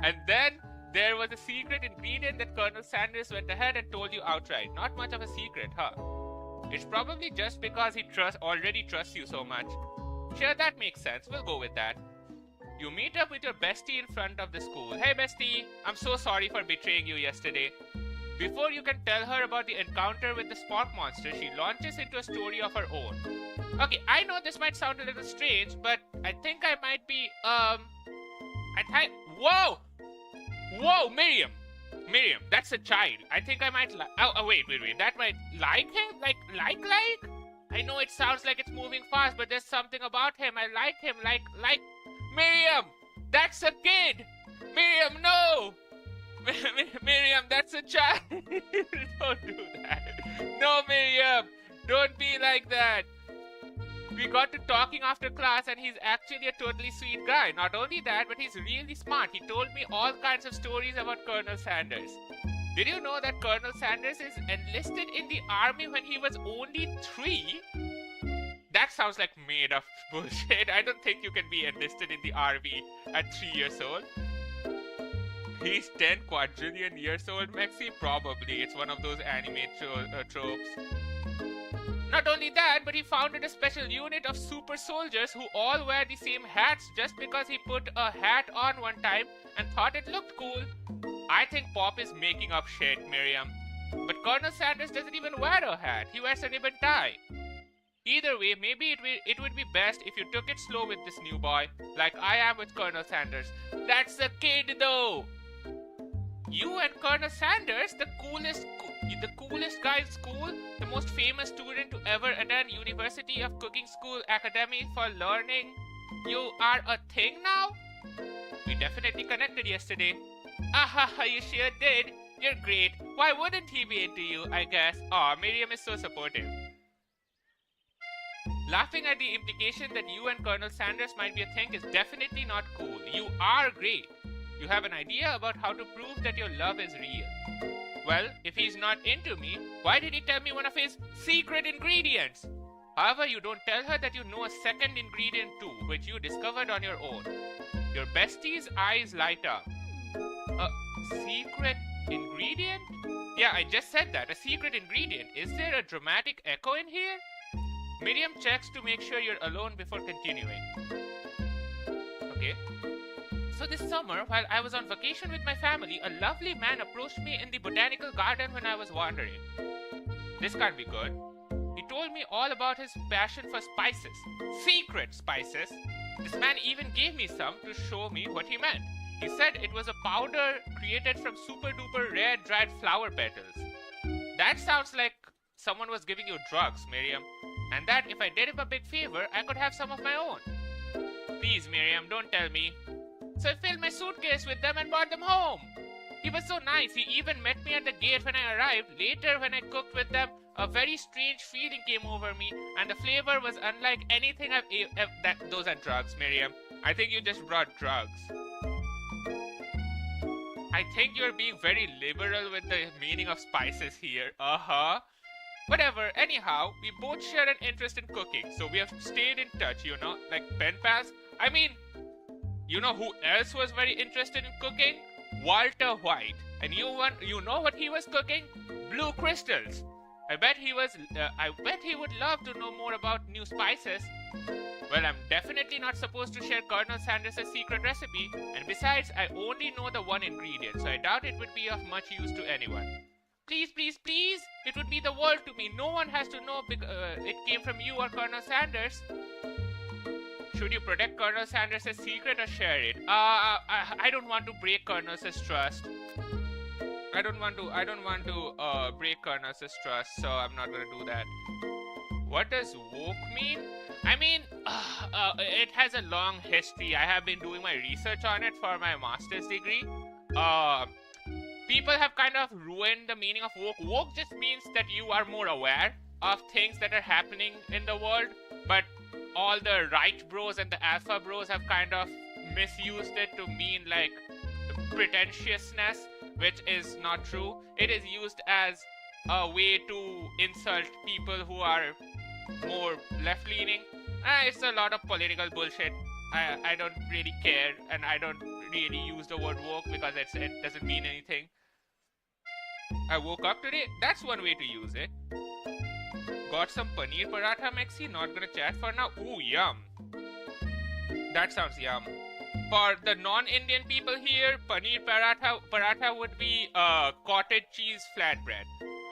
And then there was a secret ingredient that Colonel Sanders went ahead and told you outright. Not much of a secret, huh? It's probably just because he already trusts you so much. Sure, that makes sense. We'll go with that. You meet up with your bestie in front of the school. Hey bestie, I'm so sorry for betraying you yesterday. Before you can tell her about the encounter with the spot monster, she launches into a story of her own. Okay, I know this might sound a little strange, but I think I might be, Whoa! Whoa, Miriam! Miriam, that's a child. I think I might wait. That might like him? Like? I know it sounds like it's moving fast, but there's something about him. I like him, like... Miriam! That's a kid! Miriam, no! Miriam, that's a child! Don't do that. No, Miriam! Don't be like that! We got to talking after class and he's actually a totally sweet guy. Not only that, but he's really smart. He told me all kinds of stories about Colonel Sanders. Did you know that Colonel Sanders is enlisted in the army when he was only 3? That sounds like made up bullshit. I don't think you can be enlisted in the army at 3 years old. He's 10 quadrillion years old, Maxi? Probably. It's one of those anime tropes. Not only that, but he founded a special unit of super soldiers who all wear the same hats just because he put a hat on one time and thought it looked cool. I think Pop is making up shit, Miriam. But Colonel Sanders doesn't even wear a hat. He wears a ribbon tie. Either way, maybe it would be best if you took it slow with this new boy, like I am with Colonel Sanders. That's a kid, though. You and Colonel Sanders, the coolest guy in school, the most famous student to ever attend University of Cooking School Academy for Learning. You are a thing now? We definitely connected yesterday. Aha, you sure did. You're great. Why wouldn't he be into you, I guess? Aw, Miriam is so supportive. Laughing at the implication that you and Colonel Sanders might be a thing is definitely not cool. You are great. You have an idea about how to prove that your love is real. Well, if he's not into me, why did he tell me one of his secret ingredients? However, you don't tell her that you know a second ingredient too, which you discovered on your own. Your bestie's eyes light up. A secret ingredient? Yeah, I just said that. A secret ingredient. Is there a dramatic echo in here? Miriam checks to make sure you're alone before continuing. Okay. So this summer, while I was on vacation with my family, a lovely man approached me in the botanical garden when I was wandering. This can't be good. He told me all about his passion for spices. Secret spices. This man even gave me some to show me what he meant. He said it was a powder created from super duper rare dried flower petals. That sounds like someone was giving you drugs, Miriam. And that if I did him a big favor, I could have some of my own. Please, Miriam, don't tell me. So I filled my suitcase with them and brought them home. He was so nice, he even met me at the gate when I arrived. Later, when I cooked with them, a very strange feeling came over me, and the flavor was unlike anything I've those are drugs, Miriam. I think you just brought drugs. I think you're being very liberal with the meaning of spices here. Whatever, anyhow, we both share an interest in cooking, so we have stayed in touch, like pen pals. I mean, you know who else was very interested in cooking? Walter White. And you know what he was cooking? Blue crystals. I bet he would love to know more about new spices. Well, I'm definitely not supposed to share Colonel Sanders' secret recipe, and besides, I only know the one ingredient, so I doubt it would be of much use to anyone. Please, please, please! It would mean the world to me. No one has to know it came from you or Colonel Sanders. Should you protect Colonel Sanders' secret or share it? I don't want to break Colonel's trust. I don't want to break Colonel's trust, so I'm not gonna do that. What does woke mean? I mean, it has a long history. I have been doing my research on it for my master's degree. People have kind of ruined the meaning of woke. Woke just means that you are more aware of things that are happening in the world, but all the right bros and the alpha bros have kind of misused it to mean like pretentiousness, which is not true. It is used as a way to insult people who are more left-leaning. It's a lot of political bullshit. I don't really care, and I don't really use the word woke because it doesn't mean anything. I woke up today. That's one way to use it. Got some paneer paratha, Mexi. Not gonna chat for now. Ooh, yum. That sounds yum. For the non-Indian people here, paneer paratha would be cottage cheese flatbread.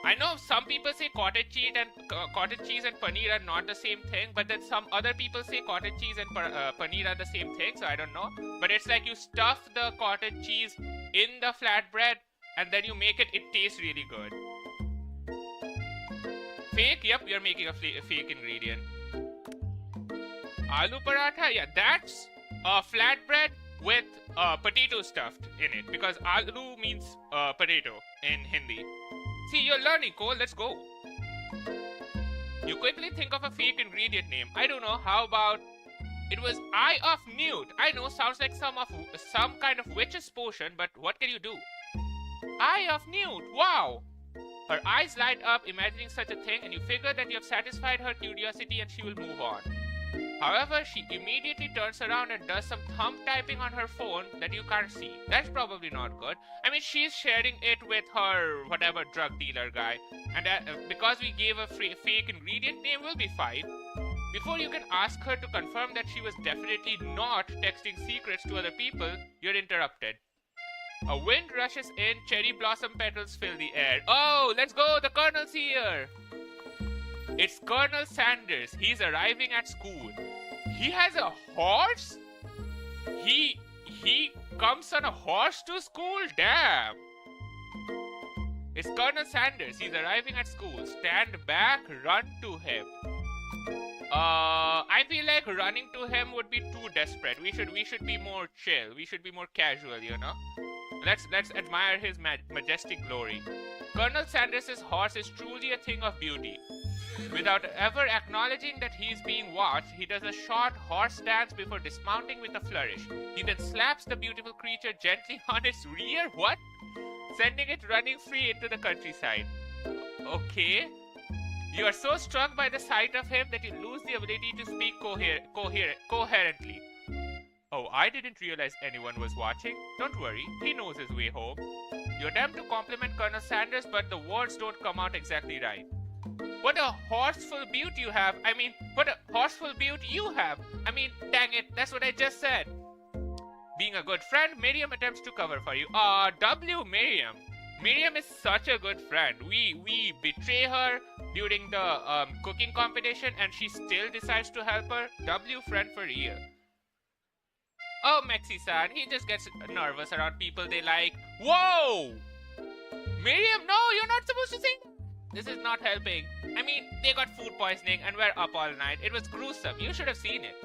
I know some people say cottage cheese and paneer are not the same thing, but then some other people say cottage cheese and paneer are the same thing, so I don't know. But it's like you stuff the cottage cheese in the flatbread and then you make it taste really good. Fake? Yep, you're making a fake ingredient. Aloo paratha? Yeah, that's a flatbread with potato stuffed in it, because aloo means potato in Hindi. See, you're learning, Cole. Let's go. You quickly think of a fake ingredient name. I don't know. How about it was Eye of Newt? I know, sounds like some kind of witch's potion, but what can you do? Eye of Newt. Wow. Her eyes light up imagining such a thing, and you figure that you have satisfied her curiosity and she will move on. However, she immediately turns around and does some thumb typing on her phone that you can't see. That's probably not good. I mean, she's sharing it with her whatever drug dealer guy, and because we gave a fake ingredient name, we'll be fine. Before you can ask her to confirm that she was definitely not texting secrets to other people, you're interrupted. A wind rushes in, cherry blossom petals fill the air. Oh, let's go, the Colonel's here! It's Colonel Sanders. He's arriving at school. He has a horse? He comes on a horse to school? Damn! It's Colonel Sanders. He's arriving at school. Stand back, run to him. I feel like running to him would be too desperate. We should be more chill. We should be more casual, you know? Let's admire his majestic glory. Colonel Sanders' horse is truly a thing of beauty. Without ever acknowledging that he's being watched, he does a short horse dance before dismounting with a flourish. He then slaps the beautiful creature gently on its rear, what? Sending it running free into the countryside. Okay. You are so struck by the sight of him that you lose the ability to speak coherently. Oh, I didn't realize anyone was watching. Don't worry, he knows his way home. You attempt to compliment Colonel Sanders, but the words don't come out exactly right. What a horseful beaut you have. I mean, what a horseful beaut you have. I mean, dang it, that's what I just said. Being a good friend, Miriam attempts to cover for you. W, Miriam. Miriam is such a good friend. We betray her during the cooking competition and she still decides to help her. W friend for real. Oh, Mexi-san, he just gets nervous around people they like. Whoa! Miriam, no, you're not supposed to say that. This is not helping. I mean, they got food poisoning and were up all night. It was gruesome. You should have seen it.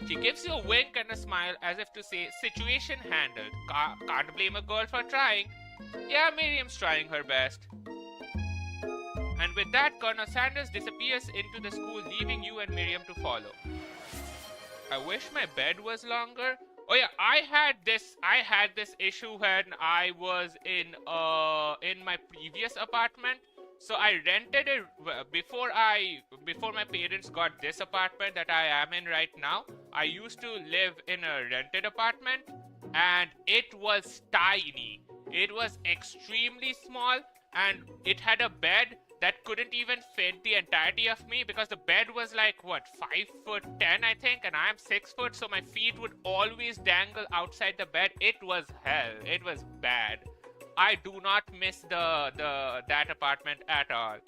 She gives you a wink and a smile as if to say, situation handled. Can't blame a girl for trying. Yeah, Miriam's trying her best. And with that, Colonel Sanders disappears into the school, leaving you and Miriam to follow. I wish my bed was longer. Oh yeah, I had this issue when I was in my previous apartment. So I rented it before my parents got this apartment that I am in right now. I used to live in a rented apartment and it was tiny. It was extremely small and it had a bed that couldn't even fit the entirety of me because the bed was like, what, 5'10", I think, and I'm 6 foot, so my feet would always dangle outside the bed. It was hell. It was bad. I do not miss that apartment at all.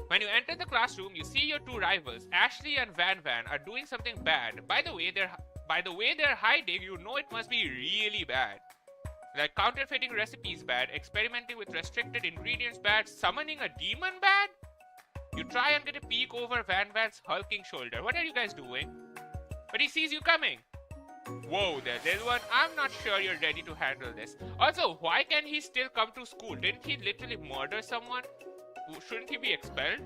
When you enter the classroom, you see your two rivals, Ashley and Van Van, are doing something bad. By the way they're hiding, you know it must be really bad. Like counterfeiting recipes bad, experimenting with restricted ingredients bad, summoning a demon bad? You try and get a peek over Van Van's hulking shoulder. What are you guys doing? But he sees you coming. Whoa, there's one. I'm not sure you're ready to handle this. Also, why can he still come to school? Didn't he literally murder someone? Shouldn't he be expelled?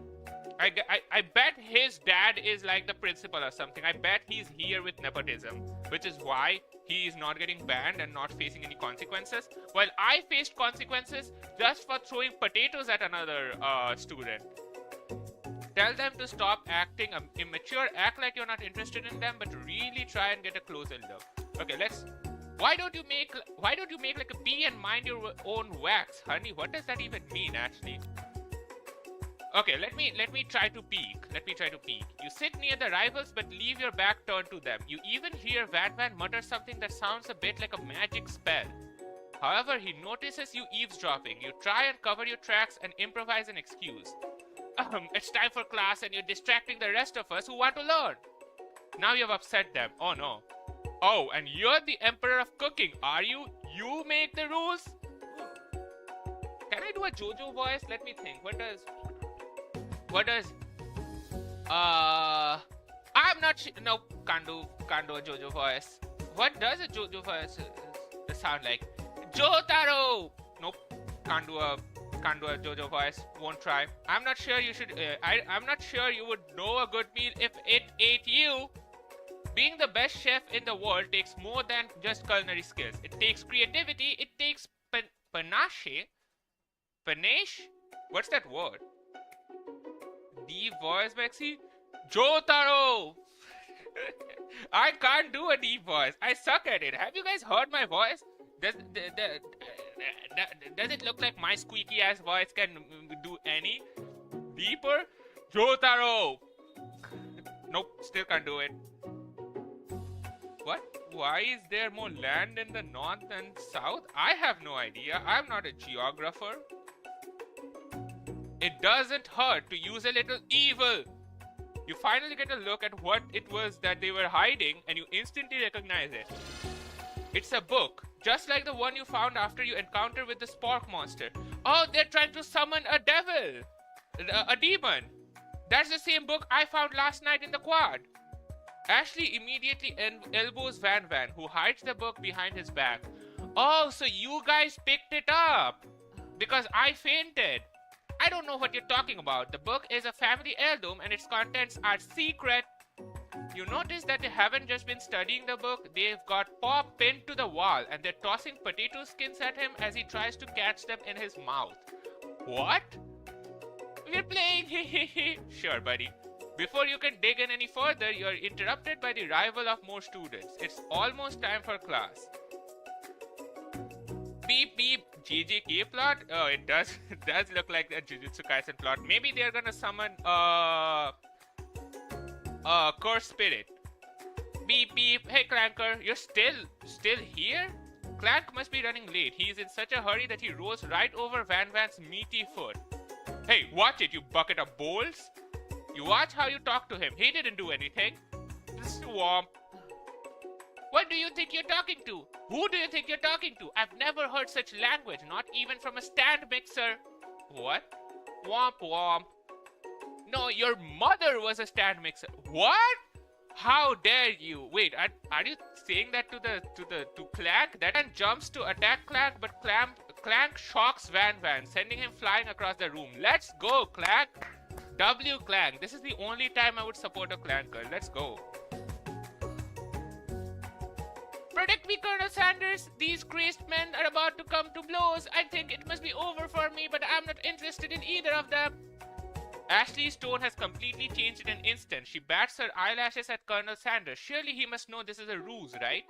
I bet his dad is like the principal or something. I bet he's here with nepotism, which is why he is not getting banned and not facing any consequences. While I faced consequences just for throwing potatoes at another student. Tell them to stop acting immature, act like you're not interested in them, but really try and get a closer look. Okay, why don't you make like a bee and mind your own wax, honey? What does that even mean, actually? Okay, let me try to peek. You sit near the rivals but leave your back turned to them. You even hear Van Van mutter something that sounds a bit like a magic spell. However, he notices you eavesdropping. You try and cover your tracks and improvise an excuse. It's time for class and you're distracting the rest of us who want to learn. Now you've upset them. Oh no. Oh, and you're the emperor of cooking, are you? You make the rules? Can I do a JoJo voice? Let me think. I'm not sure. No, can't do a JoJo voice. What does a JoJo voice sound like? Jotaro! Nope, can't do a JoJo voice. Won't try. I'm not sure you should. I'm not sure you would know a good meal if it ate you. Being the best chef in the world takes more than just culinary skills. It takes creativity. It takes panache. Panache? What's that word? Deep voice, Maxi? Jotaro! I can't do a deep voice. I suck at it. Have you guys heard my voice? Does it look like my squeaky ass voice can do any deeper? Jotaro! Nope, still can't do it. What? Why is there more land in the north and south? I have no idea. I'm not a geographer. It doesn't hurt to use a little evil. You finally get a look at what it was that they were hiding and you instantly recognize it. It's a book, just like the one you found after you encounter with the Spork monster. Oh, they're trying to summon a devil. A demon. That's the same book I found last night in the quad. Ashley immediately elbows Van Van, who hides the book behind his back. Oh, so you guys picked it up. Because I fainted. I don't know what you're talking about. The book is a family heirloom and its contents are secret. You notice that they haven't just been studying the book, they've got Paw pinned to the wall and they're tossing potato skins at him as he tries to catch them in his mouth. What? We're playing, Sure, buddy. Before you can dig in any further, you're interrupted by the arrival of more students. It's almost time for class. Beep beep, GGK plot? Oh, it does look like a Jujutsu Kaisen plot. Maybe they're gonna summon curse spirit. Beep beep. Hey Clanker, you're still here? Clank must be running late. He is in such a hurry that he rolls right over Van Van's meaty foot. Hey, watch it, you bucket of bowls. You watch how you talk to him. He didn't do anything. Swamp. What do you think you're talking to? Who do you think you're talking to? I've never heard such language, not even from a stand mixer. What? Womp womp. No, your mother was a stand mixer. What? How dare you? Wait, are you saying that to Clank? That man jumps to attack Clank, but Clank shocks Van Van, sending him flying across the room. Let's go, Clank. W Clank. This is the only time I would support a Clanker. Let's go. Protect me, Colonel Sanders. These crazed men are about to come to blows. I think it must be over for me, but I'm not interested in either of them. Ashley's tone has completely changed in an instant. She bats her eyelashes at Colonel Sanders. Surely he must know this is a ruse, right?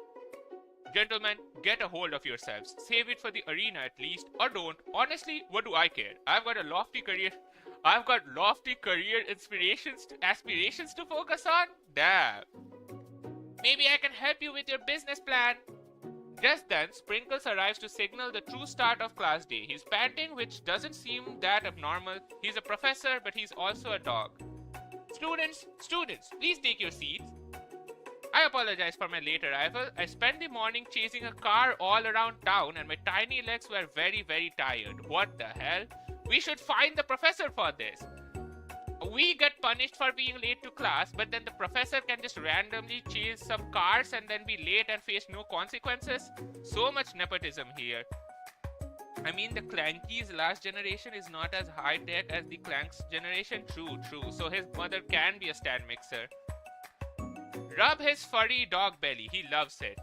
Gentlemen, get a hold of yourselves. Save it for the arena at least, or don't. Honestly, what do I care? I've got lofty career aspirations to focus on. Damn. Maybe I can help you with your business plan. Just then, Sprinkles arrives to signal the true start of class day. He's panting, which doesn't seem that abnormal. He's a professor, but he's also a dog. Students, please take your seats. I apologize for my late arrival. I spent the morning chasing a car all around town and my tiny legs were very, very tired. What the hell? We should find the professor for this. We get punished for being late to class, but then the professor can just randomly chase some cars and then be late and face no consequences. So much nepotism here. I mean, the Clanky's last generation is not as high-tech as the Clank's generation. True. So his mother can be a stand mixer. Rub his furry dog belly. He loves it.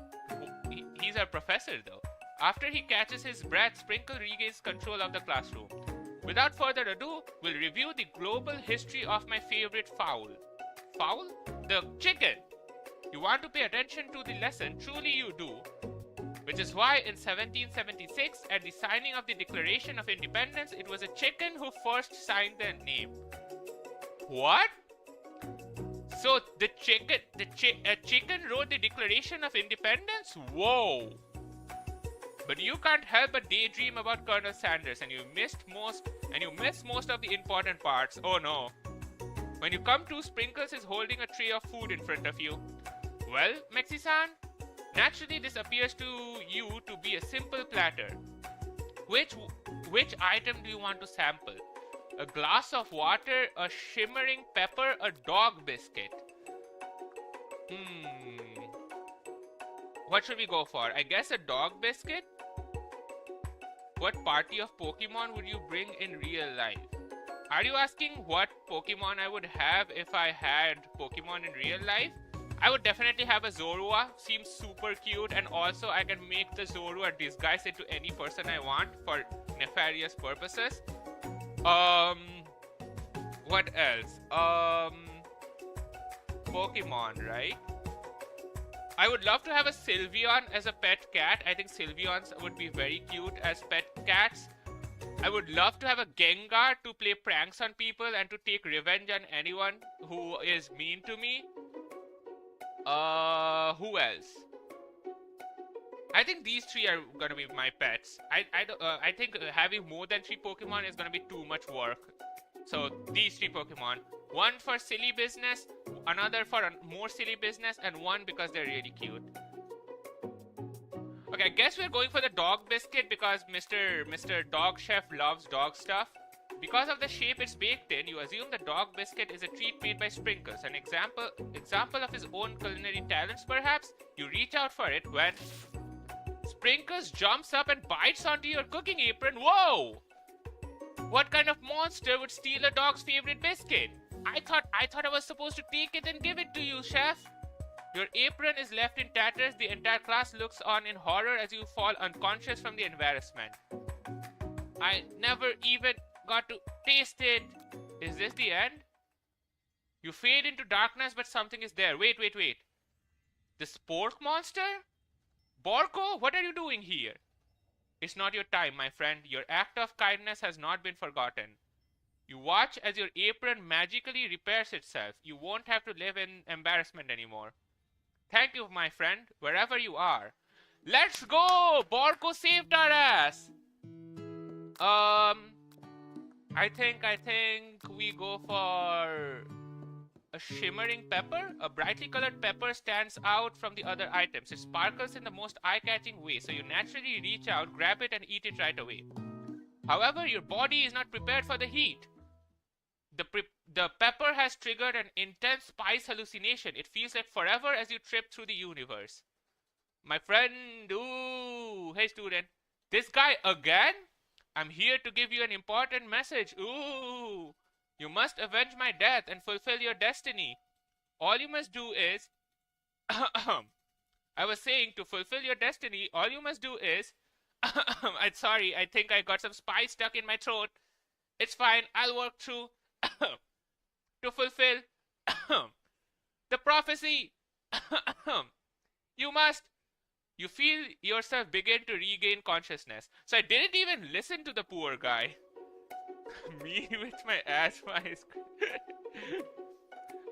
He's our professor, though. After he catches his breath, Sprinkle regains control of the classroom. Without further ado, we'll review the global history of my favorite fowl. Fowl? The chicken! You want to pay attention to the lesson, truly you do. Which is why in 1776, at the signing of the Declaration of Independence, it was a chicken who first signed their name. What? So the chicken wrote the Declaration of Independence? Whoa! But you can't help but daydream about Colonel Sanders, and you miss most of the important parts. Oh no. When you come to, Sprinkles is holding a tray of food in front of you. Well, Mexi-san, naturally this appears to you to be a simple platter. Which item do you want to sample? A glass of water, a shimmering pepper, a dog biscuit? What should we go for? I guess a dog biscuit? What party of Pokemon would you bring in real life? Are you asking what Pokemon I would have if I had Pokemon in real life? I would definitely have a Zorua. Seems super cute, and also I can make the Zorua disguise into any person I want for nefarious purposes. What else? Pokemon, right? I would love to have a Sylveon as a pet cat. I think Sylveons would be very cute as pet cats. I would love to have a Gengar to play pranks on people and to take revenge on anyone who is mean to me. Who else? I think these three are gonna be my pets. I think having more than 3 Pokemon is gonna be too much work. So these 3 Pokemon. One for silly business, another for more silly business, and one because they're really cute. Okay, I guess we're going for the dog biscuit because Mr. Dog Chef loves dog stuff. Because of the shape it's baked in, you assume the dog biscuit is a treat made by Sprinkles. An example of his own culinary talents, perhaps? You reach out for it when Sprinkles jumps up and bites onto your cooking apron. Whoa! What kind of monster would steal a dog's favorite biscuit? I thought I was supposed to take it and give it to you, chef. Your apron is left in tatters. The entire class looks on in horror as you fall unconscious from the embarrassment. I never even got to taste it. Is this the end? You fade into darkness, but something is there. Wait. The spork monster? Borko, what are you doing here? It's not your time, my friend. Your act of kindness has not been forgotten. You watch as your apron magically repairs itself. You won't have to live in embarrassment anymore. Thank you, my friend, wherever you are. Let's go! Borko saved our ass! I think we go for a shimmering pepper. A brightly colored pepper stands out from the other items. It sparkles in the most eye-catching way, so you naturally reach out, grab it, and eat it right away. However, your body is not prepared for the heat. The pepper has triggered an intense spice hallucination. It feels like forever as you trip through the universe. My friend, ooh, hey student, this guy again? I'm here to give you an important message. Ooh, you must avenge my death and fulfill your destiny. All you must do is, I was saying, to fulfill your destiny, all you must do is, I'm sorry, I think I got some spice stuck in my throat. It's fine, I'll work through to fulfill the prophecy. You feel yourself begin to regain consciousness. So I didn't even listen to the poor guy. Me with my asthma is...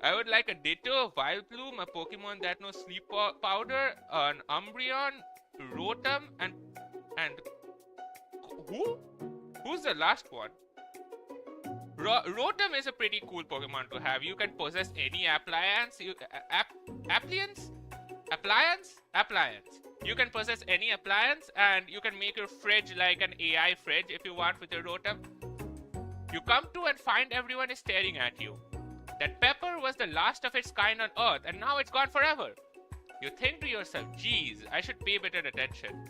I would like a Ditto, Vileplume, a Pokemon that knows Sleep Powder, an Umbreon, Rotom, and... Who? Who's the last one? Rotom is a pretty cool Pokemon to have. You can possess any appliance. Appliance. You can possess any appliance, and you can make your fridge like an AI fridge if you want with your Rotom. You come to and find everyone is staring at you. That pepper was the last of its kind on Earth, and now it's gone forever. You think to yourself, geez, I should pay better attention.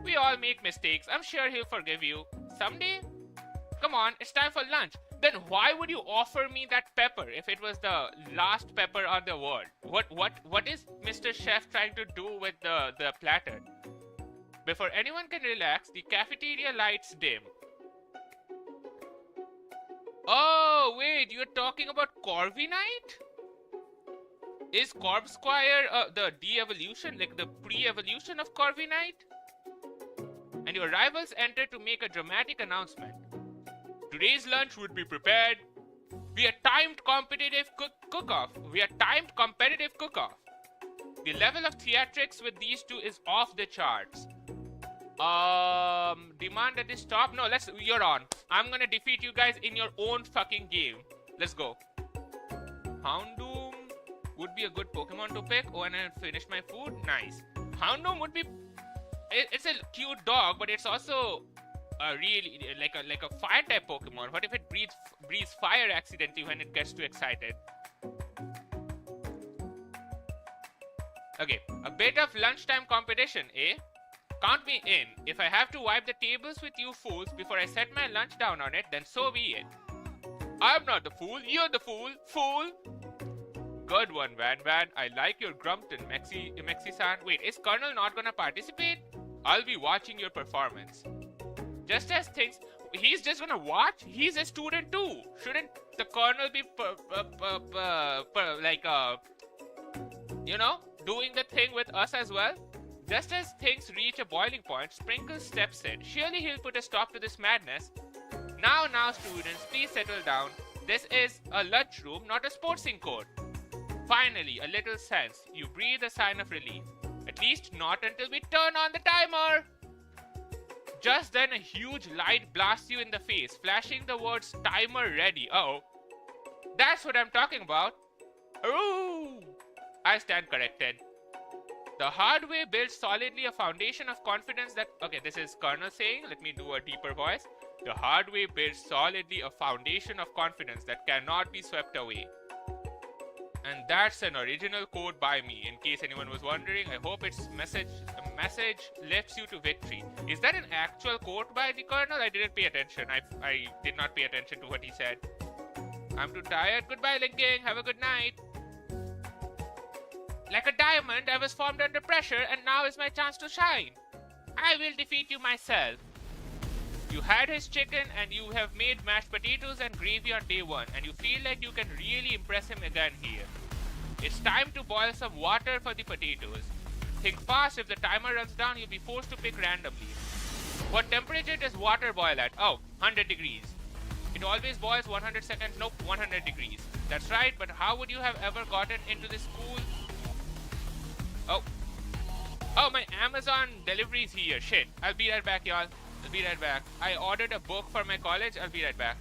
We all make mistakes. I'm sure he'll forgive you. Someday? Come on, it's time for lunch. Then why would you offer me that pepper if it was the last pepper on the world? What is Mr. Chef trying to do with the platter? Before anyone can relax, the cafeteria lights dim. Oh, wait, you're talking about Corviknight? Is Corpsquire the de-evolution, like the pre-evolution of Corviknight? And your rivals enter to make a dramatic announcement. Today's lunch would be prepared via timed competitive cook-off. The level of theatrics with these two is off the charts. Demand that they stop? No, you're on. I'm gonna defeat you guys in your own fucking game. Let's go. Houndoom would be a good Pokemon to pick. Oh, and I finished my food. Nice. Houndoom would be... It's a cute dog, but it's also... really like a fire type Pokemon. What if it breathes fire accidentally when it gets too excited? Okay, a bit of lunchtime competition, eh? Count me in. If I have to wipe the tables with you fools before I set my lunch down on it, then so be it. I'm not the fool, you're the fool, fool! Good one, Van. I like your Grumpton, Mexi-san. Wait, is Colonel not gonna participate? I'll be watching your performance. Just as things... He's just gonna watch? He's a student too. Shouldn't the Colonel be doing the thing with us as well? Just as things reach a boiling point, Sprinkles steps in. Surely he'll put a stop to this madness. Now, students, please settle down. This is a lunchroom, not a sportsing court. Finally, a little sense. You breathe a sign of relief. At least not until we turn on the timer. Just then, a huge light blasts you in the face, flashing the words timer ready. Uh-oh. That's what I'm talking about. Ooh! I stand corrected. The hard way builds solidly a foundation of confidence that... Okay, this is Colonel saying. Let me do a deeper voice. The hard way builds solidly a foundation of confidence that cannot be swept away. And that's an original quote by me. In case anyone was wondering, I hope its message lifts you to victory. Is that an actual quote by the Colonel? I didn't pay attention. I did not pay attention to what he said. I'm too tired. Goodbye, Linking. Have a good night. Like a diamond, I was formed under pressure, and now is my chance to shine. I will defeat you myself. You had his chicken, and you have made mashed potatoes and gravy on day one, and you feel like you can really impress him again here. It's time to boil some water for the potatoes. Think fast. If the timer runs down, you'll be forced to pick randomly. What temperature does water boil at? Oh, 100 degrees. It always boils 100 seconds. Nope, 100 degrees. That's right, but how would you have ever gotten into this school? Oh. Oh, my Amazon delivery's here. Shit. I'll be right back, y'all. I'll be right back. I ordered a book for my college. I'll be right back.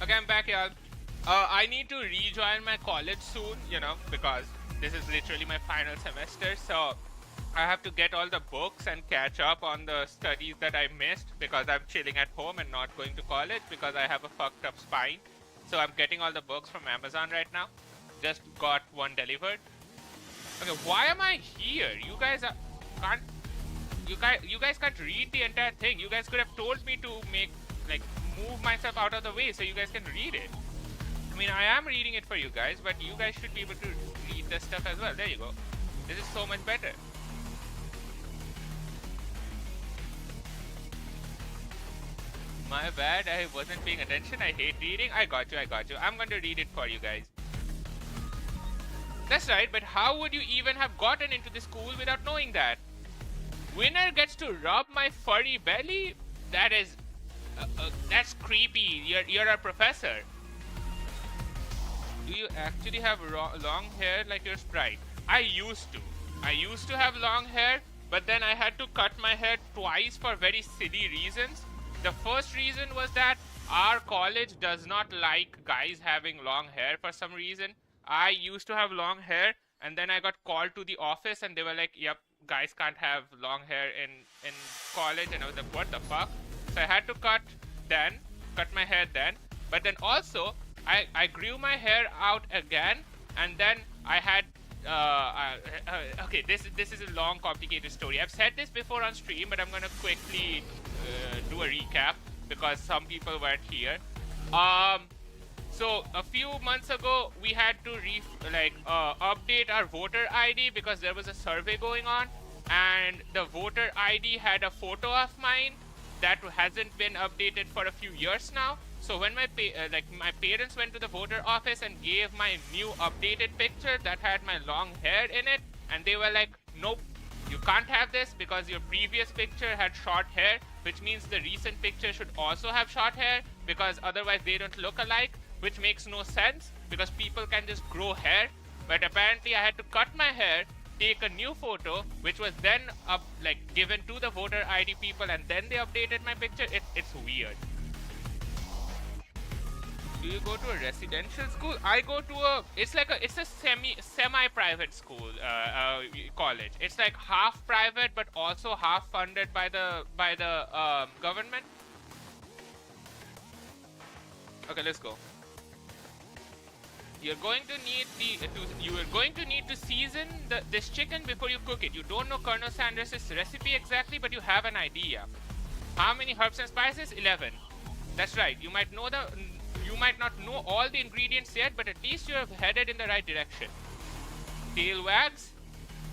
Okay, I'm back, y'all. I need to rejoin my college soon, because this is literally my final semester. So I have to get all the books and catch up on the studies that I missed because I'm chilling at home and not going to college because I have a fucked up spine. So I'm getting all the books from Amazon right now. Just got one delivered. Okay, why am I here? You guys can't read the entire thing. You guys could have told me to move myself out of the way so you guys can read it. I mean, I am reading it for you guys, but you guys should be able to read this stuff as well. There you go. This is so much better. My bad, I wasn't paying attention. I hate reading. I got you. I'm going to read it for you guys. That's right, but how would you even have gotten into the school without knowing that? Winner gets to rub my furry belly? That's creepy. You're a professor. Do you actually have long hair like your sprite? I used to have long hair, but then I had to cut my hair twice for very silly reasons. The first reason was that our college does not like guys having long hair for some reason. I used to have long hair, and then I got called to the office, and they were like, yep, guys can't have long hair in college. And I was like, what the fuck? So I had to cut my hair then. But then also, I grew my hair out again, and then I had okay, this is a long, complicated story. I've said this before on stream, but I'm gonna quickly do a recap because some people weren't here. So a few months ago, we had to update our voter ID because there was a survey going on, and the voter ID had a photo of mine, that hasn't been updated for a few years now. So when my parents went to the voter office and gave my new updated picture that had my long hair in it, and they were like, nope, you can't have this because your previous picture had short hair, which means the recent picture should also have short hair because otherwise they don't look alike, which makes no sense because people can just grow hair. But apparently I had to cut my hair, take a new photo, which was then given to the voter ID people, and then they updated my picture. It's weird. Do you go to a residential school? I go to it's a semi-private school, college. It's like half private but also half funded by the government. Okay, let's go. You are going to need to season this chicken before you cook it. You don't know Colonel Sanders' recipe exactly, but you have an idea. How many herbs and spices? 11. That's right. You might not know all the ingredients yet, but at least you have headed in the right direction. Tail wags.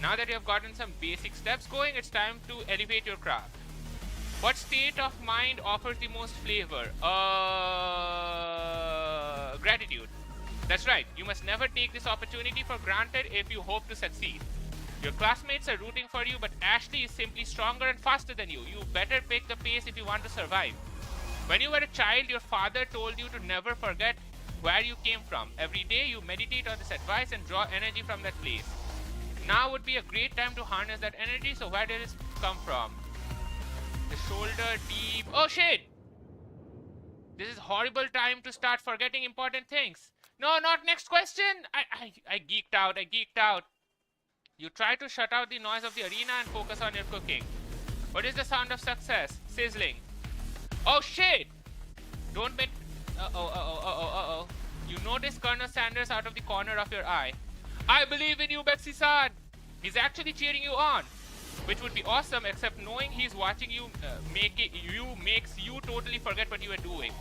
Now that you have gotten some basic steps going, it's time to elevate your craft. What state of mind offers the most flavor? Gratitude. That's right. You must never take this opportunity for granted if you hope to succeed. Your classmates are rooting for you, but Ashley is simply stronger and faster than you. You better pick the pace if you want to survive. When you were a child, your father told you to never forget where you came from. Every day you meditate on this advice and draw energy from that place. Now would be a great time to harness that energy, so where did it come from? The shoulder deep. Oh shit! This is horrible time to start forgetting important things. No, not next question! I geeked out. You try to shut out the noise of the arena and focus on your cooking. What is the sound of success? Sizzling. Oh shit! Don't bet. Uh-oh. You notice Colonel Sanders out of the corner of your eye. I believe in you, Betsy-san! He's actually cheering you on. Which would be awesome, except knowing he's watching you makes you totally forget what you were doing.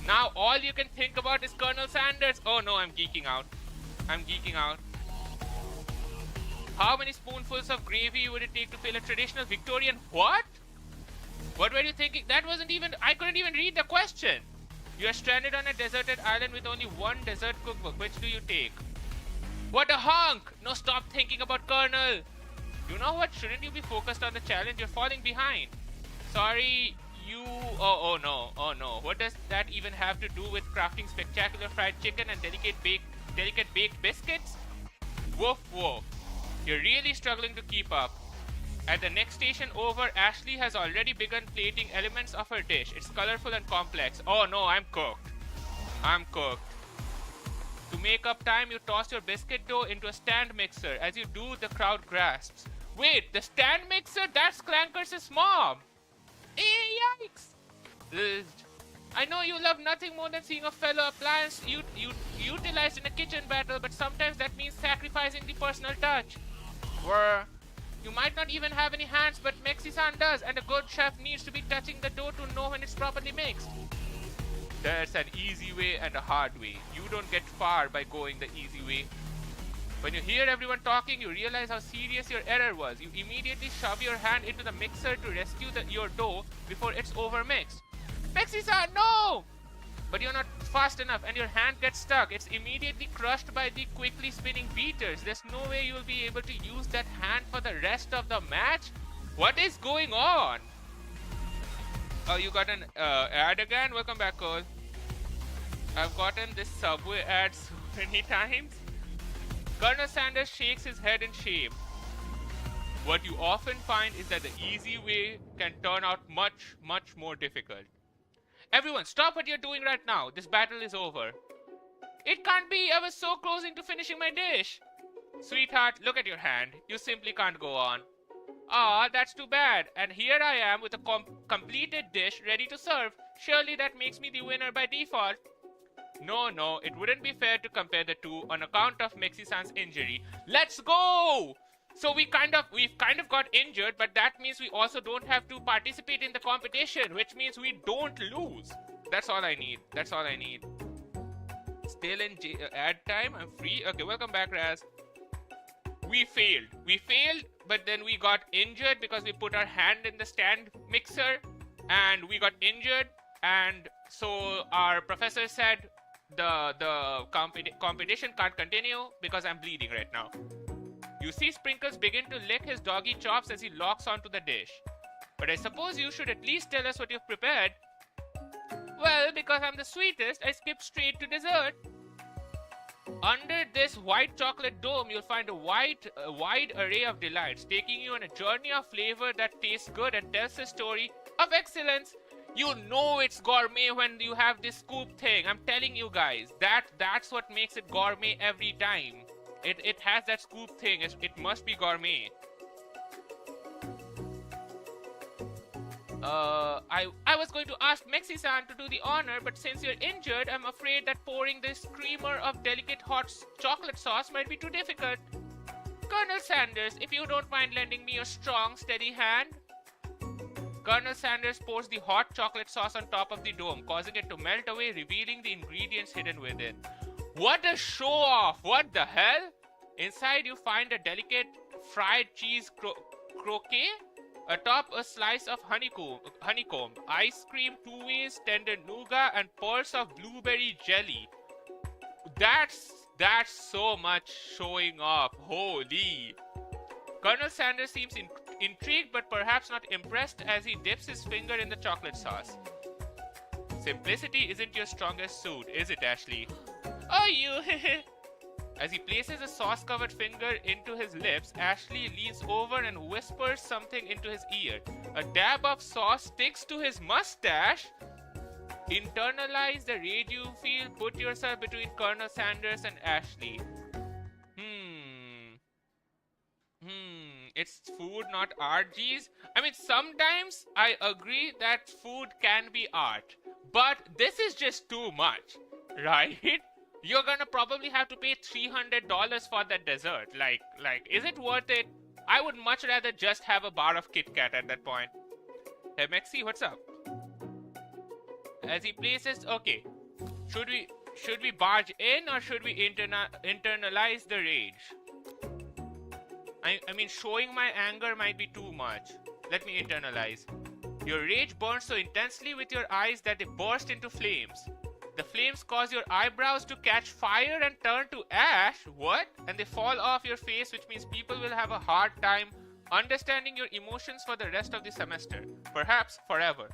Now all you can think about is Colonel Sanders. Oh no, I'm geeking out. How many spoonfuls of gravy would it take to fill a traditional Victorian what? What were you thinking? I couldn't even read the question. You are stranded on a deserted island with only one dessert cookbook. Which do you take? What a hunk! No, stop thinking about Colonel. You know what? Shouldn't you be focused on the challenge? You're falling behind. Sorry, you... Oh no. What does that even have to do with crafting spectacular fried chicken and delicate baked biscuits? Woof woof. You're really struggling to keep up. At the next station over, Ashley has already begun plating elements of her dish. It's colorful and complex. Oh no, I'm cooked. To make up time, you toss your biscuit dough into a stand mixer. As you do, the crowd grasps. Wait, the stand mixer? That's Clanker's mom! Yikes! I know you love nothing more than seeing a fellow appliance utilized in a kitchen battle, but sometimes that means sacrificing the personal touch. You might not even have any hands, but Mexi-san does, and a good chef needs to be touching the dough to know when it's properly mixed. There's an easy way and a hard way. You don't get far by going the easy way. When you hear everyone talking, you realize how serious your error was. You immediately shove your hand into the mixer to rescue your dough before it's overmixed. Mexi-san, no! But you're not fast enough and your hand gets stuck. It's immediately crushed by the quickly spinning beaters. There's no way you'll be able to use that hand for the rest of the match. What is going on? Oh, you got an ad again? Welcome back, Cole. I've gotten this Subway ad so many times. Colonel Sanders shakes his head in shame. What you often find is that the easy way can turn out much, much more difficult. Everyone, stop what you're doing right now. This battle is over. It can't be. I was so close to finishing my dish. Sweetheart, look at your hand. You simply can't go on. Ah, that's too bad. And here I am with a completed dish ready to serve. Surely that makes me the winner by default. No, it wouldn't be fair to compare the two on account of Mexi-san's injury. Let's go! So we've kind of got injured, but that means we also don't have to participate in the competition, which means we don't lose. That's all I need. Still in ad time. I'm free. Okay, welcome back, Raz. We failed, but then we got injured because we put our hand in the stand mixer. and we got injured, and so our professor said the competition can't continue because I'm bleeding right now. You see Sprinkles begin to lick his doggy chops as he locks onto the dish. But I suppose you should at least tell us what you've prepared. Well, because I'm the sweetest, I skipped straight to dessert. Under this white chocolate dome, you'll find a wide array of delights, taking you on a journey of flavor that tastes good and tells the story of excellence. You know it's gourmet when you have this scoop thing. I'm telling you guys, that's what makes it gourmet every time. It has that scoop thing. It must be gourmet. I was going to ask Mexi-san to do the honor, but since you're injured, I'm afraid that pouring this creamer of delicate hot chocolate sauce might be too difficult. Colonel Sanders, if you don't mind lending me your strong, steady hand. Colonel Sanders pours the hot chocolate sauce on top of the dome, causing it to melt away, revealing the ingredients hidden within. What a show-off! What the hell? Inside you find a delicate fried cheese croquet. Atop a slice of honeycomb, ice cream, 2 ways, tender nougat, and pearls of blueberry jelly. That's so much showing off. Holy! Colonel Sanders seems intrigued but perhaps not impressed as he dips his finger in the chocolate sauce. Simplicity isn't your strongest suit, is it, Ashley? Oh, you! As he places a sauce-covered finger into his lips, Ashley leans over and whispers something into his ear. A dab of sauce sticks to his mustache. Internalize the rage you feel. Put yourself between Colonel Sanders and Ashley. It's food, not art, geez. I mean, sometimes I agree that food can be art. But this is just too much, right? You're gonna probably have to pay $300 for that dessert. Like, is it worth it? I would much rather just have a bar of Kit Kat at that point. Hey, Mexi, what's up? As he places, okay. Should we barge in or should we internalize the rage? I mean, showing my anger might be too much. Let me internalize. Your rage burns so intensely with your eyes that they burst into flames. The flames cause your eyebrows to catch fire and turn to ash. What? And they fall off your face, which means people will have a hard time understanding your emotions for the rest of the semester. Perhaps forever.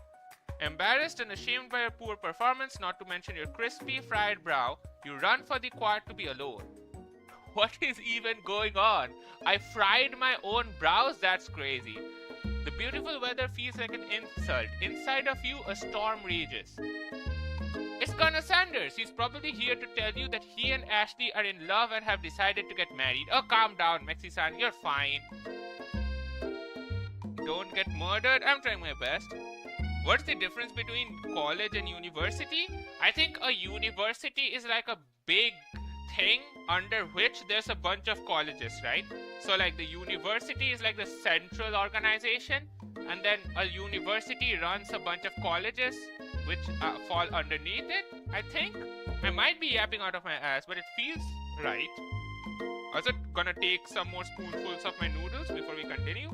Embarrassed and ashamed by your poor performance, not to mention your crispy fried brow, you run for the quad to be alone. What is even going on? I fried my own brows? That's crazy. The beautiful weather feels like an insult. Inside of you, a storm rages. It's Colonel Sanders. He's probably here to tell you that he and Ashley are in love and have decided to get married. Oh, calm down, Mexi-san. You're fine. Don't get murdered. I'm trying my best. What's the difference between college and university? I think a university is like a big thing under which there's a bunch of colleges, right? So like the university is like the central organization, and then a university runs a bunch of colleges which fall underneath it, I think. I might be yapping out of my ass, but it feels right. Also gonna take some more spoonfuls of my noodles before we continue.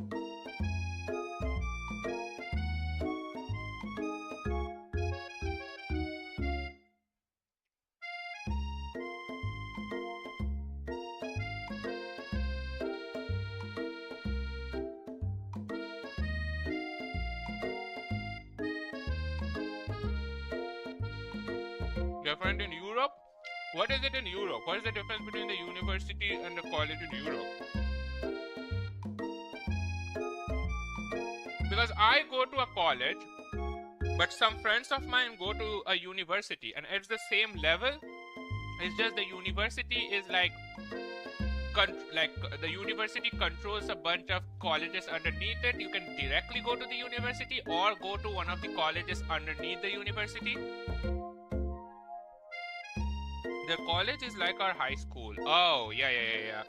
Different in Europe? What is it in Europe? What is the difference between the university and the college in Europe? Because I go to a college, but some friends of mine go to a university, and it's the same level. It's just the university is like the university controls a bunch of colleges underneath it. You can directly go to the university or go to one of the colleges underneath the university. The college is like our high school. Oh, yeah.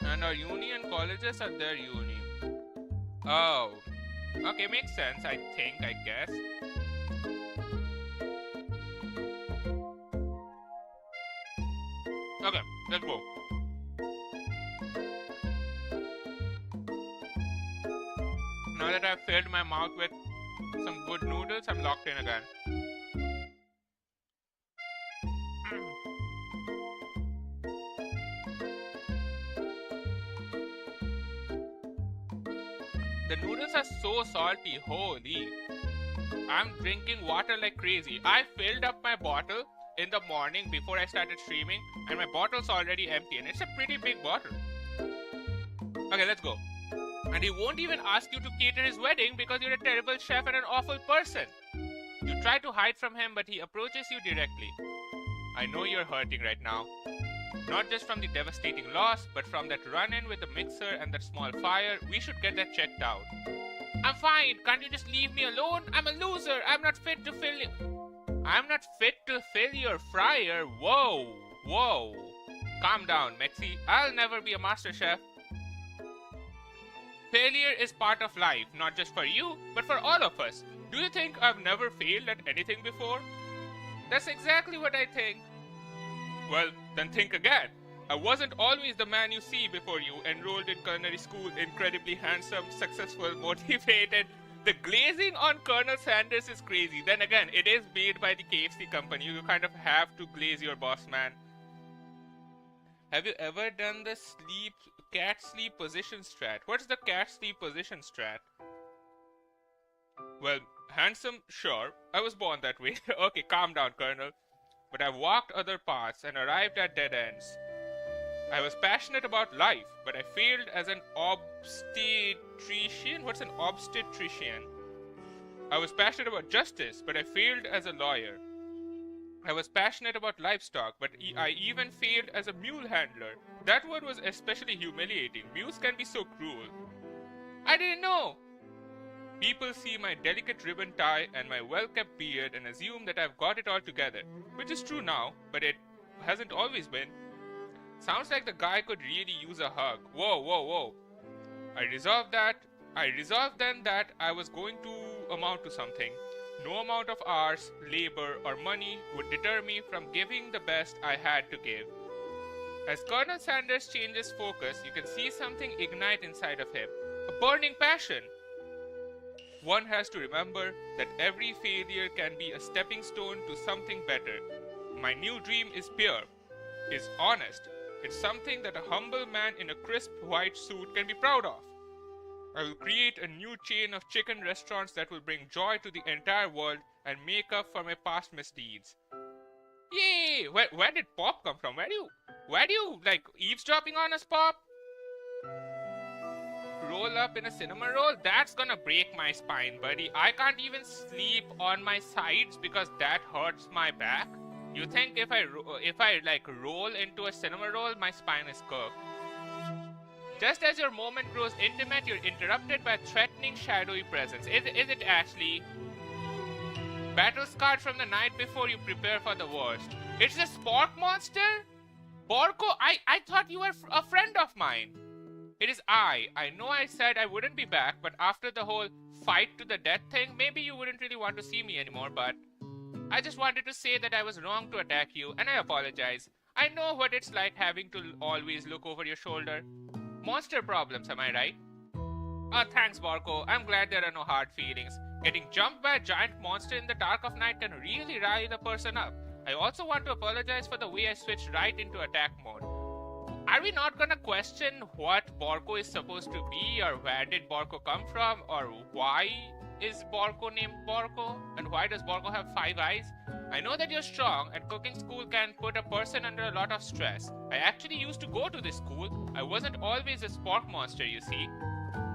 And our uni and colleges are their uni. Oh. Okay, makes sense, I guess. Let's go. Now that I've filled my mouth with some good noodles, I'm locked in again. The noodles are so salty, holy. I'm drinking water like crazy. I filled up my bottle in the morning before I started streaming, and my bottle's already empty, and it's a pretty big bottle. Okay, let's go. And he won't even ask you to cater his wedding because you're a terrible chef and an awful person. You try to hide from him, but he approaches you directly. I know you're hurting right now. Not just from the devastating loss, but from that run-in with the mixer and that small fire. We should get that checked out. I'm fine. Can't you just leave me alone? I'm a loser. I'm not fit to fill your fryer. Whoa. Calm down, Mexi. I'll never be a master chef. Failure is part of life, not just for you, but for all of us. Do you think I've never failed at anything before? That's exactly what I think. Well, then think again. I wasn't always the man you see before you enrolled in culinary school, incredibly handsome, successful, motivated. The glazing on Colonel Sanders is crazy. Then again, it is made by the KFC company. You kind of have to glaze your boss, man. Have you ever done the cat sleep position strat? What's the cat sleep position strat? Well, handsome, sure. I was born that way. Okay, calm down, Colonel. But I've walked other paths and arrived at dead ends. I was passionate about life, but I failed as an obstetrician. What's an obstetrician? I was passionate about justice, but I failed as a lawyer. I was passionate about livestock, but I even failed as a mule handler. That one was especially humiliating. Mules can be so cruel. I didn't know. People see my delicate ribbon tie and my well-kept beard and assume that I've got it all together, which is true now, but it hasn't always been. Sounds like the guy could really use a hug. Whoa. I resolved then that I was going to amount to something. No amount of hours, labor, or money would deter me from giving the best I had to give. As Colonel Sanders changes focus, you can see something ignite inside of him. A burning passion. One has to remember that every failure can be a stepping stone to something better. My new dream is pure, is honest. It's something that a humble man in a crisp white suit can be proud of. I will create a new chain of chicken restaurants that will bring joy to the entire world and make up for my past misdeeds. Yay! Where did Pop come from? Where do you like eavesdropping on us, Pop? Roll up in a cinnamon roll? That's gonna break my spine, buddy. I can't even sleep on my sides because that hurts my back. You think if I roll into a cinnamon roll, my spine is curved? Just as your moment grows intimate, you're interrupted by a threatening shadowy presence. Is it Ashley? Battle scarred from the night before, you prepare for the worst. It's the Spork monster? Borko, I thought you were a friend of mine. It is I. I know I said I wouldn't be back, but after the whole fight to the death thing, maybe you wouldn't really want to see me anymore, but I just wanted to say that I was wrong to attack you, and I apologize. I know what it's like having to always look over your shoulder. Monster problems, am I right? Oh, thanks, Borko. I'm glad there are no hard feelings. Getting jumped by a giant monster in the dark of night can really rile a person up. I also want to apologize for the way I switched right into attack mode. Are we not gonna question what Borko is supposed to be, or where did Borko come from, or why is Borko named Borko, and why does Borko have 5 eyes? I know that you're strong, and cooking school can put a person under a lot of stress. I actually used to go to this school. I wasn't always a Spork monster, you see.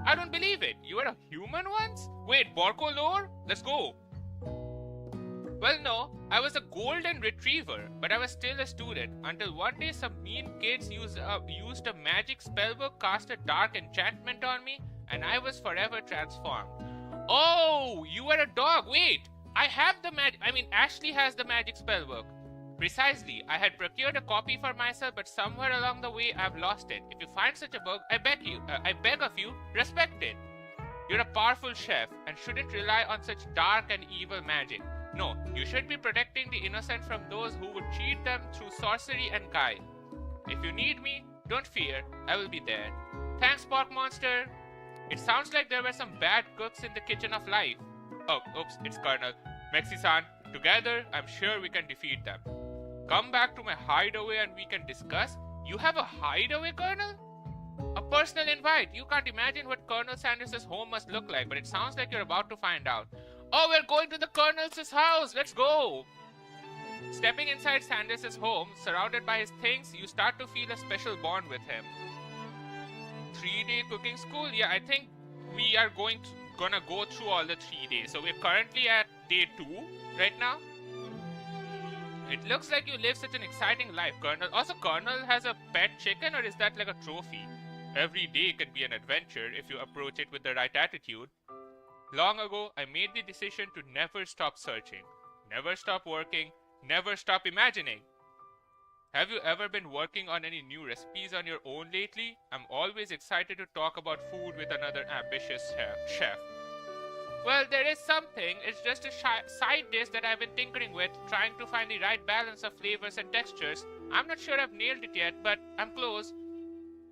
I don't believe it. You were a human once? Wait, Borko lore? Let's go. Well, no, I was a golden retriever, but I was still a student until one day some mean kids used a magic spellbook, cast a dark enchantment on me, and I was forever transformed. Oh, you were a dog. Wait, I have the Ashley has the magic spellbook. Precisely, I had procured a copy for myself, but somewhere along the way I've lost it. If you find such a book, I beg of you, respect it. You're a powerful chef and shouldn't rely on such dark and evil magic. No, you should be protecting the innocent from those who would cheat them through sorcery and guile. If you need me, don't fear, I will be there. Thanks, Pork Monster. It sounds like there were some bad cooks in the kitchen of life. Oh, oops, it's Colonel. Mexi-san, together, I'm sure we can defeat them. Come back to my hideaway and we can discuss. You have a hideaway, Colonel? A personal invite. You can't imagine what Colonel Sanders' home must look like, but it sounds like you're about to find out. Oh, we're going to the Colonel's house. Let's go. Stepping inside Sanders' home, surrounded by his things, you start to feel a special bond with him. 3-day cooking school? Yeah, I think we are gonna go through all the 3 days. So we're currently at day 2 right now. It looks like you live such an exciting life, Colonel. Also, Colonel has a pet chicken, or is that like a trophy? Every day can be an adventure if you approach it with the right attitude. Long ago, I made the decision to never stop searching, never stop working, never stop imagining. Have you ever been working on any new recipes on your own lately? I'm always excited to talk about food with another ambitious chef. Well, there is something. It's just a side dish that I've been tinkering with, trying to find the right balance of flavors and textures. I'm not sure I've nailed it yet, but I'm close.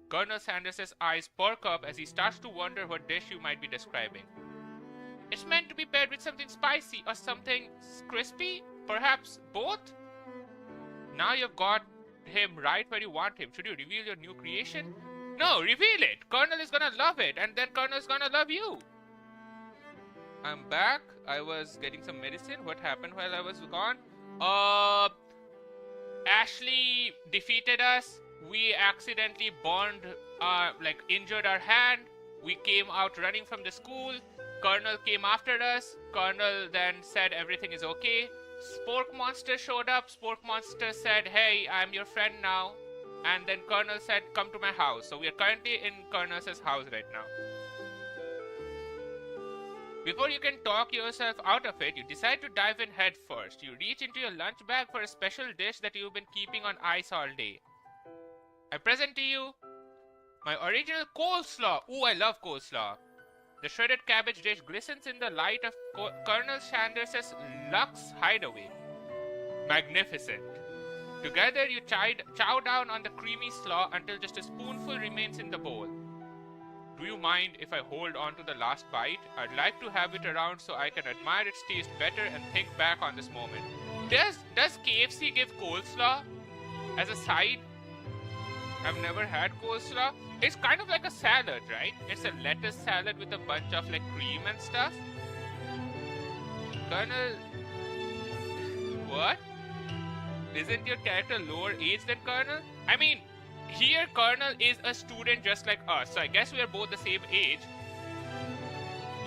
Colonel Sanders' eyes perk up as he starts to wonder what dish you might be describing. It's meant to be paired with something spicy or something crispy? Perhaps both? Now you've got him right where you want him. Should you reveal your new creation? No, reveal it! Colonel is gonna love it, and then Colonel's gonna love you! I'm back. I was getting some medicine. What happened while I was gone? Ashley defeated us. We accidentally injured our hand. We came out running from the school. Colonel came after us. Colonel then said everything is okay. Spork Monster showed up. Spork Monster said, hey, I'm your friend now. And then Colonel said, come to my house. So we are currently in Colonel's house right now. Before you can talk yourself out of it, you decide to dive in head first. You reach into your lunch bag for a special dish that you've been keeping on ice all day. I present to you my original coleslaw. Ooh, I love coleslaw. The shredded cabbage dish glistens in the light of Colonel Sanders' Lux Hideaway. Magnificent. Together you chow down on the creamy slaw until just a spoonful remains in the bowl. Do you mind if I hold on to the last bite? I'd like to have it around so I can admire its taste better and think back on this moment. Does KFC give coleslaw as a side? I've never had coleslaw. It's kind of like a salad, right? It's a lettuce salad with a bunch of like cream and stuff. Colonel... What? Isn't your character lower age than Colonel? I mean, here Colonel is a student just like us, so I guess we are both the same age.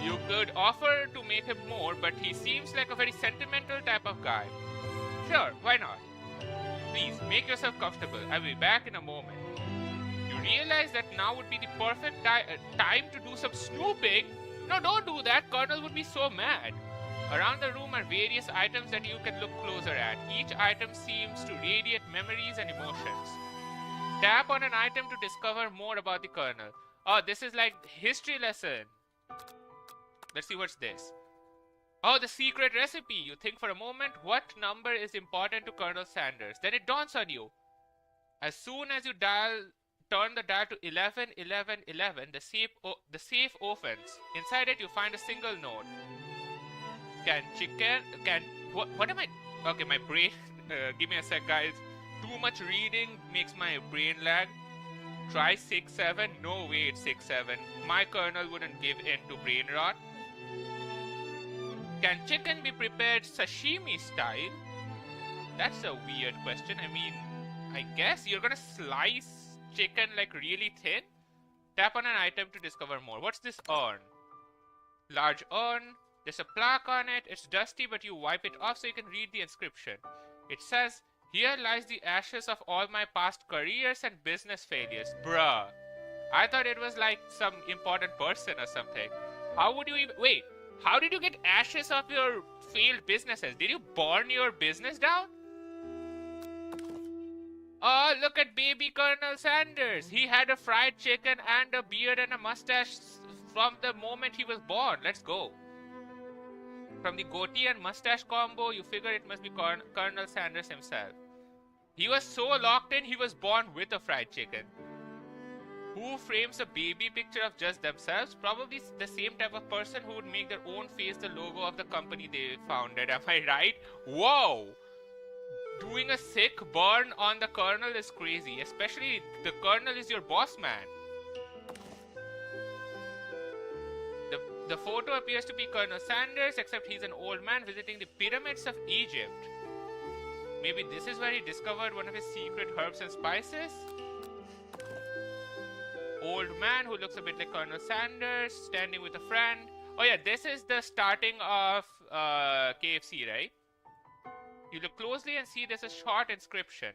You could offer to make him more, but he seems like a very sentimental type of guy. Sure, why not? Please, make yourself comfortable. I'll be back in a moment. You realize that now would be the perfect time to do some snooping. No, don't do that. Colonel would be so mad. Around the room are various items that you can look closer at. Each item seems to radiate memories and emotions. Tap on an item to discover more about the Colonel. Oh, this is like history lesson. Let's see what's this. Oh, the secret recipe. You think for a moment, what number is important to Colonel Sanders? Then it dawns on you. As soon as you turn the dial to 11, 11, 11, the safe opens. Inside it, you find a single note. What am I? Okay, my brain. Give me a sec, guys. Too much reading makes my brain lag. Try 6-7. No way, it's 6-7. My Colonel wouldn't give in to brain rot. Can chicken be prepared sashimi style? That's a weird question. I mean, I guess you're gonna slice chicken like really thin? Tap on an item to discover more. What's this urn? Large urn. There's a plaque on it. It's dusty, but you wipe it off so you can read the inscription. It says, "Here lies the ashes of all my past careers and business failures." Bruh. I thought it was like some important person or something. How would you even... Wait. How did you get ashes of your failed businesses? Did you burn your business down? Oh, look at baby Colonel Sanders. He had a fried chicken and a beard and a mustache from the moment he was born. Let's go. From the goatee and mustache combo, you figure it must be Colonel Sanders himself. He was so locked in, he was born with a fried chicken. Who frames a baby picture of just themselves? Probably the same type of person who would make their own face the logo of the company they founded. Am I right? Whoa! Doing a sick burn on the colonel is crazy. Especially the colonel is your boss man. The photo appears to be Colonel Sanders, except he's an old man visiting the pyramids of Egypt. Maybe this is where he discovered one of his secret herbs and spices? Old man who looks a bit like Colonel Sanders, standing with a friend. Oh yeah, this is the starting of KFC, right? You look closely and see there's a short inscription.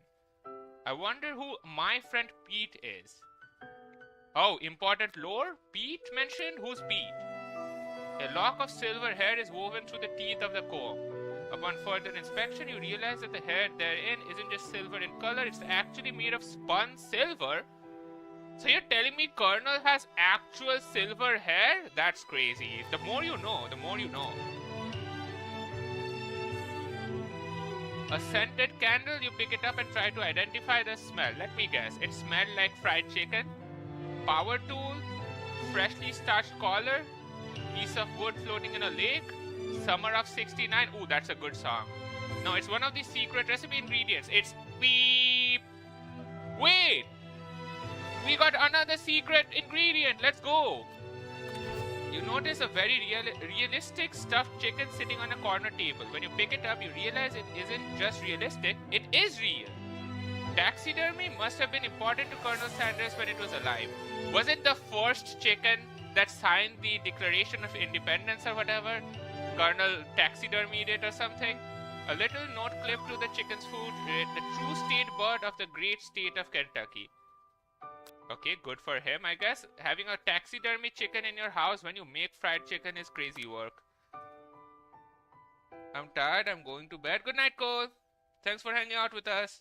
I wonder who my friend Pete is. Oh, important lore? Pete mentioned? Who's Pete? A lock of silver hair is woven through the teeth of the comb. Upon further inspection, you realize that the hair therein isn't just silver in color, it's actually made of spun silver. So you're telling me Colonel has actual silver hair? That's crazy. The more you know, the more you know. A scented candle, you pick it up and try to identify the smell. Let me guess, it smelled like fried chicken, power tool, freshly starched collar, piece of wood floating in a lake, summer of 69. Ooh, that's a good song. No, it's one of the secret recipe ingredients. It's beep. Wait! We got another secret ingredient. Let's go. You notice a very realistic stuffed chicken sitting on a corner table. When you pick it up, you realize it isn't just realistic, it is real. Taxidermy must have been important to Colonel Sanders when it was alive. Was it the first chicken that signed the Declaration of Independence or whatever? Colonel taxidermied it or something? A little note clipped to the chicken's food read, the true state bird of the great state of Kentucky. Okay, good for him, I guess. Having a taxidermy chicken in your house when you make fried chicken is crazy work. I'm tired, I'm going to bed. Good night, Cole. Thanks for hanging out with us.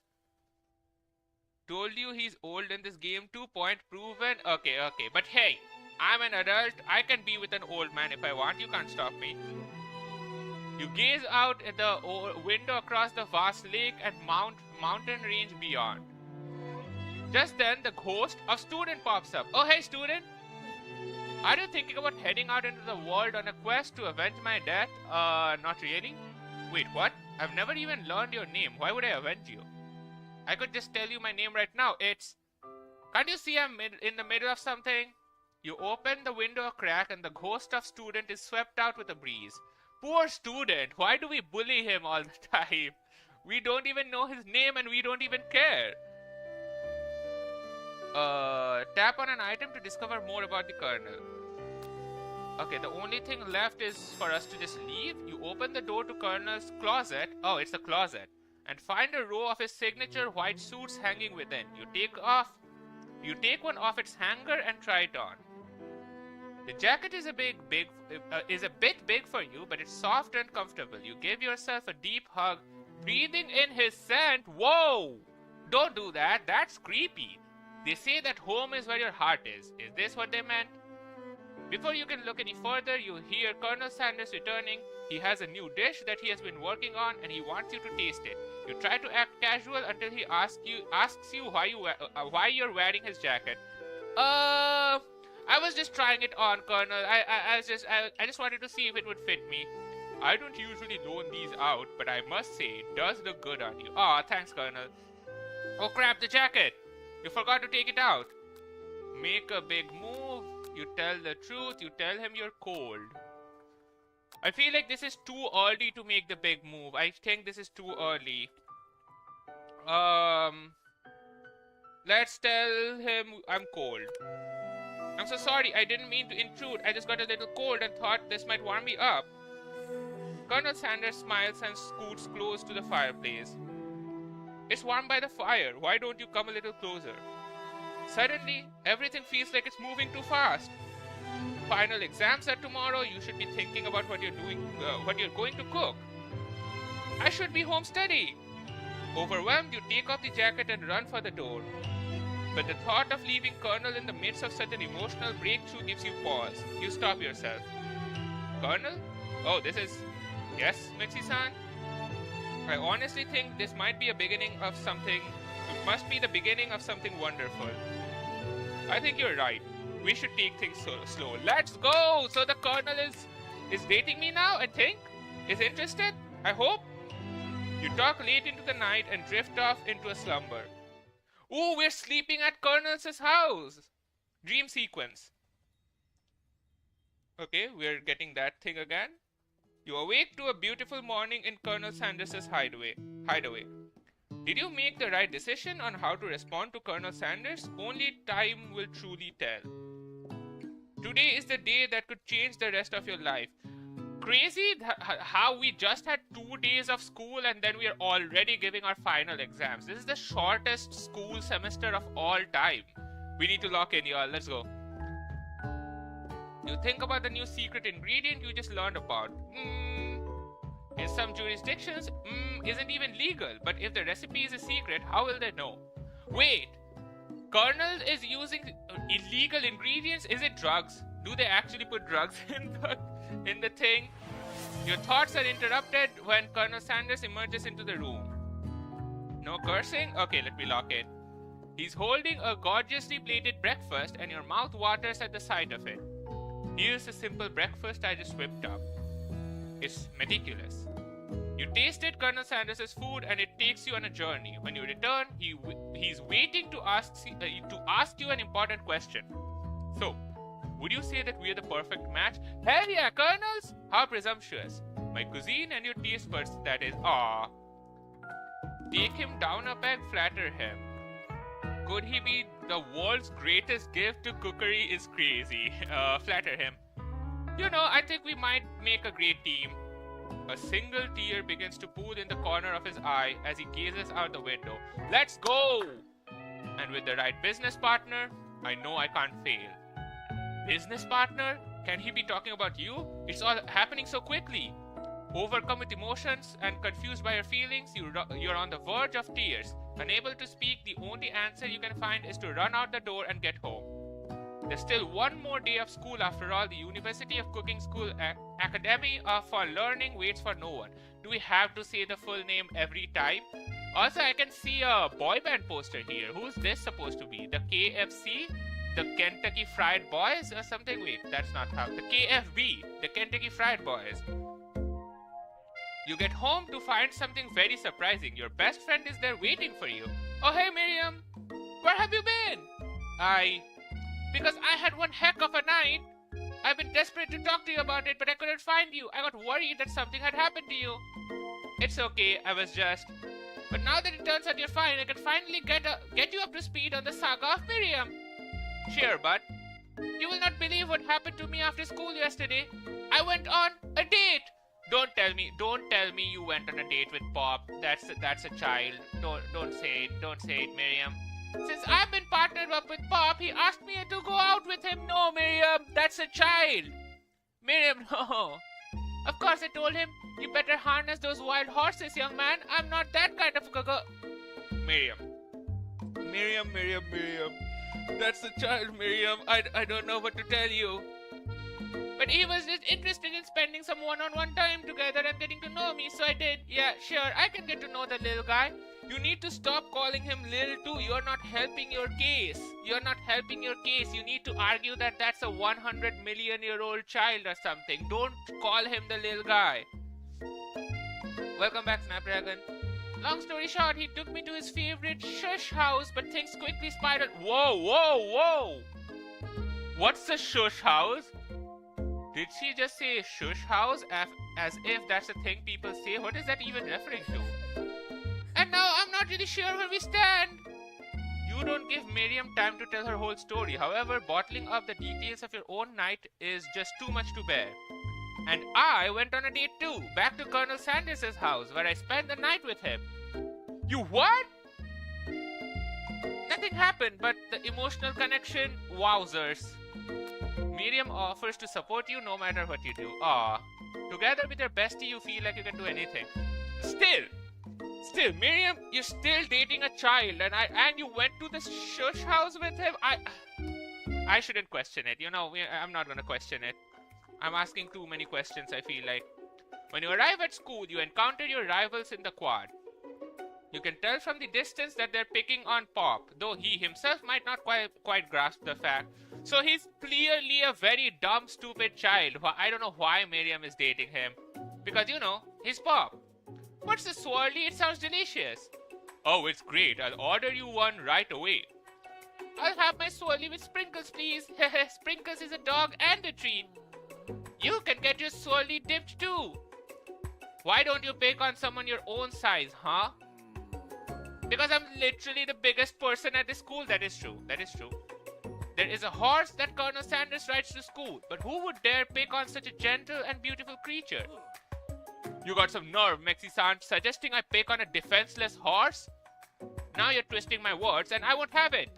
Told you he's old in this game, 2 point proven. Okay. But hey, I'm an adult. I can be with an old man if I want. You can't stop me. You gaze out at the window across the vast lake and mountain range beyond. Just then, the ghost of Student pops up. Oh, hey, Student. Are you thinking about heading out into the world on a quest to avenge my death? Not really. Wait, what? I've never even learned your name. Why would I avenge you? I could just tell you my name right now. It's... Can't you see I'm in the middle of something? You open the window a crack and the ghost of Student is swept out with a breeze. Poor Student. Why do we bully him all the time? We don't even know his name and we don't even care. Tap on an item to discover more about the Colonel. Okay, the only thing left is for us to just leave. You open the door to Colonel's closet. Oh, it's a closet. And find a row of his signature white suits hanging within. You take one off its hanger and try it on. The jacket is a bit big for you, but it's soft and comfortable. You give yourself a deep hug, breathing in his scent. Whoa! Don't do that. That's creepy. They say that home is where your heart is. Is this what they meant? Before you can look any further, you hear Colonel Sanders returning. He has a new dish that he has been working on and he wants you to taste it. You try to act casual until he asks you why you're wearing his jacket. I was just trying it on, Colonel. I just wanted to see if it would fit me. I don't usually loan these out, but I must say it does look good on you. Aw, thanks, Colonel. Oh crap, the jacket! You forgot to take it out. Make a big move. You tell the truth. You tell him you're cold. I feel like this is too early to make the big move. I think this is too early. Let's tell him I'm cold. I'm so sorry. I didn't mean to intrude. I just got a little cold and thought this might warm me up. Colonel Sanders smiles and scoots close to the fireplace. It's warm by the fire. Why don't you come a little closer? Suddenly, everything feels like it's moving too fast. Final exams are tomorrow. You should be thinking about what you're going to cook. I should be home studying. Overwhelmed, you take off the jacket and run for the door. But the thought of leaving Colonel in the midst of such an emotional breakthrough gives you pause. You stop yourself. Colonel? Oh, this is... Yes, Mixie-san? I honestly think this might be a beginning of something. It must be the beginning of something wonderful. I think you're right. We should take things slow. Let's go! So the Colonel is dating me now, I think? Is interested? I hope? You talk late into the night and drift off into a slumber. Ooh, we're sleeping at Colonel's house! Dream sequence. Okay, we're getting that thing again. You awake to a beautiful morning in Colonel Sanders' hideaway. Did you make the right decision on how to respond to Colonel Sanders? Only time will truly tell. Today is the day that could change the rest of your life. Crazy how we just had 2 days of school and then we are already giving our final exams. This is the shortest school semester of all time. We need to lock in, y'all. Let's go. You think about the new secret ingredient you just learned about. In some jurisdictions, isn't even legal. But if the recipe is a secret, how will they know? Wait, Colonel is using illegal ingredients? Is it drugs? Do they actually put drugs in the thing? Your thoughts are interrupted when Colonel Sanders emerges into the room. No cursing? Okay, let me lock in. He's holding a gorgeously plated breakfast and your mouth waters at the sight of it. Here's a simple breakfast I just whipped up. It's meticulous. You tasted Colonel Sanders' food and it takes you on a journey. When you return, he's waiting to ask you an important question. So, would you say that we're the perfect match? Hell yeah, Colonels! How presumptuous. My cuisine and your taste buds, that is. Aww. Take him down a peg, flatter him. Could he be the world's greatest gift to cookery is crazy. Flatter him. You know, I think we might make a great team. A single tear begins to pool in the corner of his eye as he gazes out the window. Let's go! And with the right business partner, I know I can't fail. Business partner? Can he be talking about you? It's all happening so quickly. Overcome with emotions and confused by your feelings, you're on the verge of tears. Unable to speak, the only answer you can find is to run out the door and get home. There's still one more day of school after all. The University of Cooking School Academy for Learning waits for no one. Do we have to say the full name every time? Also, I can see a boy band poster here. Who's this supposed to be? The KFC? The Kentucky Fried Boys or something? Wait, that's not how. The KFB. The Kentucky Fried Boys. You get home to find something very surprising. Your best friend is there waiting for you. Oh, hey, Miriam. Where have you been? Because I had one heck of a night. I've been desperate to talk to you about it, but I couldn't find you. I got worried that something had happened to you. It's okay, I was just... But now that it turns out you're fine, I can finally get you up to speed on the saga of Miriam. Sure, bud. You will not believe what happened to me after school yesterday. I went on a date. Don't tell me you went on a date with Pop. That's a child. Don't say it, Miriam. Since I've been partnered up with Pop, he asked me to go out with him. No, Miriam, that's a child. Miriam, no. Of course, I told him, you better harness those wild horses, young man. I'm not that kind of girl. Miriam. That's a child, Miriam. I don't know what to tell you. But he was just interested in spending some one-on-one time together and getting to know me, so I did. Yeah, sure, I can get to know the little guy. You need to stop calling him little too. You're not helping your case. You need to argue that that's a 100 million-year-old child or something. Don't call him the little guy. Welcome back, Snapdragon. Long story short, he took me to his favorite shush house, but things quickly spiraled. Whoa! What's a shush house? Did she just say shush house as if that's a thing people say? What is that even referring to? And now I'm not really sure where we stand. You don't give Miriam time to tell her whole story. However, bottling up the details of your own night is just too much to bear. And I went on a date too, back to Colonel Sanders' house, where I spent the night with him. You what? Nothing happened, but the emotional connection, wowzers. Miriam offers to support you no matter what you do. Aw. Together with your bestie, you feel like you can do anything. Still, Miriam, you're still dating a child, and you went to the shush house with him. I shouldn't question it. You know, I'm not gonna question it. I'm asking too many questions, I feel like. When you arrive at school, you encounter your rivals in the quad. You can tell from the distance that they're picking on Pop, though he himself might not quite grasp the fact. So he's clearly a very dumb, stupid child. I don't know why Miriam is dating him. Because, he's Pop. What's the swirly? It sounds delicious. Oh, it's great. I'll order you one right away. I'll have my swirly with sprinkles, please. Sprinkles is a dog and a treat. You can get your swirly dipped too. Why don't you pick on someone your own size, huh? Because I'm literally the biggest person at the school. That is true. There is a horse that Colonel Sanders rides to school, but who would dare pick on such a gentle and beautiful creature? You got some nerve, Mexi-san, suggesting I pick on a defenseless horse? Now you're twisting my words and I won't have it.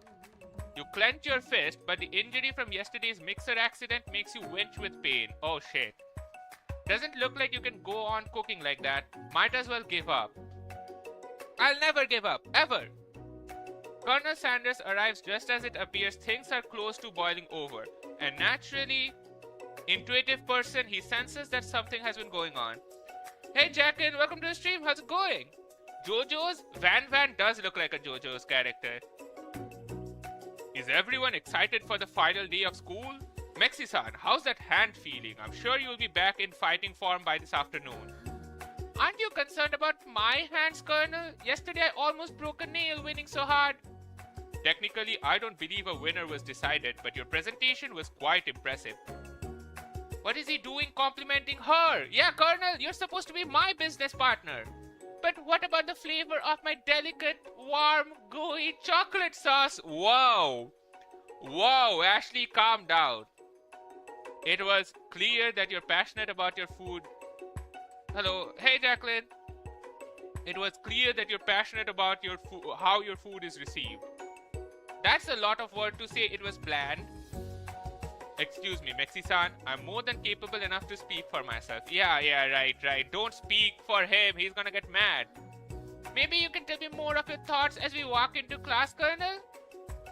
You clench your fist, but the injury from yesterday's mixer accident makes you winch with pain. Oh shit. Doesn't look like you can go on cooking like that. Might as well give up. I'll never give up, ever. Colonel Sanders arrives just as it appears things are close to boiling over. And naturally, intuitive person, he senses that something has been going on. Hey Jackin, welcome to the stream, how's it going? JoJo's? Van does look like a JoJo's character. Is everyone excited for the final day of school? Mexi-san, how's that hand feeling? I'm sure you'll be back in fighting form by this afternoon. Aren't you concerned about my hands, Colonel? Yesterday I almost broke a nail winning so hard. Technically, I don't believe a winner was decided, but your presentation was quite impressive. What is he doing complimenting her? Yeah, Colonel, you're supposed to be my business partner. But what about the flavor of my delicate, warm, gooey chocolate sauce? Whoa, Ashley, calm down. It was clear that you're passionate about your food. Hello, hey Jacqueline. It was clear that you're passionate about your how your food is received. That's a lot of word to say it was bland. Excuse me, Mexi-san, I'm more than capable enough to speak for myself. Yeah, right. Don't speak for him, he's gonna get mad. Maybe you can tell me more of your thoughts as we walk into class, Colonel?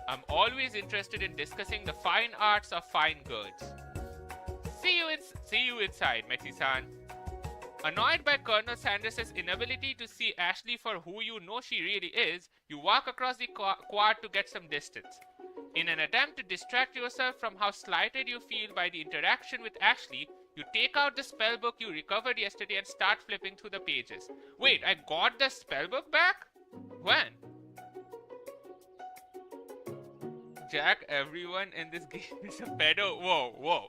I'm always interested in discussing the fine arts of fine goods. See you inside, Mexi-san. Annoyed by Colonel Sanders' inability to see Ashley for who you know she really is, you walk across the quad to get some distance. In an attempt to distract yourself from how slighted you feel by the interaction with Ashley, you take out the spellbook you recovered yesterday and start flipping through the pages. Wait, I got the spellbook back? When? Jack, everyone in this game is a pedo. Whoa.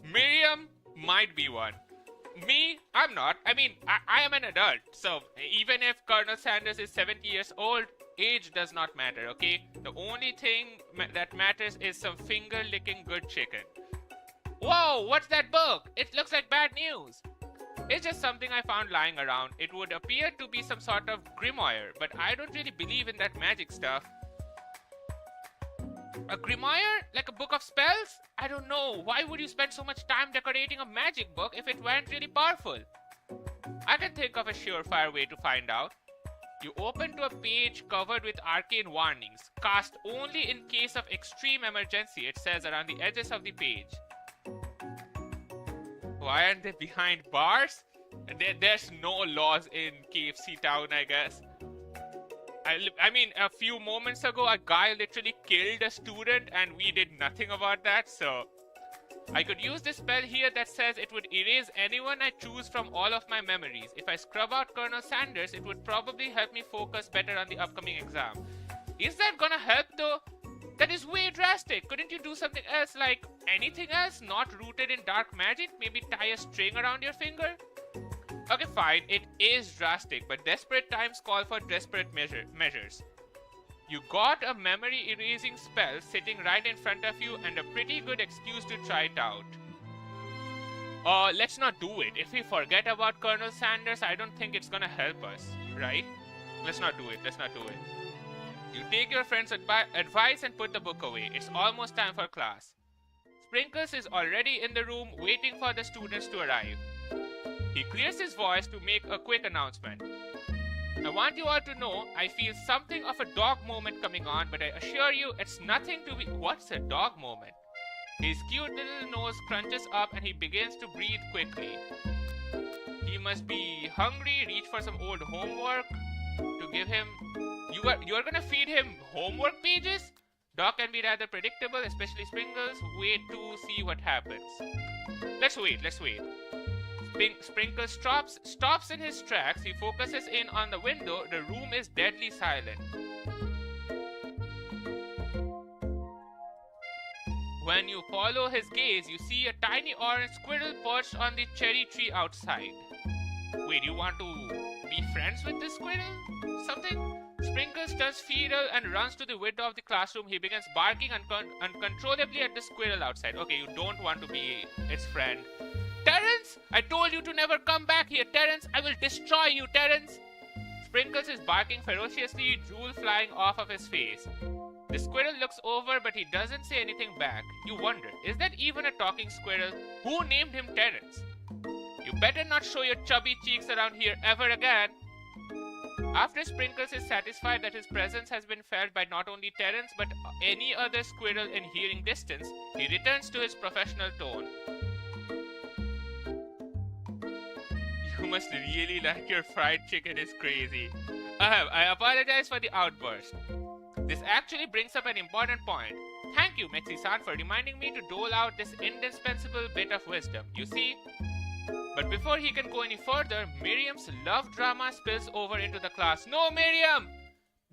Miriam might be one. Me, I'm not. I mean, I am an adult. So, even if Colonel Sanders is 70 years old, age does not matter, okay? The only thing that matters is some finger-licking good chicken. Whoa, what's that book? It looks like bad news. It's just something I found lying around. It would appear to be some sort of grimoire, but I don't really believe in that magic stuff. A grimoire? Like a book of spells? I don't know. Why would you spend so much time decorating a magic book if it weren't really powerful? I can think of a surefire way to find out. You open to a page covered with arcane warnings. Cast only in case of extreme emergency, it says around the edges of the page. Why aren't they behind bars? There's no laws in KFC Town, I guess. I mean, a few moments ago, a guy literally killed a student and we did nothing about that, so... I could use this spell here that says it would erase anyone I choose from all of my memories. If I scrub out Colonel Sanders, it would probably help me focus better on the upcoming exam. Is that gonna help though? That is way drastic. Couldn't you do something else, like anything else not rooted in dark magic? Maybe tie a string around your finger? Okay, fine, it is drastic, but desperate times call for desperate measures. You got a memory erasing spell sitting right in front of you and a pretty good excuse to try it out. Let's not do it. If we forget about Colonel Sanders, I don't think it's gonna help us, right? Let's not do it. You take your friend's advice and put the book away. It's almost time for class. Sprinkles is already in the room waiting for the students to arrive. He clears his voice to make a quick announcement. I want you all to know I feel something of a dog moment coming on, but I assure you it's nothing to be... What's a dog moment? His cute little nose crunches up and he begins to breathe quickly. He must be hungry. Reach for some old homework to give him. You are gonna feed him homework pages? Dog can be rather predictable, especially Sprinkles. Wait to see what happens. Let's wait. Sprinkles stops in his tracks. He focuses in on the window. The room is deadly silent. When you follow his gaze, you see a tiny orange squirrel perched on the cherry tree outside. Wait, you want to be friends with this squirrel? Something? Sprinkles turns feral and runs to the window of the classroom. He begins barking uncontrollably at the squirrel outside. Okay, you don't want to be its friend. Terence! I told you to never come back here, Terence! I will destroy you, Terence! Sprinkles is barking ferociously, drool flying off of his face. The squirrel looks over, but he doesn't say anything back. You wonder, is that even a talking squirrel? Who named him Terence? You better not show your chubby cheeks around here ever again. After Sprinkles is satisfied that his presence has been felt by not only Terence but any other squirrel in hearing distance, he returns to his professional tone. You must really like your fried chicken is crazy. I apologize for the outburst. This actually brings up an important point. Thank you, Mexi-san, for reminding me to dole out this indispensable bit of wisdom. You see? But before he can go any further, Miriam's love drama spills over into the class. No, Miriam!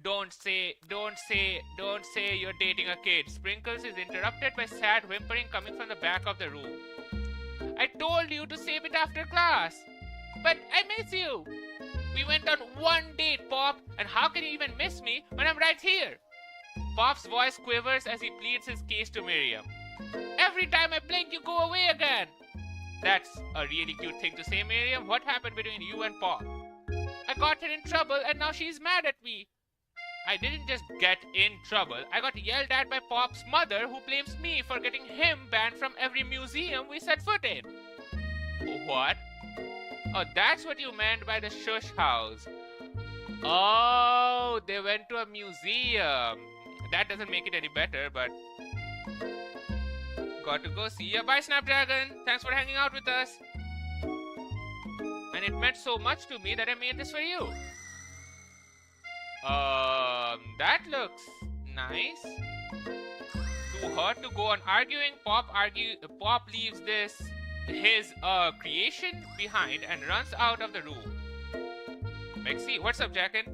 Don't say you're dating a kid. Sprinkles is interrupted by sad whimpering coming from the back of the room. I told you to save it after class. But I miss you. We went on one date, Pop, and how can you even miss me when I'm right here? Pop's voice quivers as he pleads his case to Miriam. Every time I blink, you go away again. That's a really cute thing to say, Miriam. What happened between you and Pop? I got her in trouble and now she's mad at me. I didn't just get in trouble. I got yelled at by Pop's mother, who blames me for getting him banned from every museum we set foot in. What? Oh, that's what you meant by the shush house. Oh, they went to a museum. That doesn't make it any better, but... Got to go see ya. Bye, Snapdragon. Thanks for hanging out with us. And it meant so much to me that I made this for you. That looks nice. Too hurt to go on arguing. Pop leaves his creation behind and runs out of the room. Mexi, what's up, Jackin?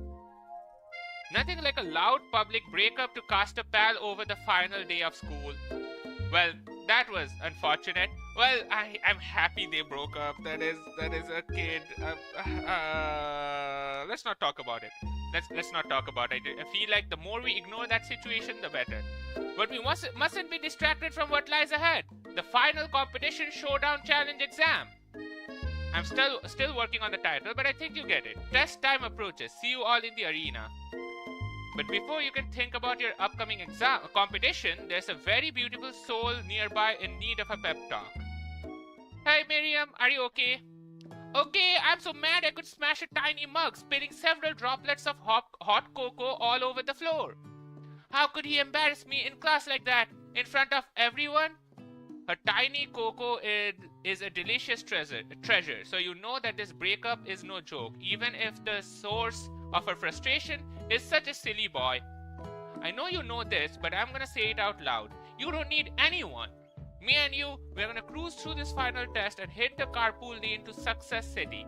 Nothing like a loud public breakup to cast a pal over the final day of school. Well, that was unfortunate. Well, I'm happy they broke up. That is a kid. Let's not talk about it. Let's not talk about it. I feel like the more we ignore that situation, the better. But we mustn't be distracted from what lies ahead. The final competition showdown challenge exam. I'm still working on the title, but I think you get it. Test time approaches. See you all in the arena. But before you can think about your upcoming competition, there's a very beautiful soul nearby in need of a pep talk. Hey Miriam, are you okay? Okay, I'm so mad I could smash a tiny mug, spilling several droplets of hot cocoa all over the floor. How could he embarrass me in class like that, in front of everyone? Her tiny cocoa is a delicious treasure, so you know that this breakup is no joke, even if the source of her frustration is such a silly boy. I know you know this, but I'm gonna say it out loud. You don't need anyone. Me and you, we're gonna cruise through this final test and hit the carpool lane to Success City.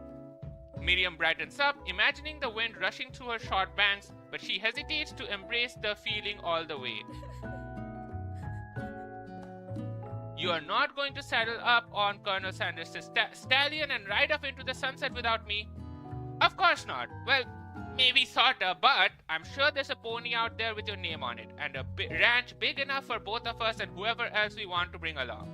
Miriam brightens up, imagining the wind rushing through her short bangs, but she hesitates to embrace the feeling all the way. You are not going to saddle up on Colonel Sanders' stallion and ride off into the sunset without me? Of course not. Well, maybe sorta, but I'm sure there's a pony out there with your name on it, and a ranch big enough for both of us and whoever else we want to bring along.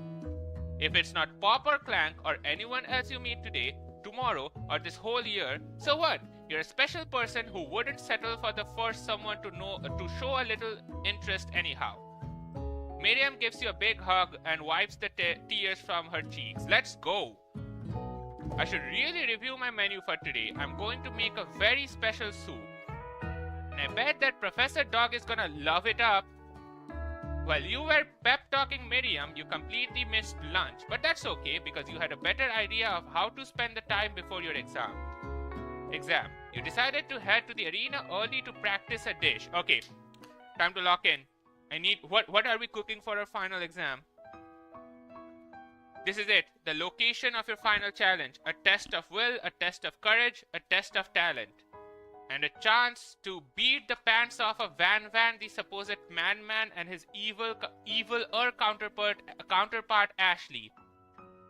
If it's not Pop or Clank or anyone else you meet today, tomorrow, or this whole year, so what? You're a special person who wouldn't settle for the first someone to show a little interest anyhow. Miriam gives you a big hug and wipes the tears from her cheeks. Let's go! I should really review my menu for today. I'm going to make a very special soup. And I bet that Professor Dog is gonna love it up. While you were pep-talking Miriam, you completely missed lunch. But that's okay because you had a better idea of how to spend the time before your exam. You decided to head to the arena early to practice a dish. Okay, time to lock in. What are we cooking for our final exam? This is it, the location of your final challenge. A test of will, a test of courage, a test of talent. And a chance to beat the pants off of Van, the supposed man, and his evil counterpart Ashley.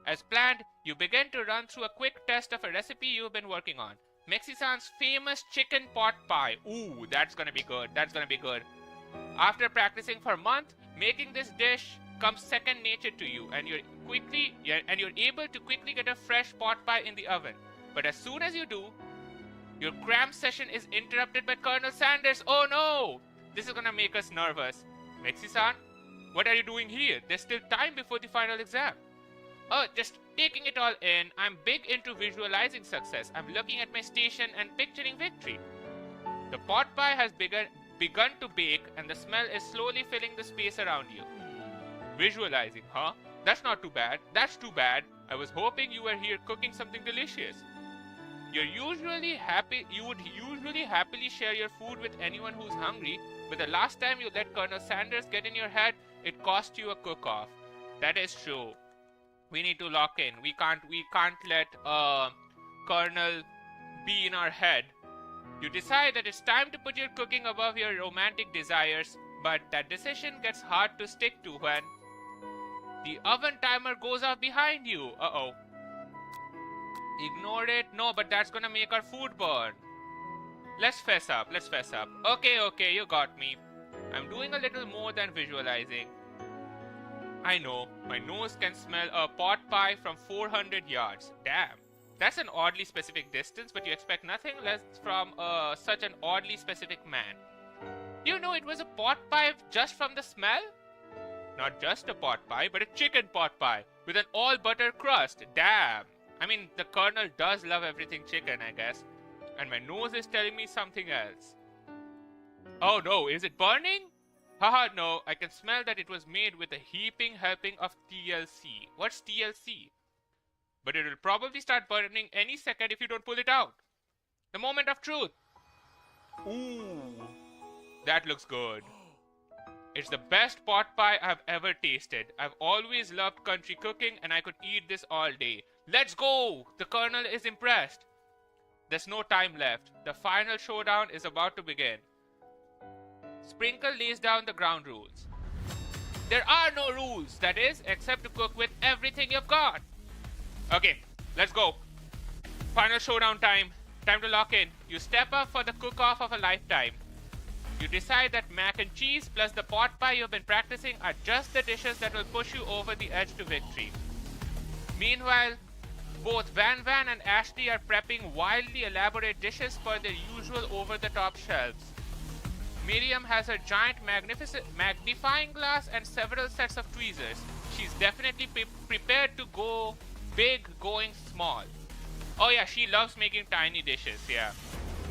As planned, you begin to run through a quick test of a recipe you've been working on. Mexican's famous chicken pot pie. Ooh, that's gonna be good. After practicing for a month, making this dish comes second nature to you, and you're able to quickly get a fresh pot pie in the oven. But as soon as you do, your cram session is interrupted by Colonel Sanders. Oh no! This is gonna make us nervous. Mexi-san, what are you doing here? There's still time before the final exam. Oh, just taking it all in. I'm big into visualizing success. I'm looking at my station and picturing victory. The pot pie has begun to bake, and the smell is slowly filling the space around you. Visualizing, huh? That's not too bad. That's too bad. I was hoping you were here cooking something delicious. You would usually happily share your food with anyone who's hungry, but the last time you let Colonel Sanders get in your head, it cost you a cook-off. That is true. We need to lock in. We can't let Colonel be in our head. You decide that it's time to put your cooking above your romantic desires, but that decision gets hard to stick to when the oven timer goes off behind you. Uh-oh. Ignore it. No, but that's gonna make our food burn. Let's fess up. Okay, you got me. I'm doing a little more than visualizing. I know, my nose can smell a pot pie from 400 yards. Damn. That's an oddly specific distance, but you expect nothing less from such an oddly specific man. You know it was a pot pie just from the smell? Not just a pot pie, but a chicken pot pie with an all-butter crust. Damn. I mean, the Colonel does love everything chicken, I guess. And my nose is telling me something else. Oh no, is it burning? Haha, no, I can smell that it was made with a heaping helping of TLC. What's TLC? But it will probably start burning any second if you don't pull it out. The moment of truth. Ooh, that looks good. It's the best pot pie I've ever tasted. I've always loved country cooking and I could eat this all day. Let's go! The Colonel is impressed. There's no time left. The final showdown is about to begin. Sprinkle lays down the ground rules. There are no rules, that is, except to cook with everything you've got. Okay, let's go. Final showdown time. Time to lock in. You step up for the cook-off of a lifetime. You decide that mac and cheese plus the pot pie you've been practicing are just the dishes that will push you over the edge to victory. Meanwhile, both Van and Ashley are prepping wildly elaborate dishes for their usual over-the-top shelves. Miriam has her giant magnifying glass and several sets of tweezers. She's definitely prepared to go big going small. Oh yeah, she loves making tiny dishes, yeah.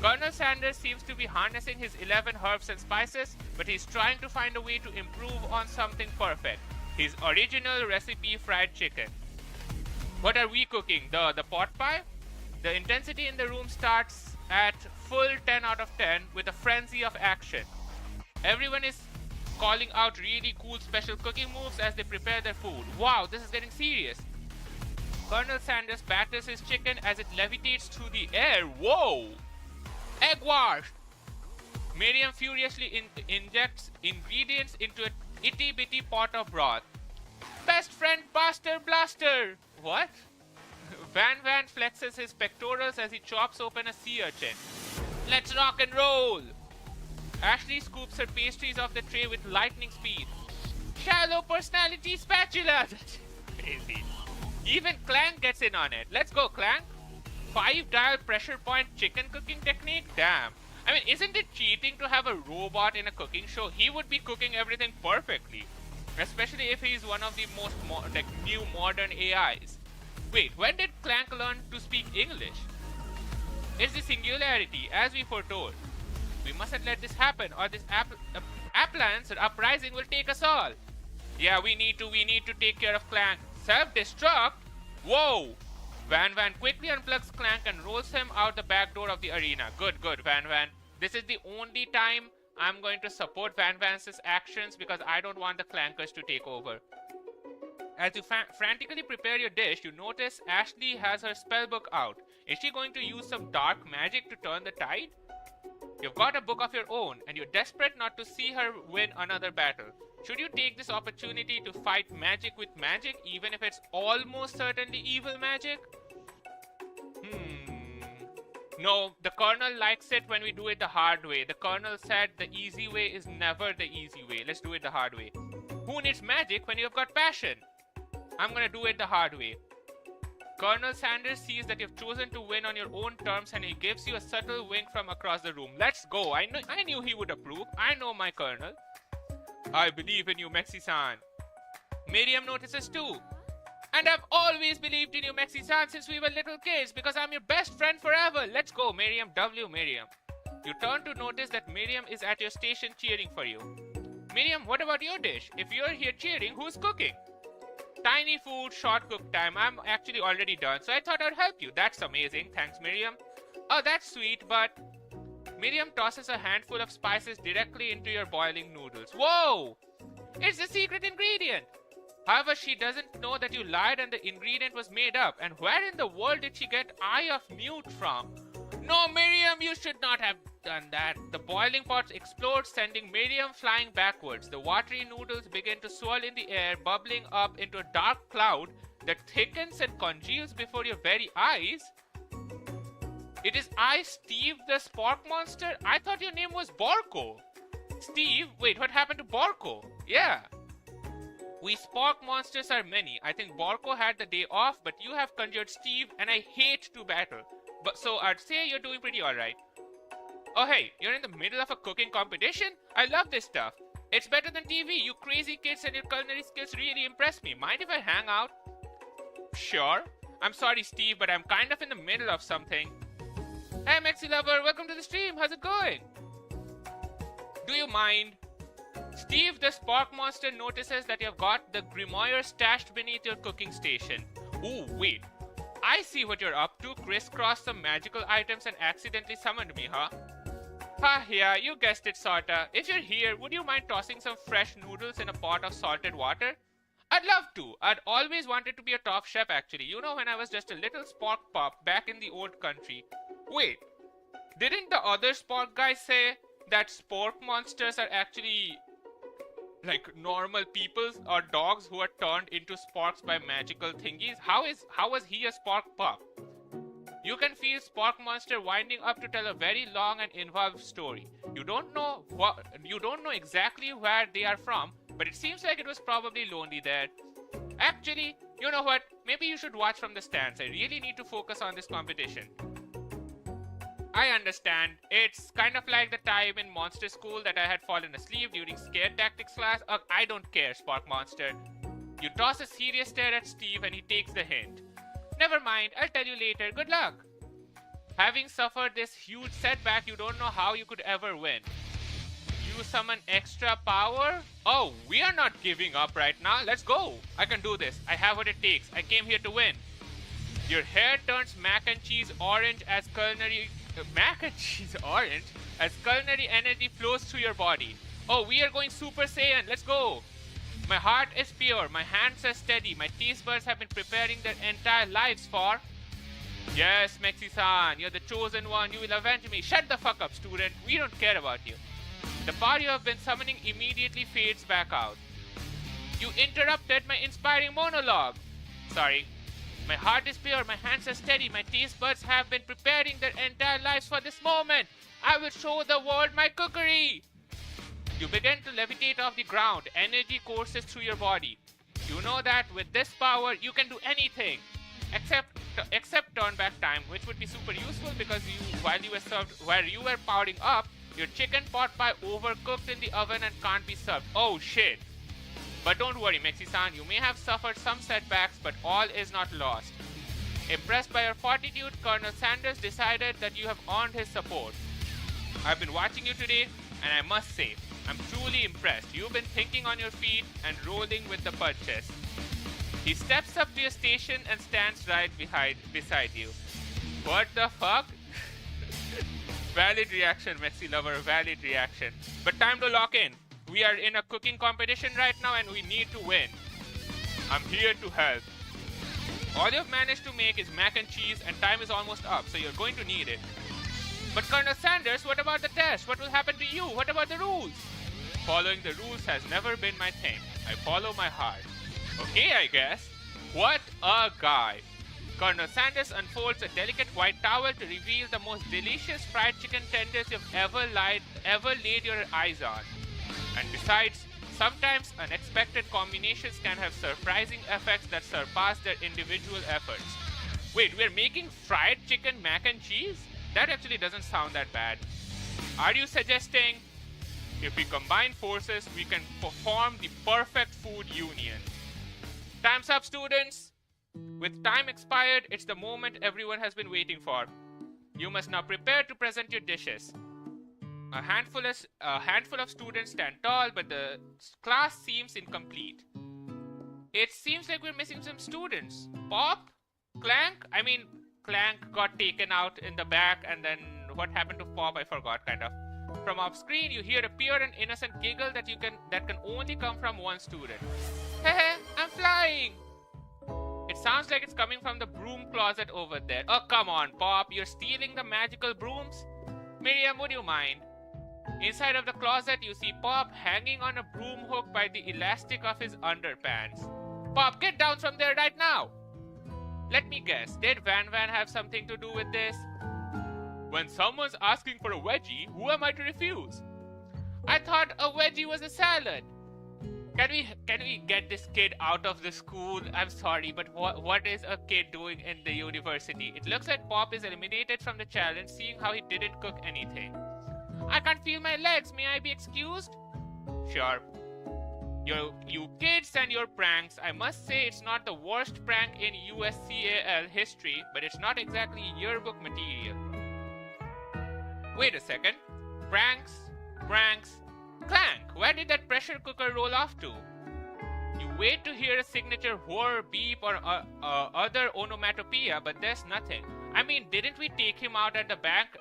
Colonel Sanders seems to be harnessing his 11 herbs and spices, but he's trying to find a way to improve on something perfect. His original recipe fried chicken. What are we cooking? The pot pie? The intensity in the room starts at full 10 out of 10 with a frenzy of action. Everyone is calling out really cool special cooking moves as they prepare their food. Wow, this is getting serious. Colonel Sanders batters his chicken as it levitates through the air. Whoa! Egg wash! Miriam furiously injects ingredients into an itty-bitty pot of broth. Best friend Buster Blaster! What? Van flexes his pectorals as he chops open a sea urchin. Let's rock and roll! Ashley scoops her pastries off the tray with lightning speed. Shallow personality spatula! That's crazy. Even Clank gets in on it. Let's go, Clank! 5-dial pressure point chicken cooking technique? Damn. I mean, isn't it cheating to have a robot in a cooking show? He would be cooking everything perfectly. Especially if he's one of the most new modern AIs. Wait, when did Clank learn to speak English? It's the singularity, as we foretold. We mustn't let this happen, or this Appliance uprising will take us all. Yeah, we need to take care of Clank. Self-destruct? Whoa! Van quickly unplugs Clank and rolls him out the back door of the arena. Good, Van. This is the only time I'm going to support Van Vance's actions because I don't want the Clankers to take over. As you frantically prepare your dish, you notice Ashley has her spellbook out. Is she going to use some dark magic to turn the tide? You've got a book of your own, and you're desperate not to see her win another battle. Should you take this opportunity to fight magic with magic, even if it's almost certainly evil magic? No, the Colonel likes it when we do it the hard way. The Colonel said the easy way is never the easy way. Let's do it the hard way. Who needs magic when you've got passion? I'm gonna do it the hard way. Colonel Sanders sees that you've chosen to win on your own terms and he gives you a subtle wink from across the room. Let's go. I knew he would approve. I know my Colonel. I believe in you, Mexi-san. Miriam notices too. And I've always believed in you, Mexi-san, since we were little kids because I'm your best friend forever. Let's go, Miriam. Miriam. You turn to notice that Miriam is at your station cheering for you. Miriam, what about your dish? If you're here cheering, who's cooking? Tiny food, short cook time. I'm actually already done, so I thought I'd help you. That's amazing. Thanks, Miriam. Oh, that's sweet, but... Miriam tosses a handful of spices directly into your boiling noodles. Whoa! It's the secret ingredient! However, she doesn't know that you lied and the ingredient was made up. And where in the world did she get Eye of Mute from? No, Miriam, you should not have done that. The boiling pot explodes, sending Miriam flying backwards. The watery noodles begin to swirl in the air, bubbling up into a dark cloud that thickens and congeals before your very eyes. It is I, Steve, the Spork Monster? I thought your name was Borko. Steve? Wait, what happened to Borko? Yeah. We Spork Monsters are many. I think Borko had the day off, but you have conjured Steve, and I hate to battle. But so I'd say you're doing pretty alright. Oh hey, you're in the middle of a cooking competition? I love this stuff. It's better than TV. You crazy kids and your culinary skills really impress me. Mind if I hang out? Sure. I'm sorry, Steve, but I'm kind of in the middle of something. Hey, Mexi Lover, welcome to the stream. How's it going? Do you mind? Steve, the Spork Monster, notices that you've got the Grimoire stashed beneath your cooking station. Ooh, wait. I see what you're up to. Crisscrossed some magical items and accidentally summoned me, huh? Ha, yeah, you guessed it, sorta. If you're here, would you mind tossing some fresh noodles in a pot of salted water? I'd love to. I'd always wanted to be a top chef, actually. You know, when I was just a little Spork pup back in the old country. Wait, didn't the other Spork guy say that Spork monsters are actually like normal people or dogs who are turned into sporks by magical thingies? How was he a Spork pup? You can feel Spork Monster winding up to tell a very long and involved story. You don't know exactly where they are from, but it seems like it was probably lonely there. Actually, you know what? Maybe you should watch from the stands. I really need to focus on this competition. I understand. It's kind of like the time in Monster School that I had fallen asleep during Scare Tactics class. I don't care, Spork Monster. You toss a serious stare at Steve and he takes the hint. Never mind, I'll tell you later. Good luck. Having suffered this huge setback, you don't know how you could ever win. You summon extra power? Oh, we are not giving up right now. Let's go. I can do this. I have what it takes. I came here to win. Your hair turns mac and cheese orange as culinary energy flows through your body. Oh, we are going Super Saiyan. Let's go. My heart is pure. My hands are steady. My taste buds have been preparing their entire lives for... Yes, Mexi-san, you're the chosen one. You will avenge me. Shut the fuck up, student. We don't care about you. The power you have been summoning immediately fades back out. You interrupted my inspiring monologue. Sorry. My heart is pure, my hands are steady, my taste buds have been preparing their entire lives for this moment. I will show the world my cookery. You begin to levitate off the ground. Energy courses through your body. You know that with this power, you can do anything. Except turn back time, which would be super useful because while you were powering up, your chicken pot pie overcooked in the oven and can't be served. Oh shit. But don't worry, Mexi-san, you may have suffered some setbacks, but all is not lost. Impressed by your fortitude, Colonel Sanders decided that you have earned his support. I've been watching you today, and I must say, I'm truly impressed. You've been thinking on your feet and rolling with the purchase. He steps up to your station and stands right beside you. What the fuck? Valid reaction, Messi lover, valid reaction. But time to lock in. We are in a cooking competition right now and we need to win. I'm here to help. All you've managed to make is mac and cheese and time is almost up, so you're going to need it. But Colonel Sanders, what about the test? What will happen to you? What about the rules? Following the rules has never been my thing. I follow my heart. Okay, I guess. What a guy. Colonel Sanders unfolds a delicate white towel to reveal the most delicious fried chicken tenders you've ever laid your eyes on. And besides, sometimes unexpected combinations can have surprising effects that surpass their individual efforts. Wait, we're making fried chicken mac and cheese? That actually doesn't sound that bad. Are you suggesting if we combine forces, we can form the perfect food union? Time's up, students! With time expired, it's the moment everyone has been waiting for. You must now prepare to present your dishes. A handful of students stand tall, but the class seems incomplete. It seems like we're missing some students. Pop? Clank? I mean, Clank got taken out in the back, and then what happened to Pop, I forgot, kind of. From off screen, you hear a pure and innocent giggle that can only come from one student. Hehe, I'm flying! It sounds like it's coming from the broom closet over there. Oh, come on, Pop, you're stealing the magical brooms? Miriam, would you mind? Inside of the closet, you see Pop hanging on a broom hook by the elastic of his underpants. Pop, get down from there right now! Let me guess, did Van have something to do with this? When someone's asking for a wedgie, who am I to refuse? I thought a wedgie was a salad. Can we get this kid out of the school? I'm sorry, but what is a kid doing in the university? It looks like Pop is eliminated from the challenge, seeing how he didn't cook anything. I can't feel my legs. May I be excused? Sure. You kids and your pranks. I must say it's not the worst prank in USCAL history, but it's not exactly yearbook material. Wait a second. Pranks? Clank, where did that pressure cooker roll off to? You wait to hear a signature whir, beep, or other onomatopoeia, but there's nothing. I mean, didn't we take him out at the back?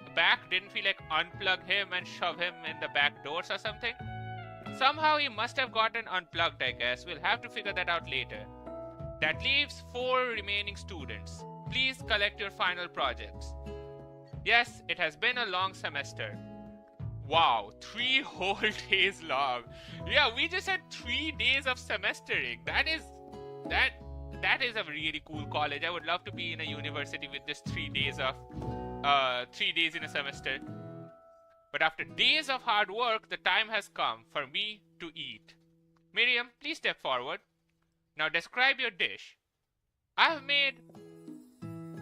Didn't we unplug him and shove him in the back doors or something? Somehow he must have gotten unplugged, I guess. We'll have to figure that out later. That leaves 4 remaining students. Please collect your final projects. Yes, it has been a long semester. Wow, 3 whole days long. Yeah, we just had 3 days of semestering. That is a really cool college. I would love to be in a university with just 3 days in a semester. But after days of hard work, the time has come for me to eat. Miriam, please step forward. Now describe your dish. I've made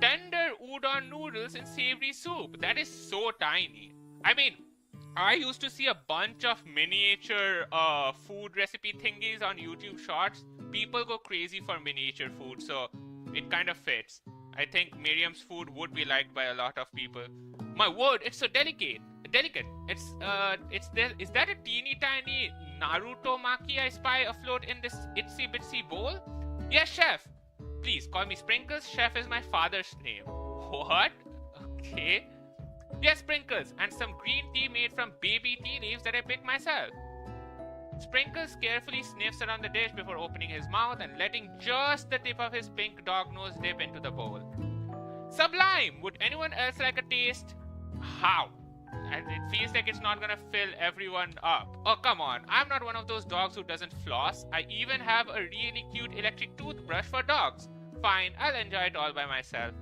tender udon noodles in savory soup. That is so tiny. I mean, I used to see a bunch of miniature food recipe thingies on YouTube Shorts. People go crazy for miniature food, so it kind of fits. I think Miriam's food would be liked by a lot of people. My word, it's so delicate. Is that a teeny tiny Naruto maki I spy afloat in this itsy bitsy bowl? Yes, chef. Please call me Sprinkles. Chef is my father's name. What? Okay. Yes, Sprinkles, and some green tea made from baby tea leaves that I picked myself. Sprinkles carefully sniffs around the dish before opening his mouth and letting just the tip of his pink dog nose dip into the bowl. Sublime! Would anyone else like a taste? How? And it feels like it's not gonna fill everyone up. Oh, come on. I'm not one of those dogs who doesn't floss. I even have a really cute electric toothbrush for dogs. Fine, I'll enjoy it all by myself.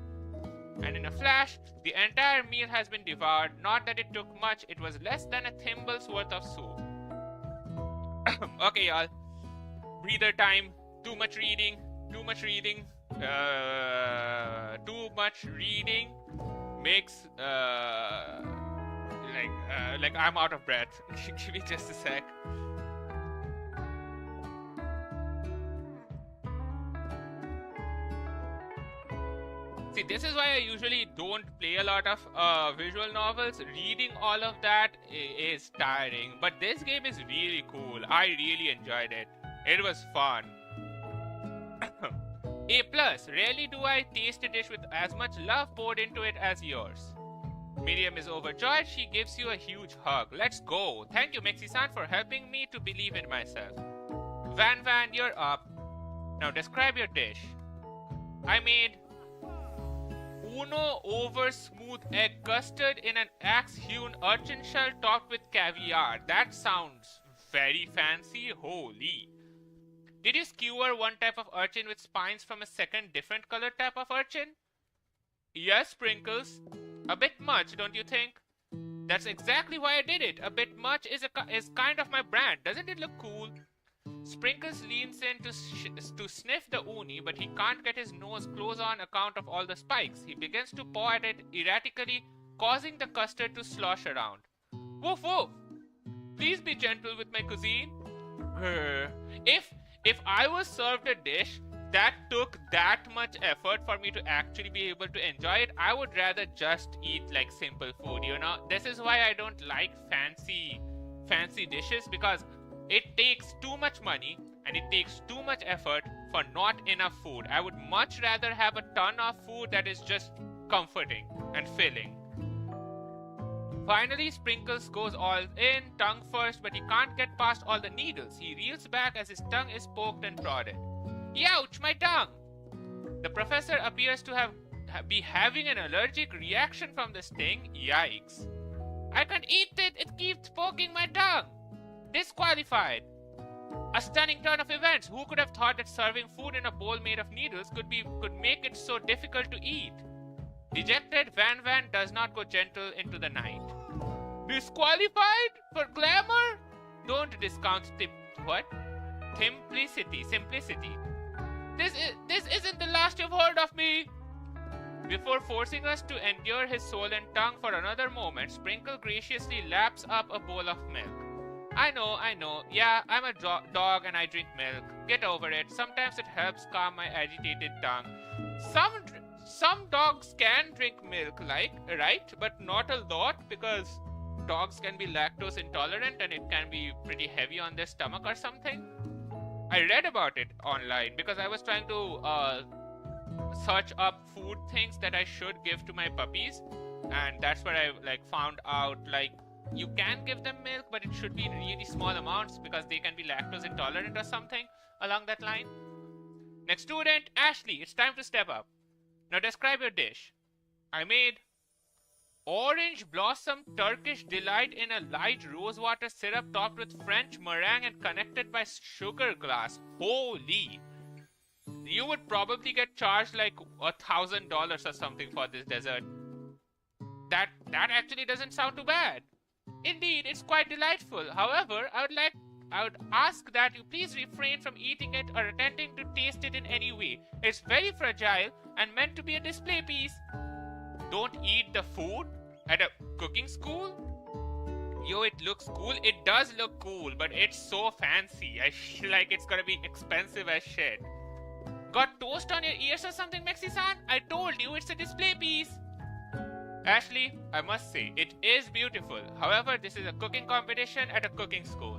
And in a flash, the entire meal has been devoured. Not that it took much, it was less than a thimble's worth of soup. Okay, y'all. Breather time. Too much reading. Too much reading makes like I'm out of breath. Give me just a sec. See, this is why I usually don't play a lot of visual novels. Reading all of that is tiring. But this game is really cool. I really enjoyed it. It was fun. A plus. Rarely do I taste a dish with as much love poured into it as yours. Miriam is overjoyed. She gives you a huge hug. Let's go. Thank you, Mexi-san, for helping me to believe in myself. Van, you're up. Now describe your dish. I made Uno over smooth egg custard in an axe-hewn urchin shell topped with caviar. That sounds very fancy. Holy. Did you skewer one type of urchin with spines from a second different color type of urchin? Yes, Sprinkles. A bit much, don't you think? That's exactly why I did it. A bit much is kind of my brand. Doesn't it look cool? Sprinkles leans in to sniff the uni, but he can't get his nose close on account of all the spikes. He begins to paw at it erratically, causing the custard to slosh around. Woof woof! Please be gentle with my cuisine. If I was served a dish that took that much effort for me to actually be able to enjoy it, I would rather just eat like simple food, you know? This is why I don't like fancy dishes, because it takes too much money and it takes too much effort for not enough food. I would much rather have a ton of food that is just comforting and filling. Finally, Sprinkles goes all in, tongue first, but he can't get past all the needles. He reels back as his tongue is poked and prodded. Youch, my tongue! The professor appears to be having an allergic reaction from the sting. Yikes. I can't eat it, it keeps poking my tongue. Disqualified. A stunning turn of events. Who could have thought that serving food in a bowl made of needles could make it so difficult to eat? Dejected, Van does not go gentle into the night. Disqualified? For glamour? Don't discount simplicity. This isn't the last you've heard of me. Before forcing us to endure his soul and tongue for another moment, Sprinkle graciously laps up a bowl of milk. I know. Yeah, I'm a dog and I drink milk. Get over it. Sometimes it helps calm my agitated tongue. Some dogs can drink milk, right? But not a lot, because dogs can be lactose intolerant and it can be pretty heavy on their stomach or something. I read about it online because I was trying to search up food things that I should give to my puppies, and that's where I found out you can give them milk, but it should be in really small amounts because they can be lactose intolerant or something along that line. Next student, Ashley, it's time to step up. Now describe your dish. I made orange blossom Turkish delight in a light rosewater syrup topped with French meringue and connected by sugar glass. Holy! You would probably get charged $1,000 or something for this dessert. That actually doesn't sound too bad. Indeed, it's quite delightful. However, I would ask that you please refrain from eating it or attempting to taste it in any way. It's very fragile and meant to be a display piece. Don't eat the food at a cooking school? Yo, it looks cool. It does look cool, but it's so fancy. I feel like it's gonna be expensive as shit. Got toast on your ears or something, Mexi-san? I told you it's a display piece. Ashley, I must say, it is beautiful. However, this is a cooking competition at a cooking school.